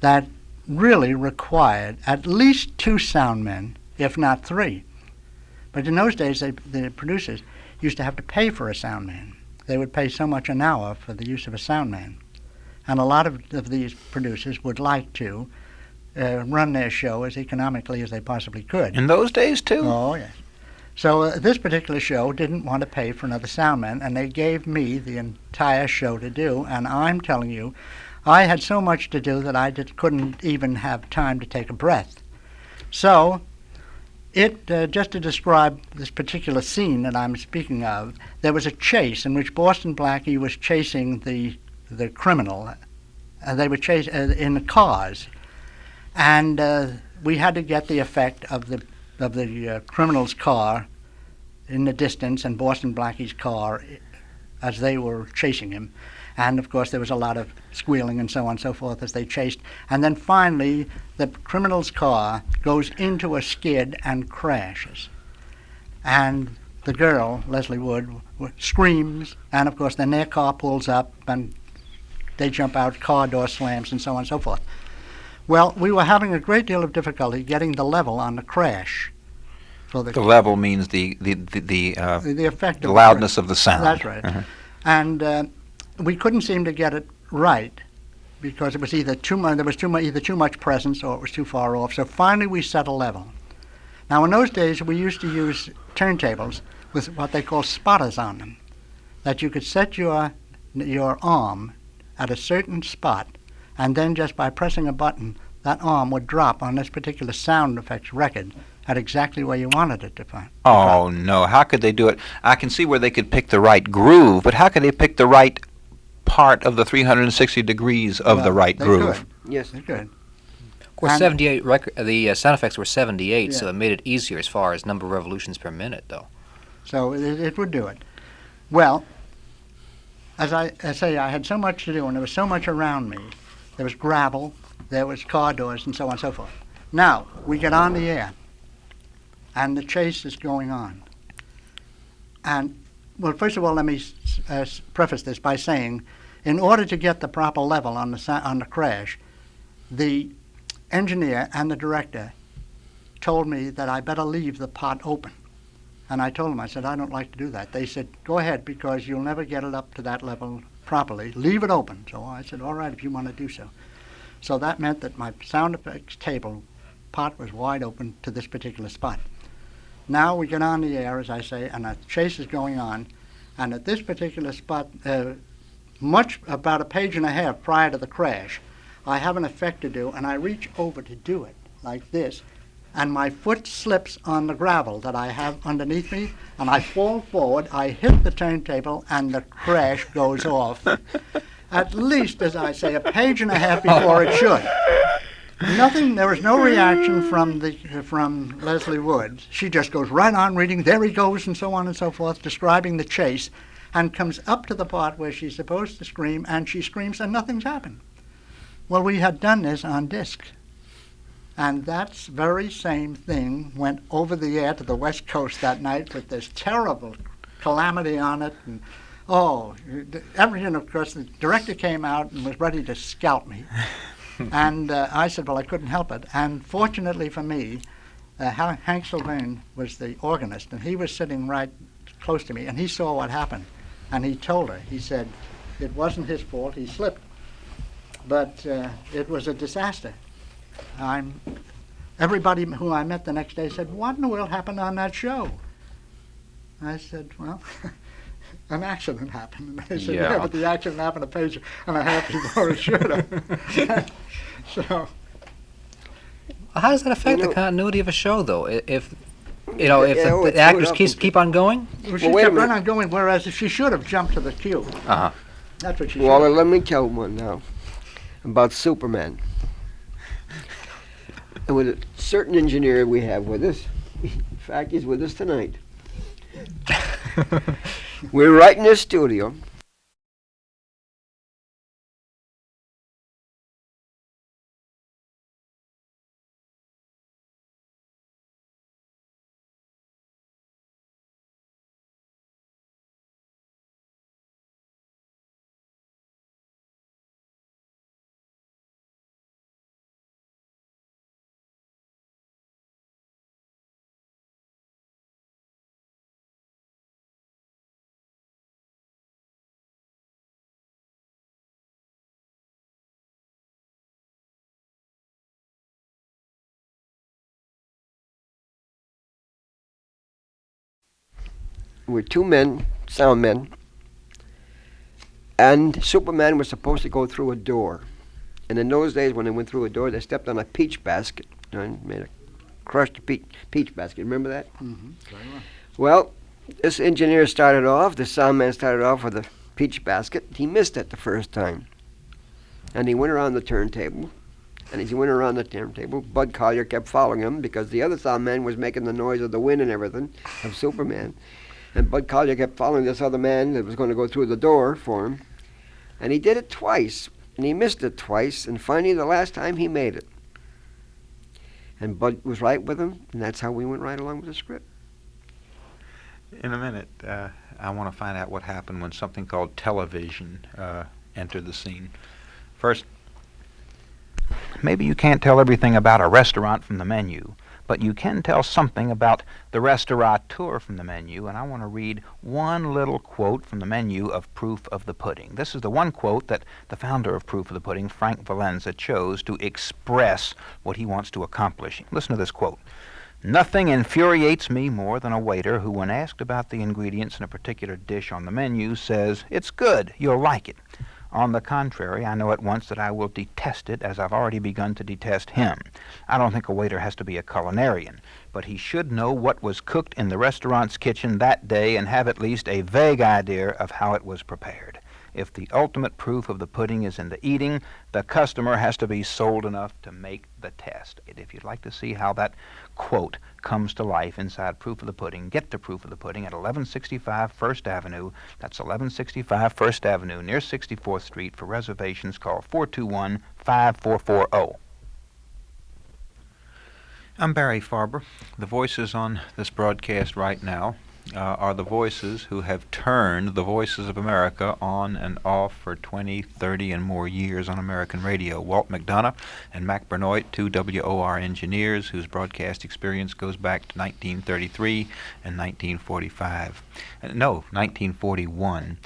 that really required at least 2 sound men, if not 3. But in those days, the producers used to have to pay for a sound man. They would pay so much an hour for the use of a sound man. And a lot of these producers would like to run their show as economically as they possibly could. In those days, too? Oh, yes. So this particular show didn't want to pay for another soundman, and they gave me the entire show to do. And I'm telling you, I had so much to do that I couldn't even have time to take a breath. So just to describe this particular scene that I'm speaking of, there was a chase in which Boston Blackie was chasing the criminal. They were chasing in the cars, and we had to get the effect of the criminal's car in the distance and Boston Blackie's car as they were chasing him. And, of course, there was a lot of squealing and so on and so forth as they chased. And then finally, the criminal's car goes into a skid and crashes. And the girl, Leslie Wood, screams, and, of course, then their car pulls up, and they jump out, car door slams, and so on and so forth. Well, we were having a great deal of difficulty getting the level on the crash. So the level means the effect the loudness of the sound. That's right. And we couldn't seem to get it right because it was either either too much presence or it was too far off. So finally we set a level. Now in those days we used to use turntables with what they call spotters on them, that you could set your arm at a certain spot, and then just by pressing a button, that arm would drop on this particular sound effects record at exactly where you wanted it to find. Oh, no. How could they do it? I can see where they could pick the right groove, but how could they pick the right part of the 360 degrees of the right groove? Could. Yes, they could. Of course, 78 the sound effects were 78, so it made it easier as far as number of revolutions per minute, though. So it would do it. Well, as I say, I had so much to do, and there was so much around me. There was gravel, there was car doors, and so on and so forth. Now, we get on the air, and the chase is going on. And, well, first of all, let me preface this by saying, in order to get the proper level on the crash, the engineer and the director told me that I better leave the pot open. And I told them, I said, I don't like to do that. They said, go ahead, because you'll never get it up to that level properly. Leave it open. So I said, all right, if you want to do so. So that meant that my sound effects table pot was wide open to this particular spot. Now we get on the air, as I say, and the chase is going on. And at this particular spot, about a page and a half prior to the crash, I have an effect to do, and I reach over to do it like this, and my foot slips on the gravel that I have underneath me, and I fall forward, I hit the turntable, and the crash goes off. At least, as I say, a page and a half before it should. There was no reaction from Leslie Wood. She just goes right on reading, there he goes, and so on and so forth, describing the chase, and comes up to the part where she's supposed to scream, and she screams, and nothing's happened. Well, we had done this on disc. And that very same thing went over the air to the West Coast that night with this terrible calamity on it. And, everything, of course, the director came out and was ready to scalp me. And I said, well, I couldn't help it. And fortunately for me, Hank Sylvain was the organist, and he was sitting right close to me, and he saw what happened. And he told her, he said, it wasn't his fault, he slipped. But it was a disaster. Everybody who I met the next day said, what in the world happened on that show? I said, well, an accident happened. And they said, yeah, but the accident happened a page and a half before it should have. So, how does that affect the continuity of a show, though? If the actors keep on going? Well, she kept on going, whereas she should have jumped to the cue. Uh-huh. That's what she should Well, have. let me tell one now about Superman. And with a certain engineer we have with us, in fact, he's with us tonight. We're right in this studio. We're two men, sound men, and Superman was supposed to go through a door. And in those days, when they went through a door, they stepped on a peach basket and made a crushed peach basket. Remember that? Mm-hmm. Very well. Well, this engineer started off, the sound man started off with a peach basket. He missed it the first time. And he went around the turntable. And as he went around the turntable, Bud Collier kept following him because the other sound man was making the noise of the wind and everything of Superman. And Bud Collier kept following this other man that was going to go through the door for him. And he did it twice. And he missed it twice. And finally, the last time, he made it. And Bud was right with him. And that's how we went right along with the script. In a minute, I want to find out what happened when something called television entered the scene. First, maybe you can't tell everything about a restaurant from the menu, but you can tell something about the restaurateur from the menu, and I want to read one little quote from the menu of Proof of the Pudding. This is the one quote that the founder of Proof of the Pudding, Frank Valenza, chose to express what he wants to accomplish. Listen to this quote. "Nothing infuriates me more than a waiter who, when asked about the ingredients in a particular dish on the menu, says, 'It's good, you'll like it.' On the contrary, I know at once that I will detest it, as I've already begun to detest him. I don't think a waiter has to be a culinarian, but he should know what was cooked in the restaurant's kitchen that day and have at least a vague idea of how it was prepared. If the ultimate proof of the pudding is in the eating, the customer has to be sold enough to make the test." If you'd like to see how that quote comes to life inside Proof of the Pudding, get to Proof of the Pudding at 1165 First Avenue. That's 1165 First Avenue near 64th Street. For reservations, call 421-5440. I'm Barry Farber. The voices on this broadcast right now are the voices who have turned the voices of America on and off for 20, 30, and more years on American radio. Walt McDonough and Mack Bernoit, two WOR engineers whose broadcast experience goes back to 1933 and 1945. No, 1941.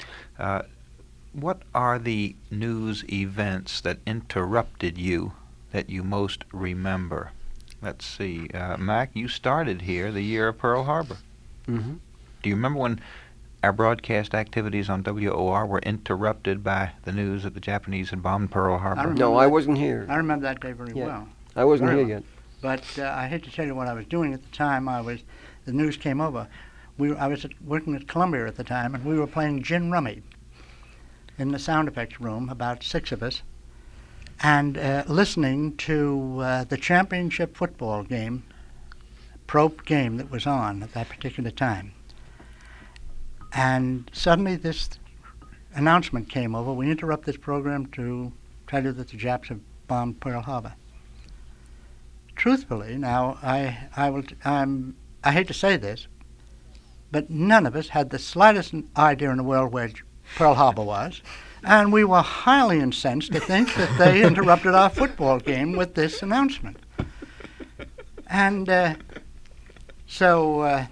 What are the news events that interrupted you that you most remember? Let's see. Mack, you started here the year of Pearl Harbor. Mm-hmm. Do you remember when our broadcast activities on WOR were interrupted by the news that the Japanese had bombed Pearl Harbor? No, I wasn't here. I remember that day very well. I wasn't Very here well. yet. But I hate to tell you what I was doing at the time. The news came over. I was working at Columbia at the time, and we were playing gin rummy in the sound effects room, about 6 of us, and listening to the championship football game, pro game that was on at that particular time. And suddenly this announcement came over. We interrupt this program to tell you that the Japs have bombed Pearl Harbor. Truthfully, now, I hate to say this, but none of us had the slightest idea in the world where Pearl Harbor was, and we were highly incensed to think that they interrupted our football game with this announcement. And so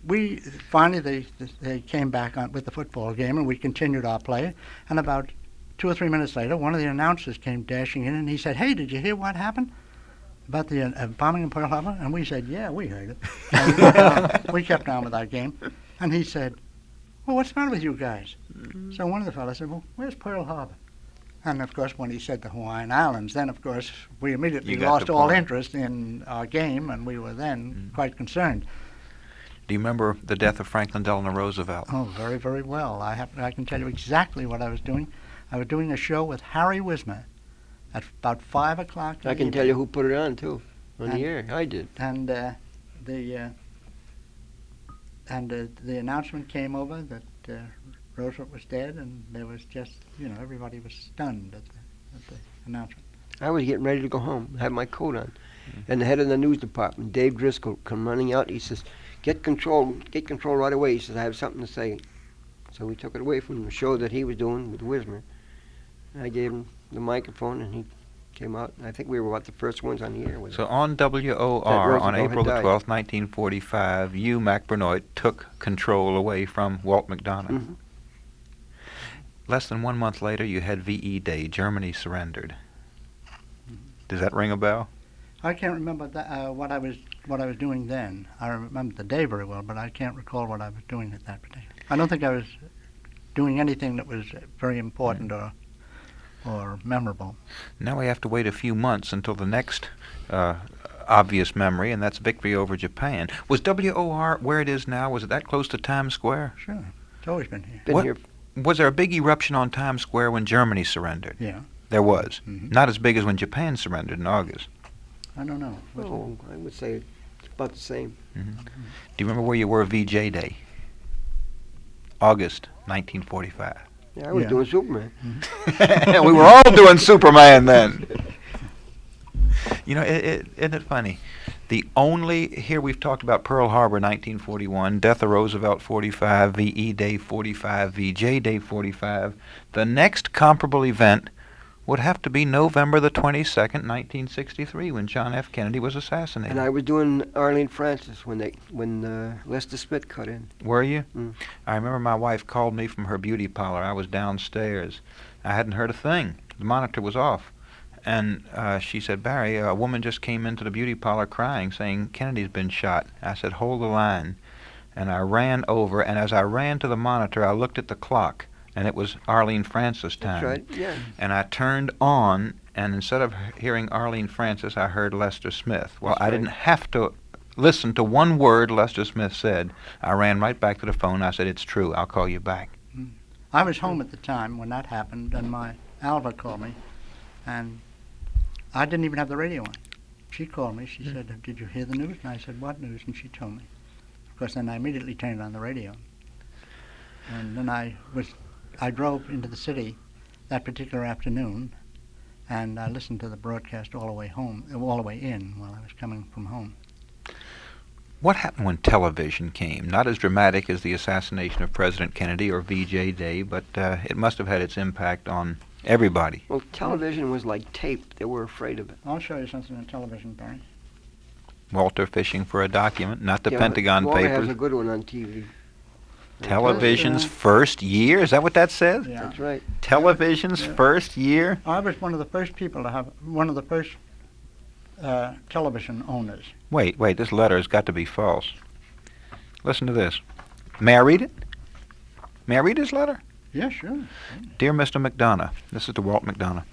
we finally they came back on with the football game, and we continued our play. And about 2 or 3 minutes later, one of the announcers came dashing in, and he said, "Hey, did you hear what happened about the bombing in Pearl Harbor?" And we said, "Yeah, we heard it." And we kept on with our game. And he said, "Well, what's the matter with you guys?" So one of the fellows said, "Well, where's Pearl Harbor?" And of course, when he said the Hawaiian Islands, then of course we immediately lost all interest in our game, and we were then quite concerned. Do you remember the death of Franklin Delano Roosevelt? Oh, very, very well. I can tell you exactly what I was doing. I was doing a show with Harry Wismer at about 5 o'clock. I can tell you who put it on too, on the air. I did. And the announcement came over that Roosevelt was dead, and there was just, everybody was stunned at the announcement. I was getting ready to go home, have my coat on, and the head of the news department, Dave Driscoll, come running out. He says, get control right away." He says, "I have something to say." So we took it away from the show that he was doing with Wismer. I gave him the microphone, and he came out. I think we were about the first ones on the air with So on WOR on April the 12th, 1945, you, Mack Bernoit, took control away from Walt McDonough. Mm-hmm. Less than 1 month later, you had VE Day. Germany surrendered. Does that ring a bell? I can't remember what I was doing then. I remember the day very well, but I can't recall what I was doing at that particular. I don't think I was doing anything that was very important or memorable. Now we have to wait a few months until the next obvious memory, and that's victory over Japan. Was WOR where it is now? Was it that close to Times Square? Sure. It's always been here. Was there a big eruption on Times Square when Germany surrendered? Yeah. There was. Mm-hmm. Not as big as when Japan surrendered in August. I don't know. I would say it's about the same. Mm-hmm. Do you remember where you were VJ Day? August 1945. Yeah, I was doing Superman. We were all doing Superman then. You know, isn't it funny? Here we've talked about Pearl Harbor 1941, Death of Roosevelt 45, VE Day 45, VJ Day 45. The next comparable event would have to be November the 22nd, 1963, when John F. Kennedy was assassinated. And I was doing Arlene Francis when Lester Smith cut in. Were you? Mm. I remember my wife called me from her beauty parlor. I was downstairs. I hadn't heard a thing. The monitor was off. And she said, Barry, a woman just came into the beauty parlor crying, saying Kennedy's been shot. I said, hold the line. And I ran over, and as I ran to the monitor, I looked at the clock, and it was Arlene Francis time. That's right, yeah. And I turned on, and instead of hearing Arlene Francis, I heard Lester Smith. Well, That's I right. didn't have to listen to one word Lester Smith said. I ran right back to the phone. I said, it's true. I'll call you back. I was home at the time when that happened, and my Alva called me, and I didn't even have the radio on. She called me. She said, did you hear the news? And I said, what news? And she told me. Of course, then I immediately turned on the radio. And then I drove into the city that particular afternoon, and I listened to the broadcast all the way home, all the way in while I was coming from home. What happened when television came? Not as dramatic as the assassination of President Kennedy or VJ Day, but it must have had its impact on everybody. Well, television was like tape. They were afraid of it. I'll show you something on television, Barry. Walter fishing for a document, not the Yeah, Pentagon Walter Papers. has a good one on TV. Television's first year? Is that what that says? Yeah. That's right. Television's first year? I was one of the first people to have, one of the first television owners. Wait, this letter has got to be false. Listen to this. May I read it? May I read his letter? Yeah, sure. Dear Mr. McDonough, this is to Walt McDonough.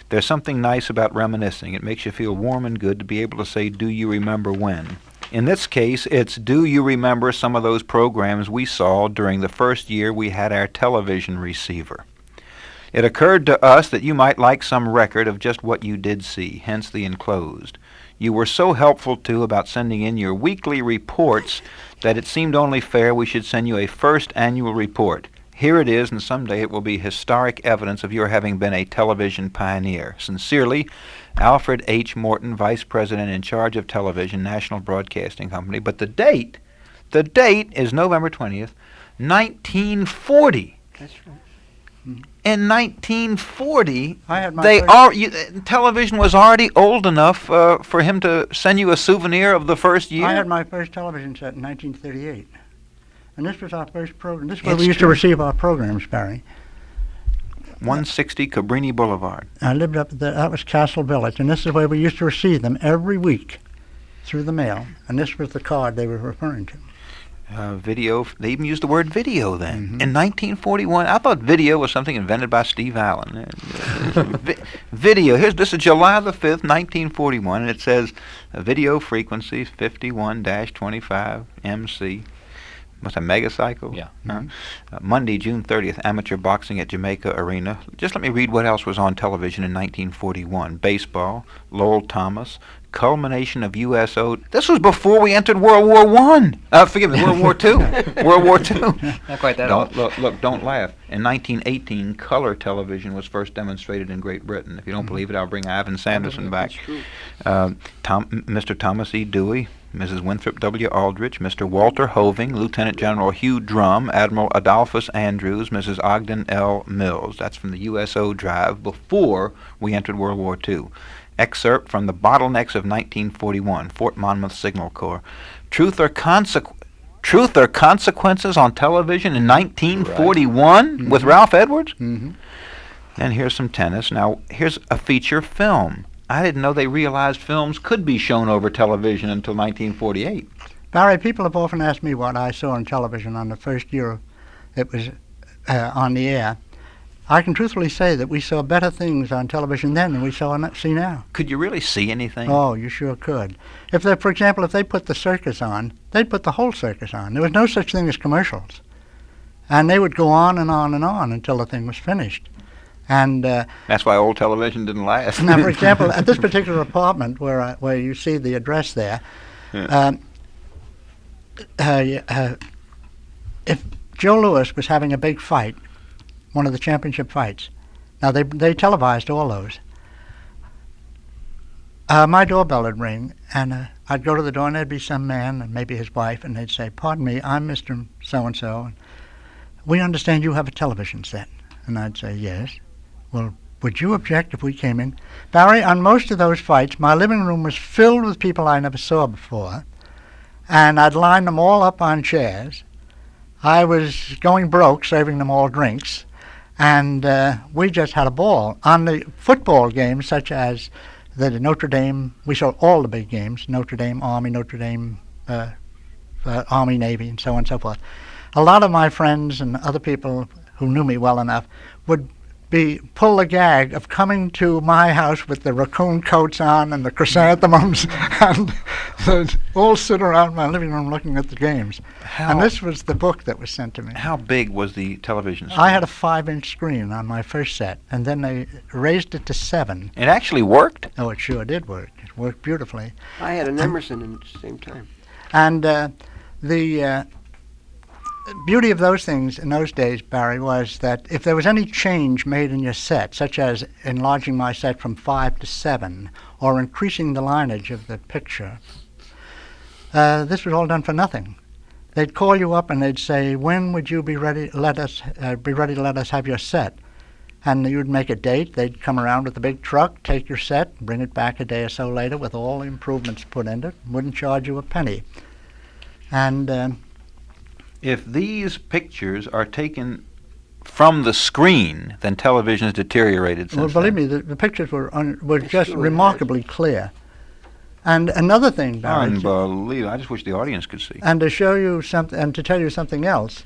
There's something nice about reminiscing. It makes you feel warm and good to be able to say, do you remember when? In this case, it's do you remember some of those programs we saw during the first year we had our television receiver? It occurred to us that you might like some record of just what you did see, hence the enclosed. You were so helpful, too, about sending in your weekly reports that it seemed only fair we should send you a first annual report. Here it is, and someday it will be historic evidence of your having been a television pioneer. Sincerely, Alfred H. Morton, Vice President in charge of Television, National Broadcasting Company. But the date is November 20th, 1940. That's right. In 1940, I had my television was already old enough for him to send you a souvenir of the first year. I had my first television set in 1938. And this was our first program. This is where we used to receive our programs, Barry. 160 Cabrini Boulevard. I lived up there. That was Castle Village, and this is where we used to receive them every week through the mail. And this was the card they were referring to. Video. They even used the word video then. In 1941, I thought video was something invented by Steve Allen. Video. This is July the 5th, 1941, and it says video frequencies 51-25 MC. What's a megacycle? Yeah. Monday, June 30th, amateur boxing at Jamaica Arena. Just let me read what else was on television in 1941. Baseball, Lowell Thomas, culmination of USO. This was before we entered World War I. Forgive me, World War II. World War II. Not quite that old. Look, don't laugh. In 1918, color television was first demonstrated in Great Britain. If you don't believe it, I'll bring Ivan Sanderson back. That's true. Mr. Thomas E. Dewey, Mrs. Winthrop W. Aldrich, Mr. Walter Hoving, Lieutenant General Hugh Drum, Admiral Adolphus Andrews, Mrs. Ogden L. Mills. That's from the USO drive before we entered World War II. Excerpt from the Bottlenecks of 1941, Fort Monmouth Signal Corps. Truth or Consequences on television in 1941 with Ralph Edwards? Mm-hmm. And here's some tennis. Now, here's a feature film. I didn't know they realized films could be shown over television until 1948. Barry, people have often asked me what I saw on television on the first year it was on the air. I can truthfully say that we saw better things on television then than we see now. Could you really see anything? Oh, you sure could. For example, if they put the circus on, they'd put the whole circus on. There was no such thing as commercials. And they would go on and on and on until the thing was finished. And that's why old television didn't last. Now, for example, at this particular apartment where you see the address there, if Joe Louis was having a big fight, one of the championship fights. Now, they televised all those. My doorbell would ring, and I'd go to the door, and there'd be some man, and maybe his wife, and they'd say, "Pardon me, I'm Mr. So-and-so. And we understand you have a television set." And I'd say, "Yes." "Well, would you object if we came in?" Barry, on most of those fights, my living room was filled with people I never saw before, and I'd line them all up on chairs. I was going broke, serving them all drinks, and we just had a ball. On the football games, such as the Notre Dame, we saw all the big games, Notre Dame, Army, Notre Dame, Army, Navy, and so on and so forth. A lot of my friends and other people who knew me well enough would pull the gag of coming to my house with the raccoon coats on and the chrysanthemums and they'd all sit around my living room looking at the games. And this was the book that was sent to me. How big was the television screen? I had a 5-inch screen on my first set, and then they raised it to 7. It actually worked? Oh, it sure did work. It worked beautifully. I had an Emerson at the same time. And the beauty of those things in those days, Barry, was that if there was any change made in your set, such as enlarging my set from 5 to 7 or increasing the lineage of the picture, this was all done for nothing. They'd call you up and they'd say, "When would you be ready to let us have your set?" And you'd make a date. They'd come around with a big truck, take your set, bring it back a day or so later with all the improvements put into it. Wouldn't charge you a penny. And if these pictures are taken from the screen, then television has deteriorated since well, believe me, the pictures were just remarkably clear. And another thing, Barry, unbelievable. I just wish the audience could see. And to show you something, and to tell you something else,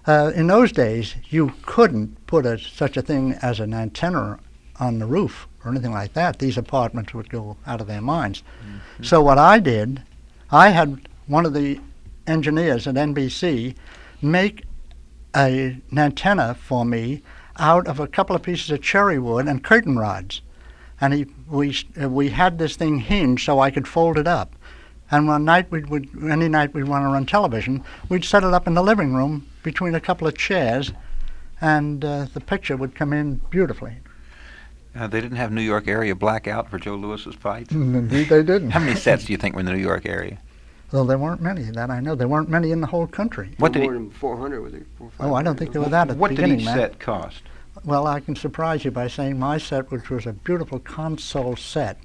in those days you couldn't put such a thing as an antenna on the roof or anything like that. These apartments would go out of their minds. Mm-hmm. So what I did, I had one of the engineers at NBC make an antenna for me out of a couple of pieces of cherry wood and curtain rods, and we had this thing hinged so I could fold it up. And any night we'd want to run television, we'd set it up in the living room between a couple of chairs, and the picture would come in beautifully. They didn't have New York area blackout for Joe Louis's fights? Indeed they didn't. How many sets do you think were in the New York area? Well, there weren't many, that I know. There weren't many in the whole country. More than 400, was it? Oh, I don't think there were that at the What beginning, did each set cost? Well, I can surprise you by saying my set, which was a beautiful console set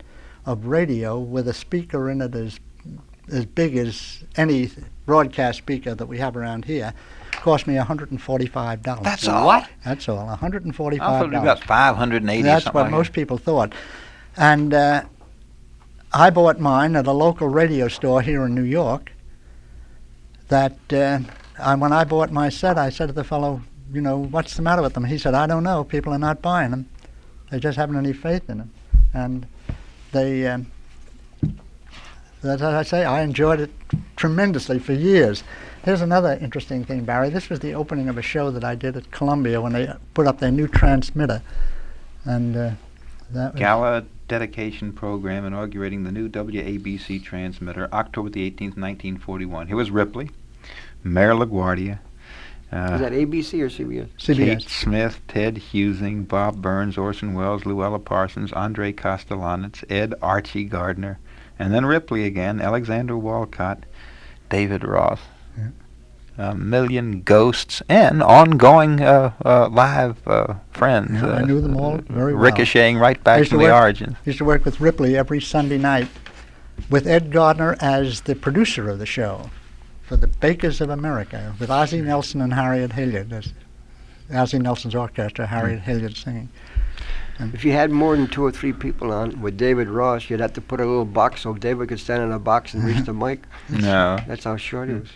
of radio with a speaker in it as big as any broadcast speaker that we have around here, cost me $145. That's all? What? That's all, $145. I thought it was about 580. That's something what like most that. people thought. And I bought mine at a local radio store here in New York. That when I bought my set, I said to the fellow, "You know, what's the matter with them?" He said, "I don't know. People are not buying them. They just haven't any faith in them." And they, as I say, I enjoyed it tremendously for years. Here's another interesting thing, Barry. This was the opening of a show that I did at Columbia when they put up their new transmitter, and that was Gala dedication program inaugurating the new WABC transmitter, October the 18th, 1941. Here was Ripley, Mayor LaGuardia. Is that ABC or CBS? CBS. Kate Smith, Ted Husing, Bob Burns, Orson Wells, Luella Parsons, Andre Castellanets, Ed Archie Gardner, and then Ripley again, Alexander Walcott, David Roth. Yeah. A million ghosts and ongoing live friends. Yeah, I knew them all very well. Ricocheting right back from the origins. I used to work with Ripley every Sunday night with Ed Gardner as the producer of the show for the Bakers of America, with Ozzie Nelson and Harriet Hilliard. Ozzie Nelson's orchestra, Harriet Hilliard singing. And if you had more than 2 or 3 people on with David Ross, you'd have to put a little box so David could stand in a box and reach the mic. No. That's how short he was.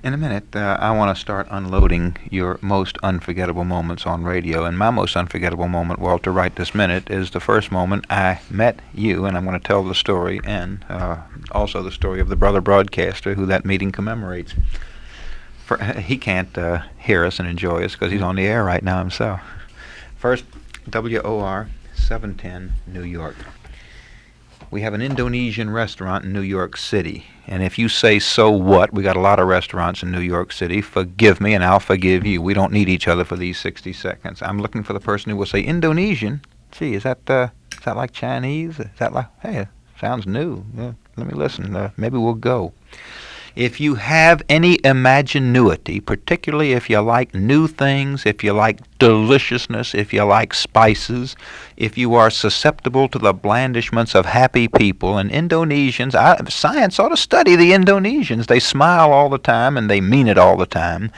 In a minute, I want to start unloading your most unforgettable moments on radio. And my most unforgettable moment, Walter, right this minute, is the first moment I met you, and I'm going to tell the story, and also the story of the brother broadcaster who that meeting commemorates. He can't hear us and enjoy us because he's on the air right now himself. First, WOR 710, New York. We have an Indonesian restaurant in New York City. And if you say, so what? We got a lot of restaurants in New York City. Forgive me and I'll forgive you. We don't need each other for these 60 seconds. I'm looking for the person who will say, Indonesian? Gee, is that like Chinese? Is that like, hey, sounds new. Yeah, let me listen. Maybe we'll go. If you have any imaginuity, particularly if you like new things, if you like deliciousness, if you like spices, if you are susceptible to the blandishments of happy people, and Indonesians, science ought to study the Indonesians. They smile all the time and they mean it all the time.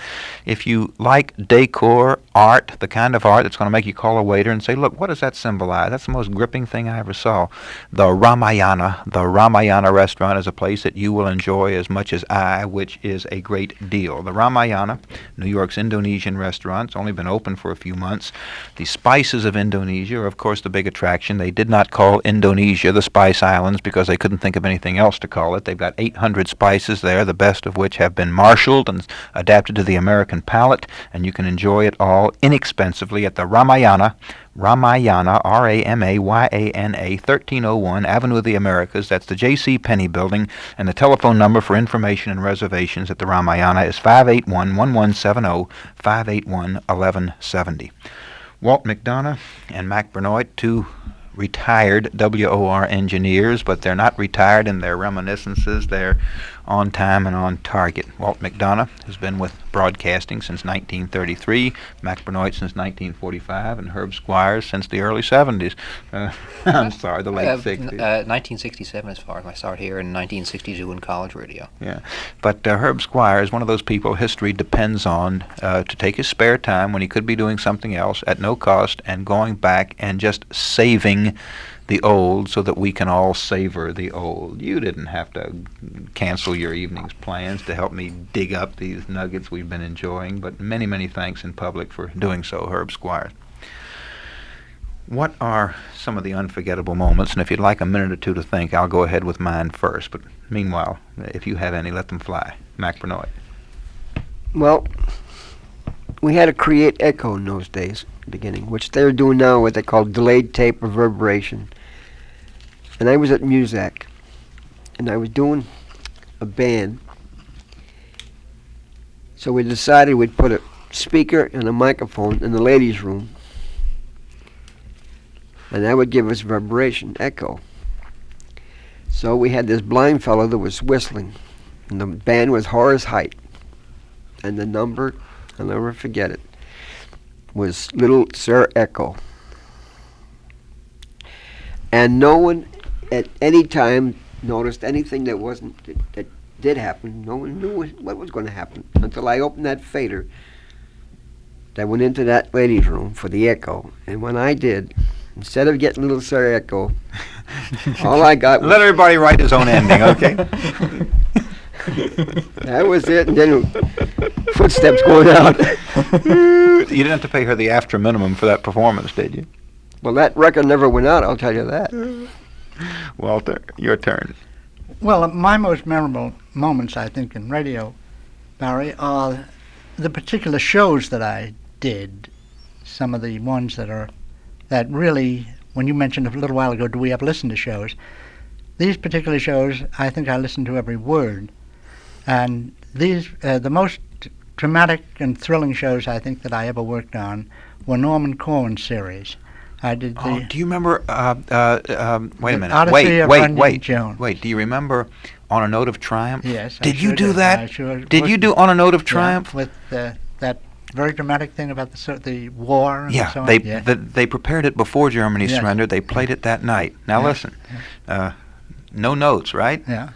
If you like decor, art, the kind of art that's going to make you call a waiter and say, look, what does that symbolize? That's the most gripping thing I ever saw. The Ramayana restaurant is a place that you will enjoy as much as I, which is a great deal. The Ramayana, New York's Indonesian restaurant, it's only been open for a few months. The spices of Indonesia are, of course, the big attraction. They did not call Indonesia the Spice Islands because they couldn't think of anything else to call it. They've got 800 spices there, the best of which have been marshaled and adapted to the American palate, and you can enjoy it all inexpensively at the Ramayana, Ramayana, R-A-M-A-Y-A-N-A, 1301 Avenue of the Americas. That's the J.C. Penney building, and the telephone number for information and reservations at the Ramayana is 581-1170, 581-1170. Walt McDonough and Mack Bernoit, two retired WOR engineers, but they're not retired in their reminiscences. They're on time and on target. Walt McDonough has been with broadcasting since 1933, Mack Bernoit since 1945, and Herb Squire since the early 70s. I'm sorry, the late 60s. 1967 as far as I started here, and 1962 in college radio. Yeah, but Herb Squire is one of those people history depends on to take his spare time when he could be doing something else at no cost and going back and just saving the old so that we can all savor the old. You didn't have to cancel your evening's plans to help me dig up these nuggets we've been enjoying, but many, many thanks in public for doing so, Herb Squire. What are some of the unforgettable moments? And if you'd like a minute or two to think, I'll go ahead with mine first. But meanwhile, if you have any, let them fly. Mack Bernoit. Well, we had to create echo in those days, beginning, which they're doing now, what they call delayed tape reverberation. And I was at Muzak, and I was doing a band. So we decided we'd put a speaker and a microphone in the ladies' room, and that would give us reverberation, echo. So we had this blind fellow that was whistling, and the band was Horace Height, and the number, I'll never forget it, was Little Sir Echo. And no one at any time noticed anything that did happen. No one knew what was going to happen until I opened that fader that went into that ladies' room for the echo. And when I did, instead of getting Little Sir Echo, all I got was... Let everybody write his own ending, okay? That was it, and then footsteps going out. You didn't have to pay her the after minimum for that performance, did you? Well, that record never went out, I'll tell you that. Walter, your turn. Well, my most memorable moments, I think, in radio, Barry, are the particular shows that I did. Some of the ones that really, when you mentioned a little while ago, do we ever listen to shows? These particular shows, I think I listened to every word. And these, the most dramatic and thrilling shows I think that I ever worked on were Norman Corwin's series. I did the... do you remember, wait a minute, Odyssey of Runyon Jones. Wait, do you remember On a Note of Triumph? Yes. Did you do that? I sure did you do On a Note of Triumph? Yeah, with that very dramatic thing about the war and so on. They prepared it before Germany surrendered. They played it that night. Now listen, no notes, right? Yeah.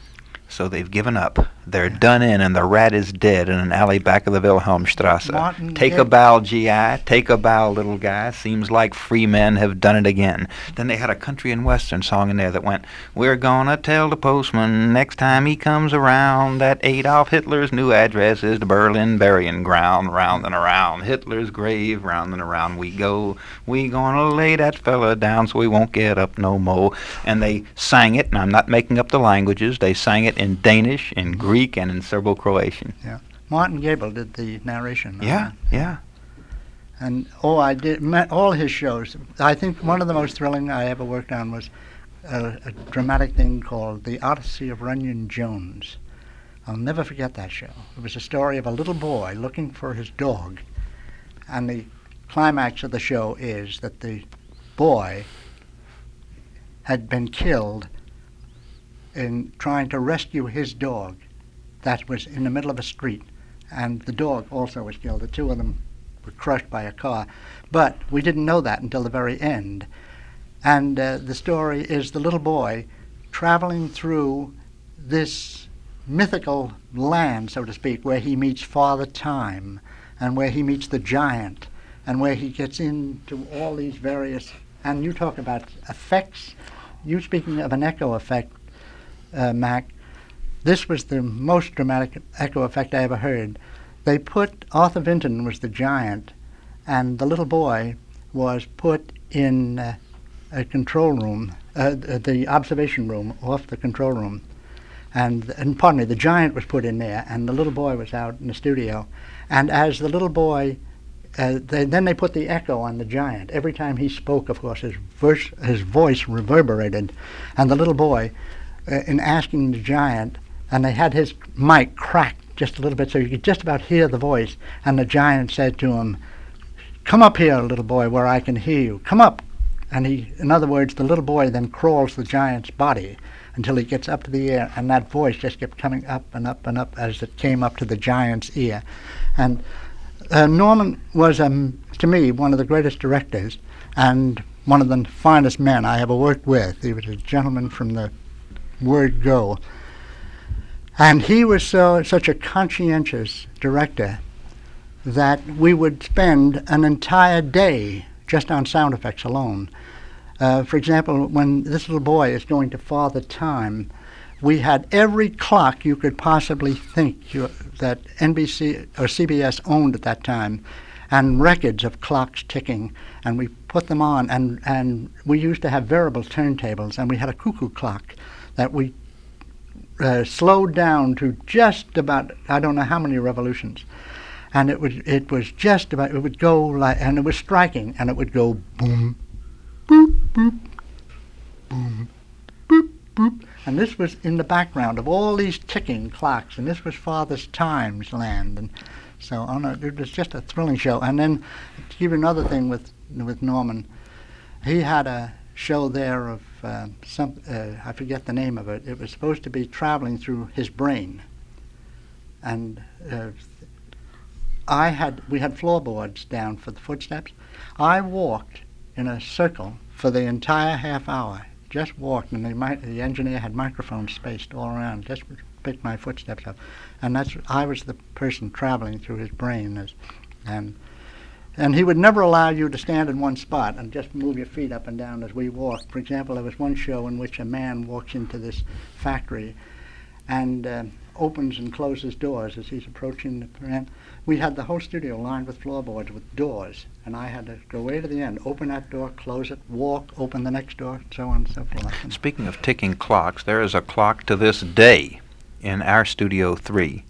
So they've given up. They're done in, and the rat is dead in an alley back of the Wilhelmstrasse. Take a bow, G.I., take a bow, little guy. Seems like free men have done it again. Then they had a country and western song in there that went, we're gonna tell the postman next time he comes around that Adolf Hitler's new address is the Berlin burying ground. Round and around Hitler's grave, round and around we go. We gonna lay that fella down so he won't get up no more. And they sang it, and I'm not making up the languages. They sang it in Danish, in Greek, and in Serbo-Croatian. Yeah. Martin Gable did the narration. Yeah. And I did all his shows. I think one of the most thrilling I ever worked on was a dramatic thing called The Odyssey of Runyon Jones. I'll never forget that show. It was a story of a little boy looking for his dog, and the climax of the show is that the boy had been killed in trying to rescue his dog that was in the middle of a street, and the dog also was killed. The two of them were crushed by a car, but we didn't know that until the very end. And the story is the little boy traveling through this mythical land, so to speak, where he meets Father Time, and where he meets the giant, and where he gets into all these various, and you talk about effects. You speaking of an echo effect, Mack, this was the most dramatic echo effect I ever heard. They put, Arthur Vinton was the giant, and the little boy was put in a control room, the observation room off the control room. And pardon me, the giant was put in there, and the little boy was out in the studio. And as the little boy, then they put the echo on the giant. Every time he spoke, of course, his voice reverberated. And the little boy, in asking the giant, and they had his mic cracked just a little bit so you could just about hear the voice. And the giant said to him, "Come up here, little boy, where I can hear you. Come up." And in other words, the little boy then crawls the giant's body until he gets up to the air, and that voice just kept coming up and up and up as it came up to the giant's ear. And Norman was, to me, one of the greatest directors and one of the finest men I ever worked with. He was a gentleman from the word go. And he was such a conscientious director that we would spend an entire day just on sound effects alone. For example, when this little boy is going to Father Time, we had every clock you could possibly think that NBC or CBS owned at that time, and records of clocks ticking, and we put them on, and we used to have variable turntables, and we had a cuckoo clock that we slowed down to just about, I don't know how many revolutions. And it was just about, it would go like, and it was striking, and it would go boom, boop, boop, boom, boop, boop. And this was in the background of all these ticking clocks, and this was Father Time's land. And so it was just a thrilling show. And then to give you another thing with Norman, he had a show there of I forget the name of it. It was supposed to be traveling through his brain. And we had floorboards down for the footsteps. I walked in a circle for the entire half hour. Just walked, and the engineer had microphones spaced all around, just to pick my footsteps up. And I was the person traveling through his brain. And he would never allow you to stand in one spot and just move your feet up and down as we walked. For example, there was one show in which a man walks into this factory and opens and closes doors as he's approaching the plant. We had the whole studio lined with floorboards with doors, and I had to go way to the end, open that door, close it, walk, open the next door, so on and so forth. Speaking of ticking clocks, there is a clock to this day in our Studio 3.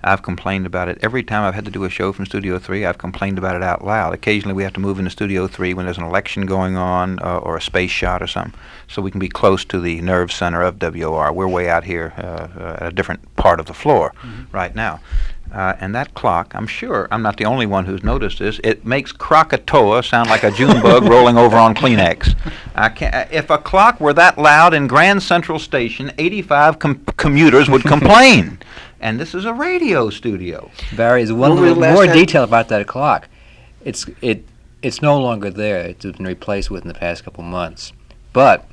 I've complained about it every time I've had to do a show from Studio 3. I've complained about it out loud. Occasionally we have to move into Studio 3 when there's an election going on or a space shot or something, so we can be close to the nerve center of WOR. We're way out here at a different part of the floor right now. And that clock, I'm sure I'm not the only one who's noticed this, it makes Krakatoa sound like a June bug rolling over on Kleenex. If a clock were that loud in Grand Central Station, 85 commuters would complain. And this is a radio studio. Barry, there's one little more detail about that clock. It's no longer there. It's been replaced within the past couple months. But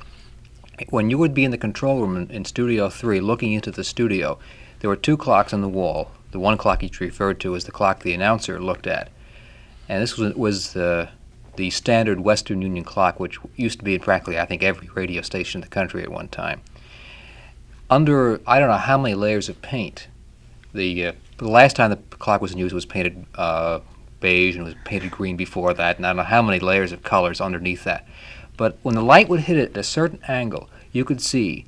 when you would be in the control room in Studio 3 looking into the studio, there were two clocks on the wall. The one clock each referred to as the clock the announcer looked at. And this was the standard Western Union clock, which used to be in practically, I think, every radio station in the country at one time. Under, I don't know how many layers of paint, the last time the clock was in use, it was painted beige and it was painted green before that, and I don't know how many layers of colors underneath that. But when the light would hit it at a certain angle, you could see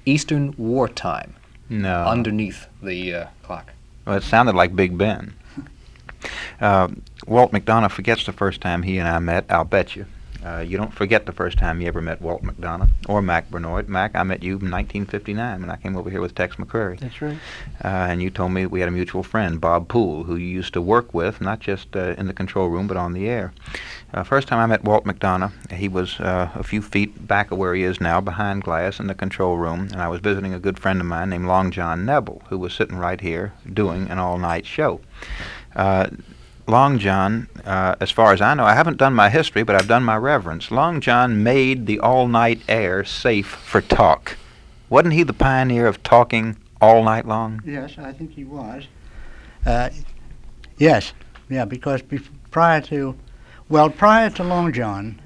Eastern wartime underneath the clock. Well, it sounded like Big Ben. Walt McDonough forgets the first time he and I met, I'll bet you. You don't forget the first time you ever met Walt McDonough or Mack Bernoit. Mack, I met you in 1959 when I came over here with Tex McCrary. That's right. And you told me we had a mutual friend, Bob Poole, who you used to work with, not just in the control room, but on the air. First time I met Walt McDonough, he was a few feet back of where he is now, behind glass in the control room, and I was visiting a good friend of mine named Long John Nebel, who was sitting right here doing an all-night show. Long John, as far as I know, I haven't done my history, but I've done my reverence. Long John made the all-night air safe for talk. Wasn't he the pioneer of talking all night long? Yes, I think he was. Yes, yeah, because prior to Long John,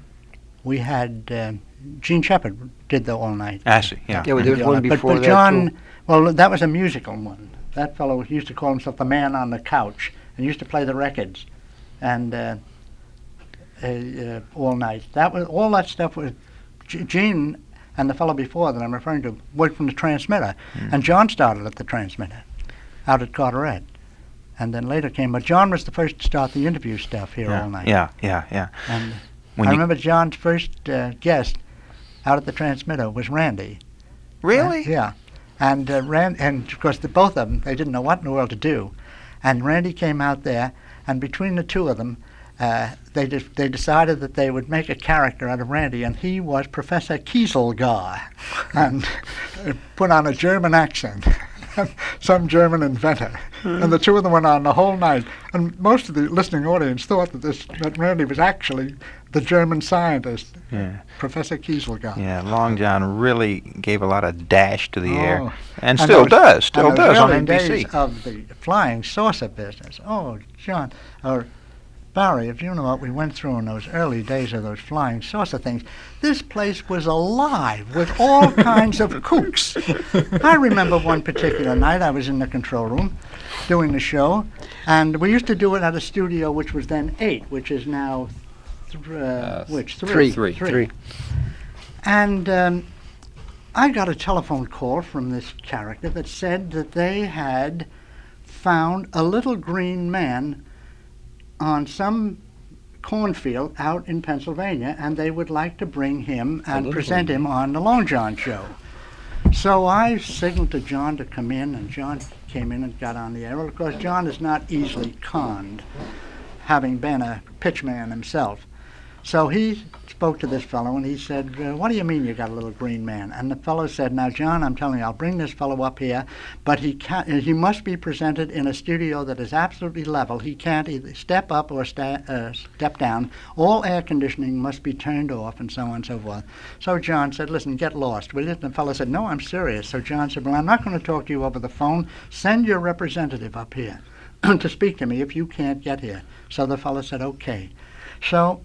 we had Gene Shepard did the all night. I see, yeah. Yeah, well, there was one before but that, John, too. well, that was a musical one. That fellow used to call himself the man on the couch and used to play the records and all night. All that stuff was Gene and the fellow before that I'm referring to worked from the transmitter, and John started at the transmitter out at Carteret, and then later came. But John was the first to start the interview stuff here all night. Yeah. And I remember John's first guest out at the transmitter was Randy. Really? Yeah, and of course both of them, they didn't know what in the world to do, and Randy came out there, and between the two of them, they decided that they would make a character out of Randy, and he was Professor Kieselgar, and put on a German accent, some German inventor, and the two of them went on the whole night, and most of the listening audience thought that Randy was actually the German scientist, Professor Kieselgar. Yeah, Long John really gave a lot of dash to the air, and still does on NBC. Days of the flying saucer business. Oh, John, or Barry, if you know what we went through in those early days of those flying saucer things, this place was alive with all kinds of kooks. I remember one particular night I was in the control room doing the show, and we used to do it at a studio which was then 8, which is now Three. And I got a telephone call from this character that said that they had found a little green man on some cornfield out in Pennsylvania, and they would like to bring him and present him on the Long John show. So I signaled to John to come in, and John came in and got on the air. Well, of course, John is not easily conned, having been a pitchman himself. So he spoke to this fellow, and he said, what do you mean you got a little green man? And the fellow said, now, John, I'm telling you, I'll bring this fellow up here, but he must be presented in a studio that is absolutely level. He can't either step up or step down. All air conditioning must be turned off, and so on and so forth. So John said, listen, get lost, will you? And the fellow said, no, I'm serious. So John said, well, I'm not going to talk to you over the phone. Send your representative up here to speak to me if you can't get here. So the fellow said, okay. So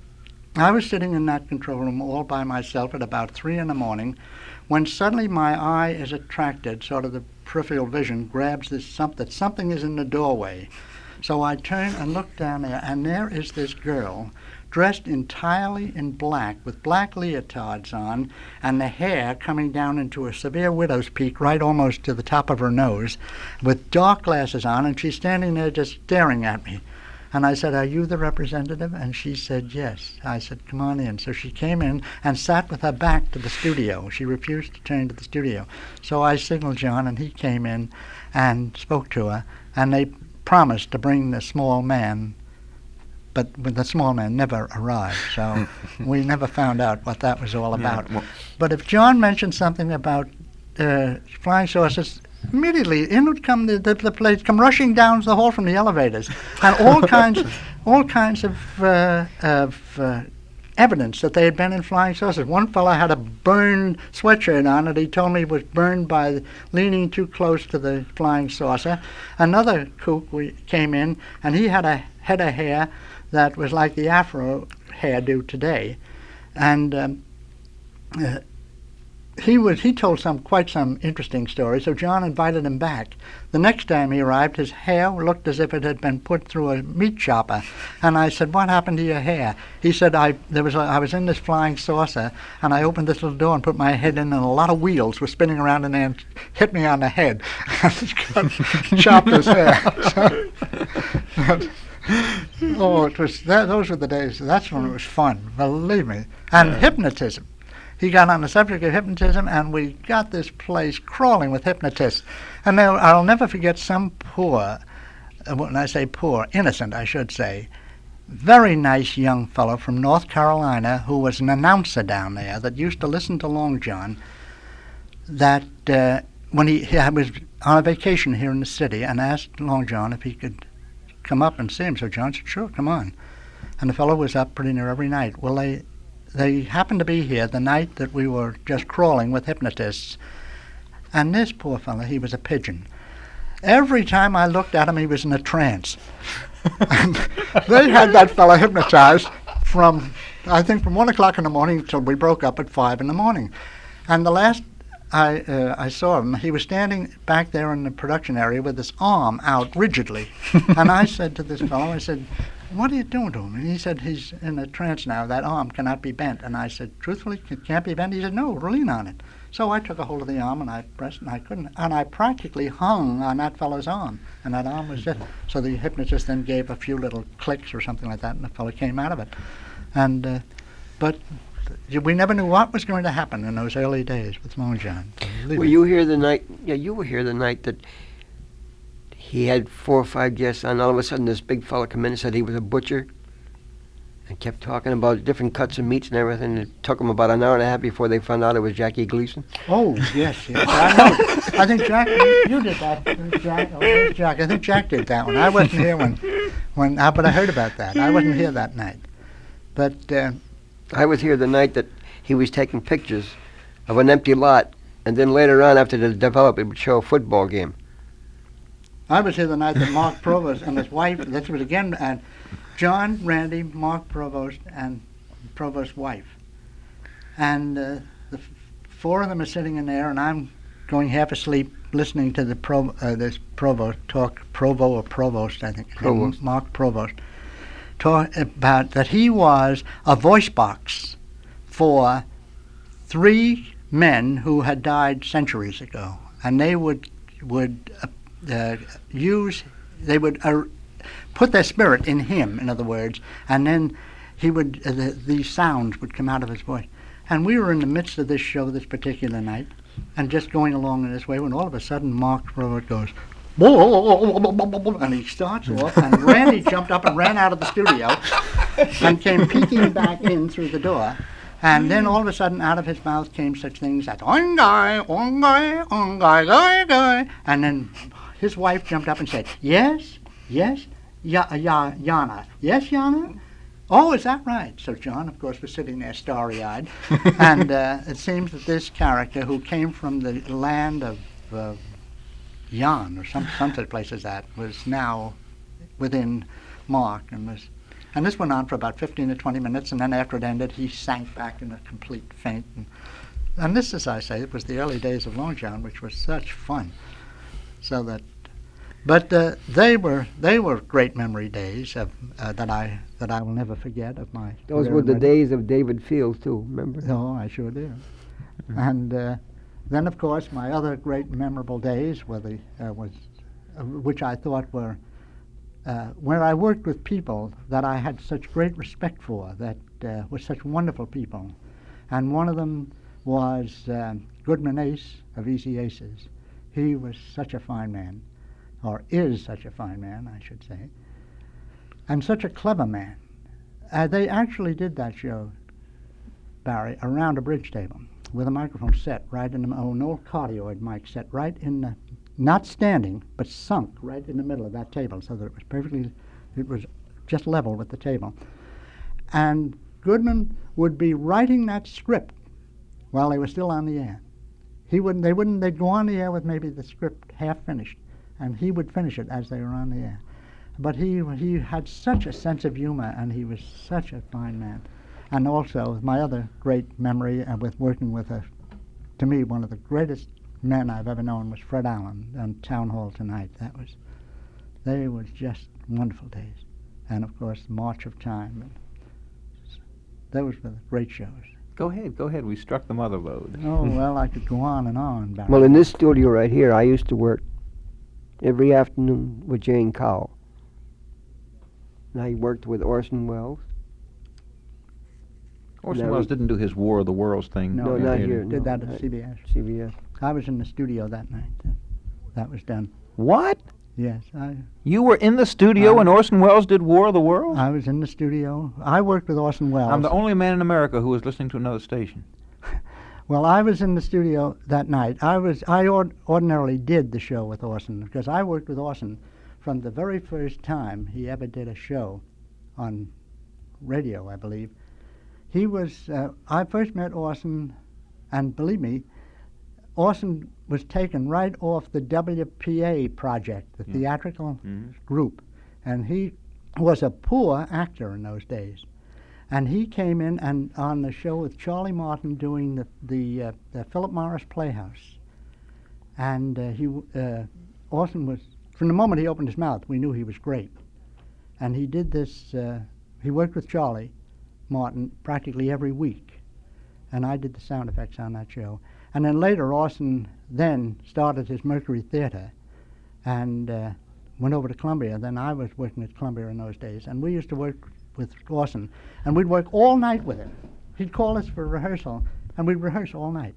I was sitting in that control room all by myself at about 3 in the morning when suddenly my eye is attracted, sort of the peripheral vision grabs this something is in the doorway. So I turn and look down there, and there is this girl dressed entirely in black with black leotards on and the hair coming down into a severe widow's peak right almost to the top of her nose with dark glasses on, and she's standing there just staring at me. And I said, are you the representative? And she said, yes. I said, come on in. So she came in and sat with her back to the studio. She refused to turn to the studio. So I signaled John, and he came in and spoke to her, and they promised to bring the small man, but the small man never arrived. So we never found out what that was all about. But if John mentioned something about flying saucers, immediately in would come the planes come rushing down the hall from the elevators, and all kinds of evidence that they had been in flying saucers. One fellow had a burned sweatshirt on that he told me was burned by leaning too close to the flying saucer. Another kook came in, and he had a head of hair that was like the Afro hairdo today, and he told quite some interesting stories, so John invited him back. The next time he arrived, his hair looked as if it had been put through a meat chopper. And I said, what happened to your hair? He said, I was in this flying saucer, and I opened this little door and put my head in, and a lot of wheels were spinning around in there and hit me on the head. Chopped his hair. Oh, it was those were the days. That's when it was fun, believe me. And hypnotism. He got on the subject of hypnotism, and we got this place crawling with hypnotists. And now I'll never forget some poor, when I say poor, innocent, I should say, very nice young fellow from North Carolina who was an announcer down there that used to listen to Long John, that when he was on a vacation here in the city and asked Long John if he could come up and see him. So John said, sure, come on. And the fellow was up pretty near every night. Well, they happened to be here the night that we were just crawling with hypnotists. And this poor fellow, he was a pigeon. Every time I looked at him, he was in a trance. And they had that fellow hypnotized from 1 o'clock in the morning until we broke up at 5 in the morning. And the last I saw him, he was standing back there in the production area with his arm out rigidly. And I said to this fellow, I said, what are you doing to him? And he said, he's in a trance now. That arm cannot be bent. And I said, truthfully, it can't be bent? He said, no, lean on it. So I took a hold of the arm and I pressed and I couldn't. And I practically hung on that fellow's arm. And that arm was just... So the hypnotist then gave a few little clicks or something like that, and the fellow came out of it. And but we never knew what was going to happen in those early days with Long John. Were you here the night? Yeah, you were here the night that he had 4 or 5 guests on. All of a sudden, this big fella come in and said he was a butcher, and kept talking about different cuts of meats and everything. It took them about an hour and a half before they found out it was Jackie Gleason. Oh, yes. I know. I think Jack, you did that. Jack, Jack. I think Jack did that one. I wasn't here but I heard about that. I wasn't here that night. But I was here the night that he was taking pictures of an empty lot, and then later on, after the development, it would show a football game. I was here the night that Mark Provost and his wife, that was again, and John, Randy, Mark Provost, and Provost's wife. And the 4 of them are sitting in there, and I'm going half asleep listening to this Provost talk, Provost, I think. Provost. Mark Provost. Talk about that he was a voice box for 3 men who had died centuries ago. And they would put their spirit in him, in other words, and then he would these sounds would come out of his voice. And we were in the midst of this show this particular night, and just going along in this way, when all of a sudden Mark Robert goes, and he starts off, and Randy jumped up and ran out of the studio and came peeking back in through the door. And then all of a sudden out of his mouth came such things as, ongai, ongai, ongai, gai, gai. And then his wife jumped up and said, yes, Yana. Yes, Yana? Oh, is that right? So John, of course, was sitting there starry-eyed. And it seems that this character, who came from the land of Yan, or some such place as that, was now within Mark. And this went on for about 15 to 20 minutes, and then after it ended, he sank back in a complete faint. And this, as I say, it was the early days of Long John, which was such fun. So that... But they were great memory days of, that I will never forget of my. Those were the days of David Fields too. Remember? Oh, I sure do. Mm-hmm. And then, of course, my other great memorable days were which I thought were where I worked with people that I had such great respect for, that were such wonderful people, and one of them was Goodman Ace of Easy Aces. He was such a fine man. Or is such a fine man, I should say, and such a clever man. They actually did that show, Barry, around a bridge table with a microphone set right in an old cardioid mic set right in the, not standing, but sunk right in the middle of that table, so that it was just level with the table. And Goodman would be writing that script while they were still on the air. They'd go on the air with maybe the script half finished, and he would finish it as they were on the air. But he had such a sense of humor, and he was such a fine man. And also, my other great memory with working with to me, one of the greatest men I've ever known was Fred Allen on Town Hall Tonight. They were just wonderful days. And of course, March of Time. Those were the great shows. Go ahead. We struck the mother lode. Oh, well, I could go on and on, Barry. Well, in this studio right here, I used to work every afternoon with Jane Cowell. and I worked with Orson Wells. Orson Wells didn't do his War of the Worlds thing. No, not here. Did no, that at CBS. CBS. I was in the studio that night. That was done. What? Yes, You were in the studio when Orson Welles did War of the Worlds? I was in the studio. I worked with Orson Welles. I'm the only man in America who was listening to another station. Well, I was in the studio that night. I ordinarily did the show with Orson because I worked with Orson from the very first time he ever did a show on radio, I believe. He was, I first met Orson, and believe me, Orson was taken right off the WPA project, the theatrical group, and he was a poor actor in those days. And he came in and on the show with Charlie Martin doing the Philip Morris Playhouse. And Orson was, from the moment he opened his mouth, we knew he was great. And he did this, he worked with Charlie Martin practically every week. And I did the sound effects on that show. And then later, Orson then started his Mercury Theater and went over to Columbia. Then I was working at Columbia in those days. And we used to work with Orson, and we'd work all night with him. He'd call us for rehearsal, and we'd rehearse all night.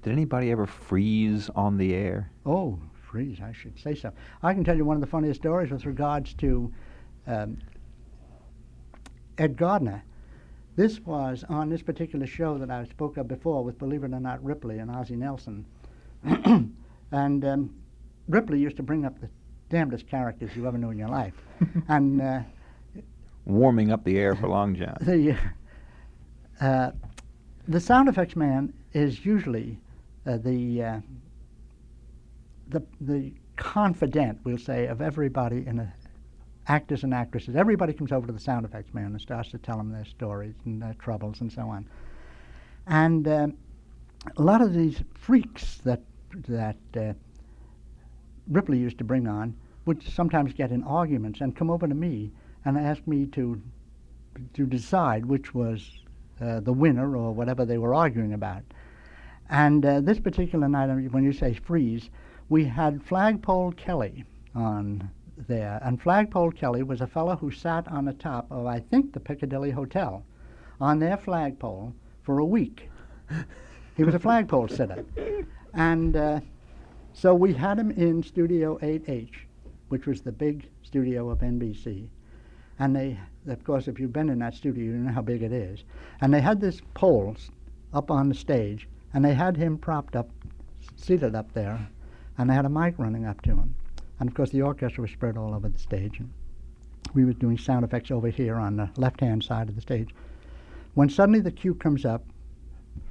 Did anybody ever freeze on the air? Oh, freeze, I should say so. I can tell you one of the funniest stories with regards to Ed Gardner. This was on this particular show that I spoke of before with, believe it or not, Ripley and Ozzie Nelson. And Ripley used to bring up the damnedest characters you ever knew in your life. And warming up the air for Long John. The sound effects man is usually the confidant, we'll say, of everybody in actors and actresses. Everybody comes over to the sound effects man and starts to tell them their stories and their troubles and so on. And a lot of these freaks that Ripley used to bring on would sometimes get in arguments and come over to me and asked me to decide which was the winner or whatever they were arguing about. And this particular night, when you say freeze, we had Flagpole Kelly on there. And Flagpole Kelly was a fellow who sat on the top of, I think, the Picadilly Hotel on their flagpole for a week. He was a flagpole sitter. And so we had him in Studio 8H, which was the big studio of NBC. And they, of course, if you've been in that studio, you know how big it is. And they had this pole up on the stage, and they had him propped up, seated up there, and they had a mic running up to him. And, of course, the orchestra was spread all over the stage. And we were doing sound effects over here on the left-hand side of the stage. When suddenly the cue comes up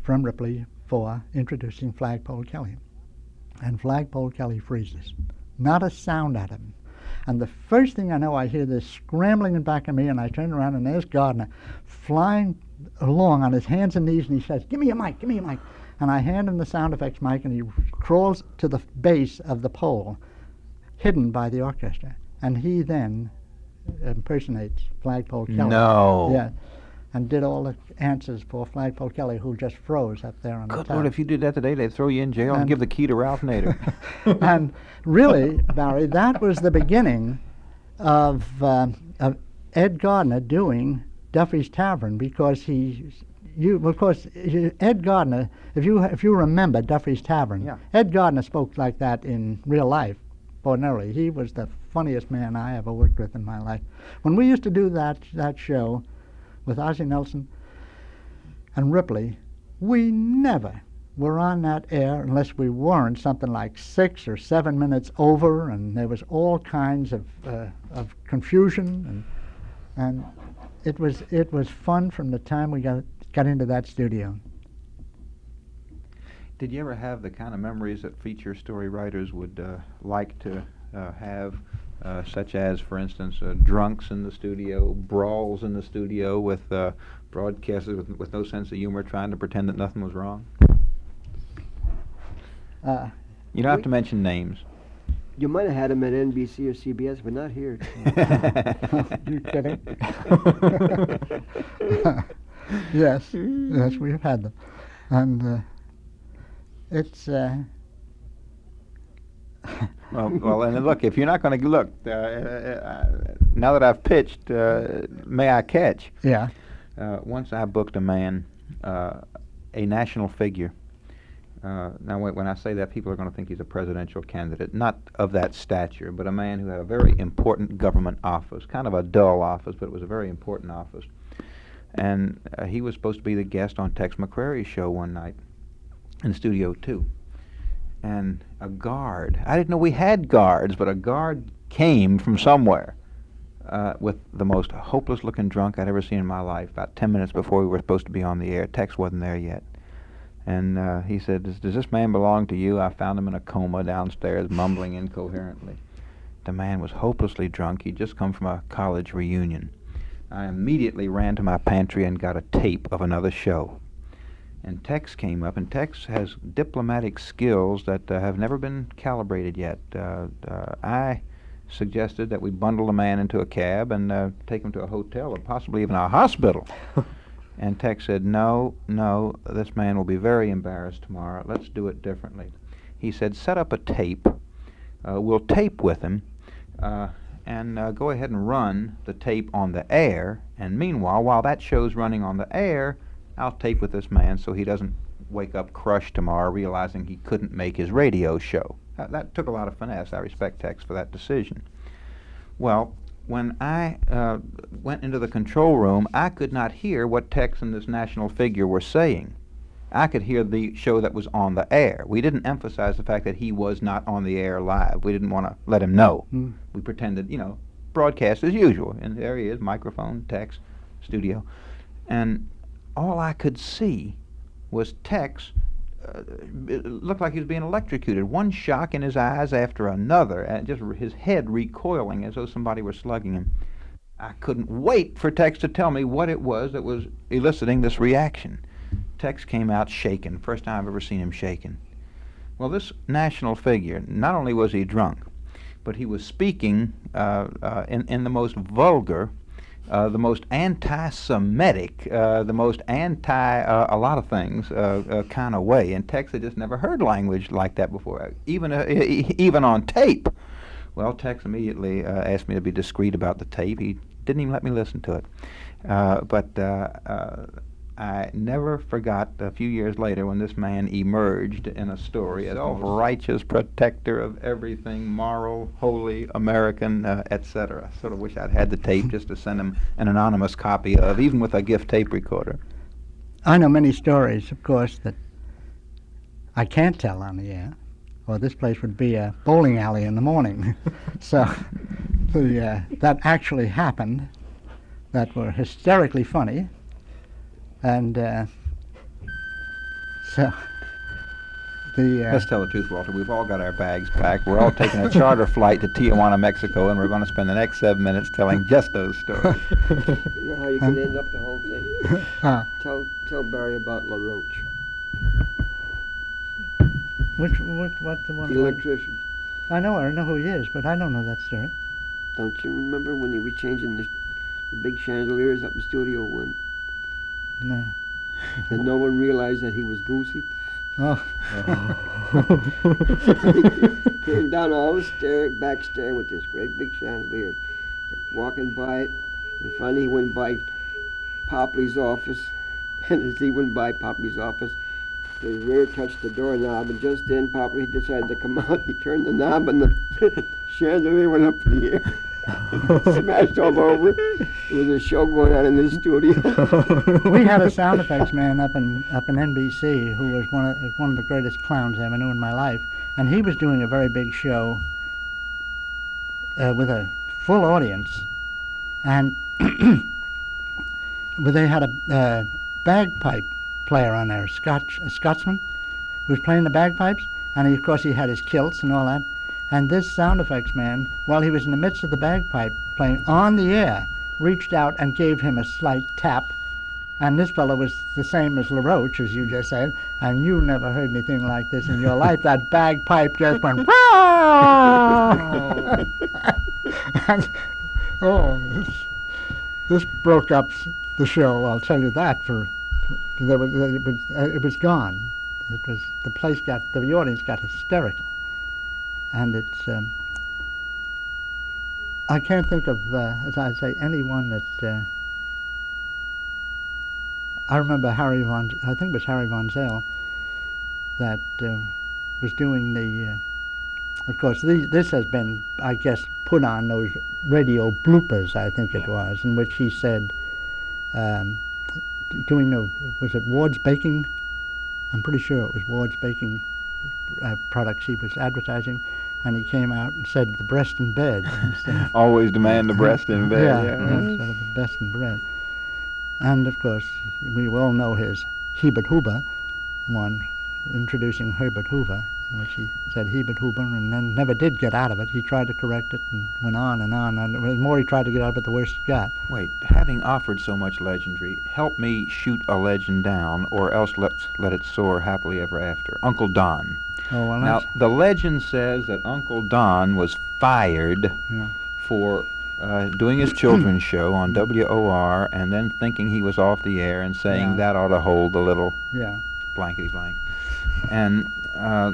from Ripley for introducing Flagpole Kelly. And Flagpole Kelly freezes. Not a sound at him. And the first thing I know, I hear this scrambling in back of me, and I turn around, and there's Gardner flying along on his hands and knees, and he says, "Give me a mic, give me a mic." And I hand him the sound effects mic, and he crawls to the base of the pole, hidden by the orchestra. And he then impersonates Flagpole Kelly. No. Yeah. And did all the answers for Flagpole Kelly, who just froze up there on the top. Good Lord, if you did that today, they'd throw you in jail and give the key to Ralph Nader. And really, Barry, that was the beginning of Ed Gardner doing Duffy's Tavern, because Ed Gardner, if you remember Duffy's Tavern, yeah. Ed Gardner spoke like that in real life, ordinarily. He was the funniest man I ever worked with in my life. When we used to do that show with Ozzie Nelson and Ripley, we never were on that air unless we weren't something like 6 or 7 minutes over, and there was all kinds of confusion, and it was fun from the time we got into that studio. Did you ever have the kind of memories that feature story writers would like to have? Such as, for instance, drunks in the studio, brawls in the studio with broadcasters with no sense of humor trying to pretend that nothing was wrong? You don't have to mention names. You might have had them at NBC or CBS, but not here. You kidding? Yes, we've had them. And it's... Well, and look, if you're not going to look, now that I've pitched, may I catch? Yeah. Once I booked a man, a national figure. Now, when I say that, people are going to think he's a presidential candidate. Not of that stature, but a man who had a very important government office. Kind of a dull office, but it was a very important office. And he was supposed to be the guest on Tex McCrary's show one night in Studio 2. And a guard, I didn't know we had guards, but a guard came from somewhere with the most hopeless-looking drunk I'd ever seen in my life. About 10 minutes before we were supposed to be on the air, Tex wasn't there yet. And he said, does this man belong to you? I found him in a coma downstairs, mumbling incoherently. The man was hopelessly drunk. He'd just come from a college reunion. I immediately ran to my pantry and got a tape of another show. And Tex came up, and Tex has diplomatic skills that have never been calibrated yet. I suggested that we bundle the man into a cab and take him to a hotel or possibly even a hospital. And Tex said, no, this man will be very embarrassed tomorrow. Let's do it differently. He said, set up a tape. We'll tape with him and go ahead and run the tape on the air. And meanwhile, while that show's running on the air, I'll tape with this man so he doesn't wake up crushed tomorrow realizing he couldn't make his radio show. That took a lot of finesse. I respect Tex for that decision. Well, when I went into the control room, I could not hear what Tex and this national figure were saying. I could hear the show that was on the air. We didn't emphasize the fact that he was not on the air live. We didn't want to let him know. We pretended, broadcast as usual. And there he is, microphone, Tex, studio. And all I could see was Tex. It looked like he was being electrocuted. One shock in his eyes after another, and just his head recoiling as though somebody were slugging him. I couldn't wait for Tex to tell me what it was that was eliciting this reaction. Tex came out shaken. First time I've ever seen him shaken. Well, this national figure, not only was he drunk, but he was speaking in the most vulgar, the most anti-Semitic, the most a lot of things kind of way. And Tex had just never heard language like that before, even on tape. Well, Tex immediately asked me to be discreet about the tape. He didn't even let me listen to it. But I never forgot a few years later when this man emerged in a story as a righteous protector of everything moral, holy, American, etc. Sort of wish I'd had the tape just to send him an anonymous copy of, even with a gift tape recorder. I know many stories, of course, that I can't tell on the air, or this place would be a bowling alley in the morning. So that actually happened, that were hysterically funny. And so let's tell the truth, Walter. We've all got our bags packed. We're all taking a charter flight to Tijuana, Mexico, and we're going to spend the next 7 minutes telling just those stories. You know how you can end up the whole thing? Tell Barry about LaRoche. What's the one? The electrician. I know who he is, but I don't know that story. Don't you remember when he was changing the big chandeliers up in Studio 1? No. And no one realized that he was Goosey? Oh. He came down all the back stair with this great big chandelier. Kept walking by it, and finally he went by Popley's office. And as he went by Popley's office, his rear touched the doorknob, and just then Popley decided to come out. He turned the knob, and the chandelier went up in the air. Smashed all over. There was a show going on in this studio. We had a sound effects man up in NBC who was one of the greatest clowns I ever knew in my life, and he was doing a very big show with a full audience, and they had a bagpipe player on there, a Scotsman, who was playing the bagpipes, and of course he had his kilts and all that. And this sound effects man, while he was in the midst of the bagpipe playing on the air, reached out and gave him a slight tap. And this fellow was the same as LaRoche, as you just said, and you never heard anything like this in your life. That bagpipe just went, and, this broke up the show, I'll tell you that, it was gone. The audience got hysterical. And I can't think of, as I say, anyone that. I remember I think it was Harry Von Zell, that was doing the. Of course, this has been, I guess, put on those radio bloopers, I think it was, in which he said, was it Ward's Baking? I'm pretty sure it was Ward's Baking products he was advertising, and he came out and said the breast in bed. Always demand the breast in bed. Yeah, instead of the best in bread. And, of course, we all know his Hebert Huber one, introducing Herbert Hoover, in which he said Hebert Hoover and then never did get out of it. He tried to correct it and went on, and the more he tried to get out of it, the worse he got. Wait, having offered so much legendary, help me shoot a legend down, or else let it soar happily ever after. Uncle Don. Oh, well, now, the legend says that Uncle Don was fired for doing his children's show on WOR and then thinking he was off the air and saying that ought to hold a little blankety blank. And I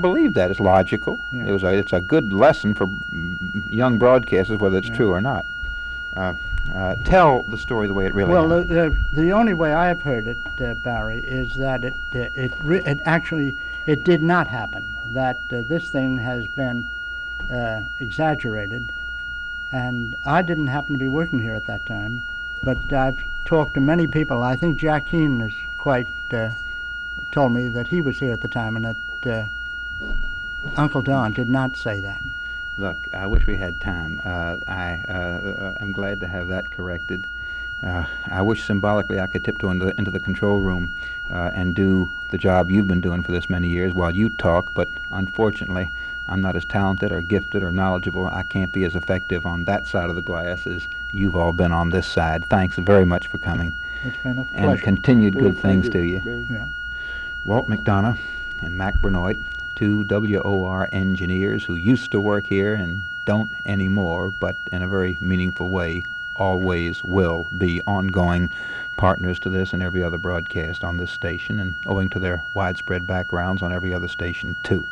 believe that. It's logical. It's a good lesson for young broadcasters, whether it's true or not. Tell the story the way it really happened. happened. Well, the only way I've heard it, Barry, is that it actually did not happen. That this thing has been exaggerated, and I didn't happen to be working here at that time, but I've talked to many people. I think Jack Keane has quite told me that he was here at the time and that Uncle Don did not say that. Look, I wish we had time. I'm glad to have that corrected. I wish symbolically I could tiptoe into the control room and do the job you've been doing for this many years while you talk, but unfortunately I'm not as talented or gifted or knowledgeable. I can't be as effective on that side of the glass as you've all been on this side. Thanks very much for coming. It's been a pleasure. And continued good things to you. Yeah. Walt McDonough and Mack Bernoit, two WOR engineers who used to work here and don't anymore, but in a very meaningful way always will be ongoing partners to this and every other broadcast on this station, and owing to their widespread backgrounds on every other station too.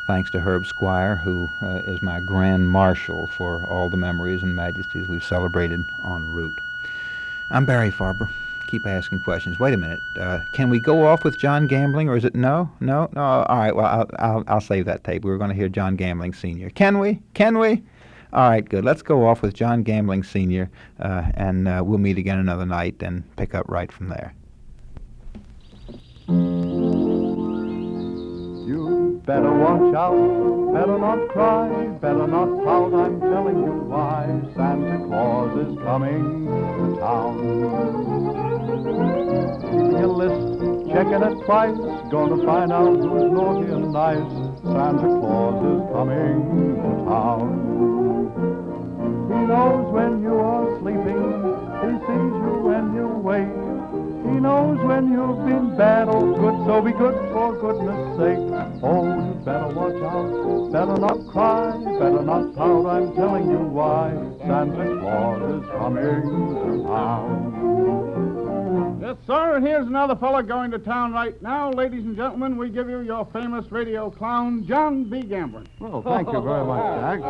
Thanks to Herb Squire, who is my grand marshal for all the memories and majesties we've celebrated en route. I'm Barry Farber. Keep asking questions. Wait a minute. Can we go off with John Gambling, or is it no? All right. Well, I'll save that tape. We were going to hear John Gambling Sr. Can we? All right, good. Let's go off with John Gambling Sr., and we'll meet again another night and pick up right from there. You better watch out, better not cry, better not pout, I'm telling you why. Santa Claus is coming to town. Keeping a list, checking it twice, gonna find out who's naughty and nice. Santa Claus is coming to town. He knows when you are sleeping, he sees you when you wake. He knows when you've been bad or good, so be good for goodness sake. Oh, you better watch out, better not cry, better not pout, I'm telling you why. Santa Claus is coming to town. Yes, sir, and here's another fella going to town right now. Ladies and gentlemen, we give you your famous radio clown, John B. Gambling. Well, thank you very much, Jack.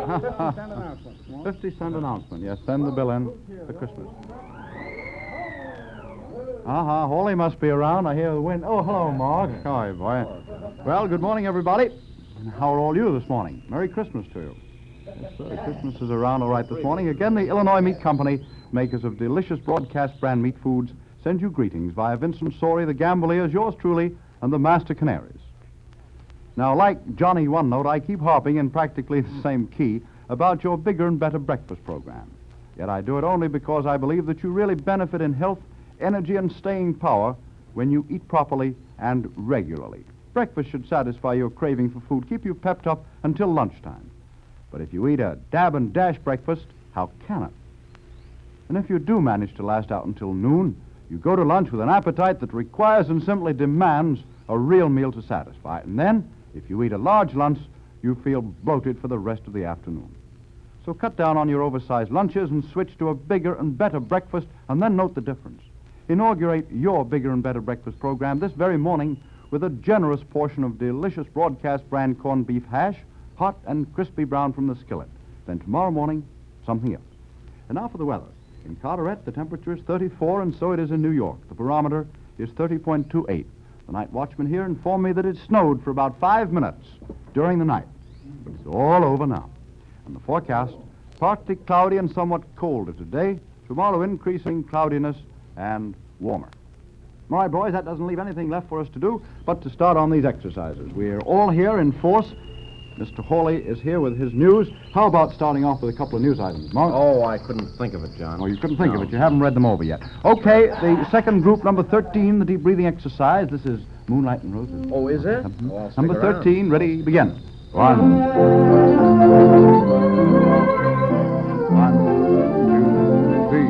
50-cent announcement. Yes, send the bill in for Christmas. Hawley must be around. I hear the wind. Oh, hello, Mark. How are you, boy? Well, good morning, everybody. How are all you this morning? Merry Christmas to you. Yes, sir. Christmas is around all right this morning. Again, the Illinois Meat Company, makers of delicious broadcast brand meat foods, send you greetings via Vincent Sorey, the Gamboliers, yours truly, and the Master Canaries. Now, like Johnny One Note, I keep harping in practically the same key about your bigger and better breakfast program. Yet I do it only because I believe that you really benefit in health, energy, and staying power when you eat properly and regularly. Breakfast should satisfy your craving for food, keep you pepped up until lunchtime. But if you eat a dab and dash breakfast, how can it? And if you do manage to last out until noon, you go to lunch with an appetite that requires and simply demands a real meal to satisfy it. And then, if you eat a large lunch, you feel bloated for the rest of the afternoon. So cut down on your oversized lunches and switch to a bigger and better breakfast, and then note the difference. Inaugurate your bigger and better breakfast program this very morning with a generous portion of delicious broadcast brand corned beef hash, hot and crispy brown from the skillet. Then tomorrow morning, something else. And now for the weather. In Carteret, the temperature is 34, and so it is in New York. The barometer is 30.28. The night watchman here informed me that it snowed for about 5 minutes during the night. But it's all over now. And the forecast, partly cloudy and somewhat colder today. Tomorrow, increasing cloudiness and warmer. All right, boys, that doesn't leave anything left for us to do but to start on these exercises. We're all here in force. Mr. Hawley is here with his news. How about starting off with a couple of news items, Mark? Oh, I couldn't think of it, John. Oh, you couldn't think of it. You haven't read them over yet. Okay, the second group, number 13, the deep breathing exercise. This is Moonlight and Roses. Oh, is it? Oh, I'll stick Number around. 13, ready, begin. 1, 2, 3.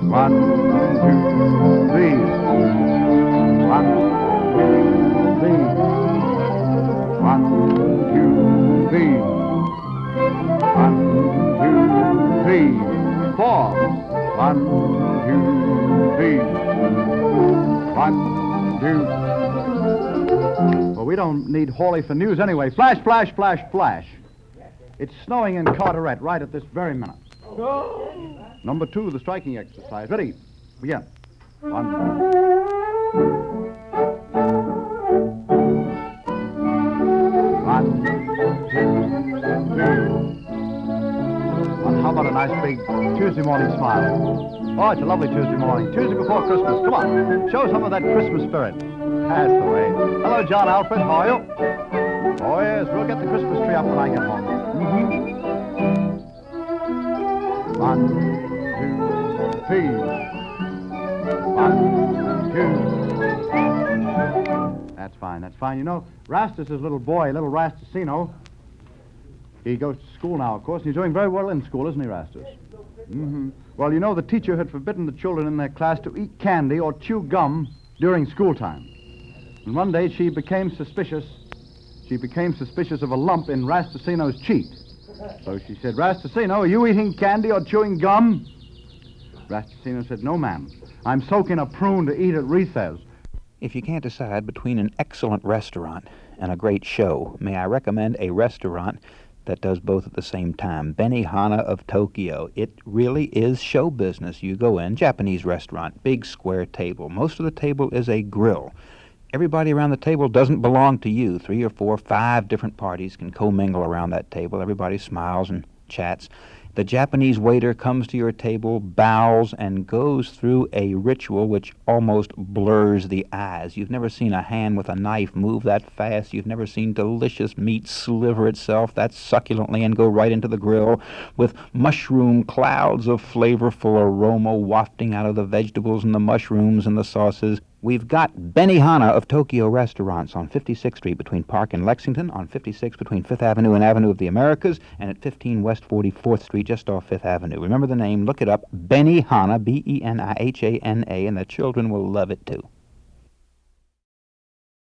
1, 2, 3. 1, 2, 3. 1, 2, 3. 1, 2, 3. 4. 1, 2, 3. 1, 2. Well, we don't need Hawley for news anyway. Flash, flash, flash, flash. It's snowing in Carteret right at this very minute. Number 2, the striking exercise. Ready? Begin. 1. 1, 2, 3. And how about a nice big Tuesday morning smile? Oh, it's a lovely Tuesday morning. Tuesday before Christmas. Come on. Show some of that Christmas spirit. That's the way. Hello, John Alfred. How are you? Oh, yes. We'll get the Christmas tree up when I get home. 1, 2, 3. 1, 2. That's fine. That's fine. You know, Rastus' little boy, little Rastusino, he goes to school now, of course, and he's doing very well in school, isn't he, Rastus? Mm-hmm. Well, you know, the teacher had forbidden the children in their class to eat candy or chew gum during school time. And one day she became suspicious. She became suspicious of a lump in Rastusino's cheek. So she said, Rastusino, are you eating candy or chewing gum? Rastusino said, no, ma'am. I'm soaking a prune to eat at recess. If you can't decide between an excellent restaurant and a great show, may I recommend a restaurant that does both at the same time. Benihana of Tokyo. It really is show business. You go in, Japanese restaurant, big square table. Most of the table is a grill. Everybody around the table doesn't belong to you. 3 or 4, 5 different parties can commingle around that table. Everybody smiles and chats. The Japanese waiter comes to your table, bows, and goes through a ritual which almost blurs the eyes. You've never seen a hand with a knife move that fast. You've never seen delicious meat sliver itself that succulently and go right into the grill with mushroom clouds of flavorful aroma wafting out of the vegetables and the mushrooms and the sauces. We've got Benihana of Tokyo restaurants on 56th Street between Park and Lexington, on 56 between 5th Avenue and Avenue of the Americas, and at 15 West 44th Street just off 5th Avenue. Remember the name, look it up, Benihana, Benihana, and the children will love it too.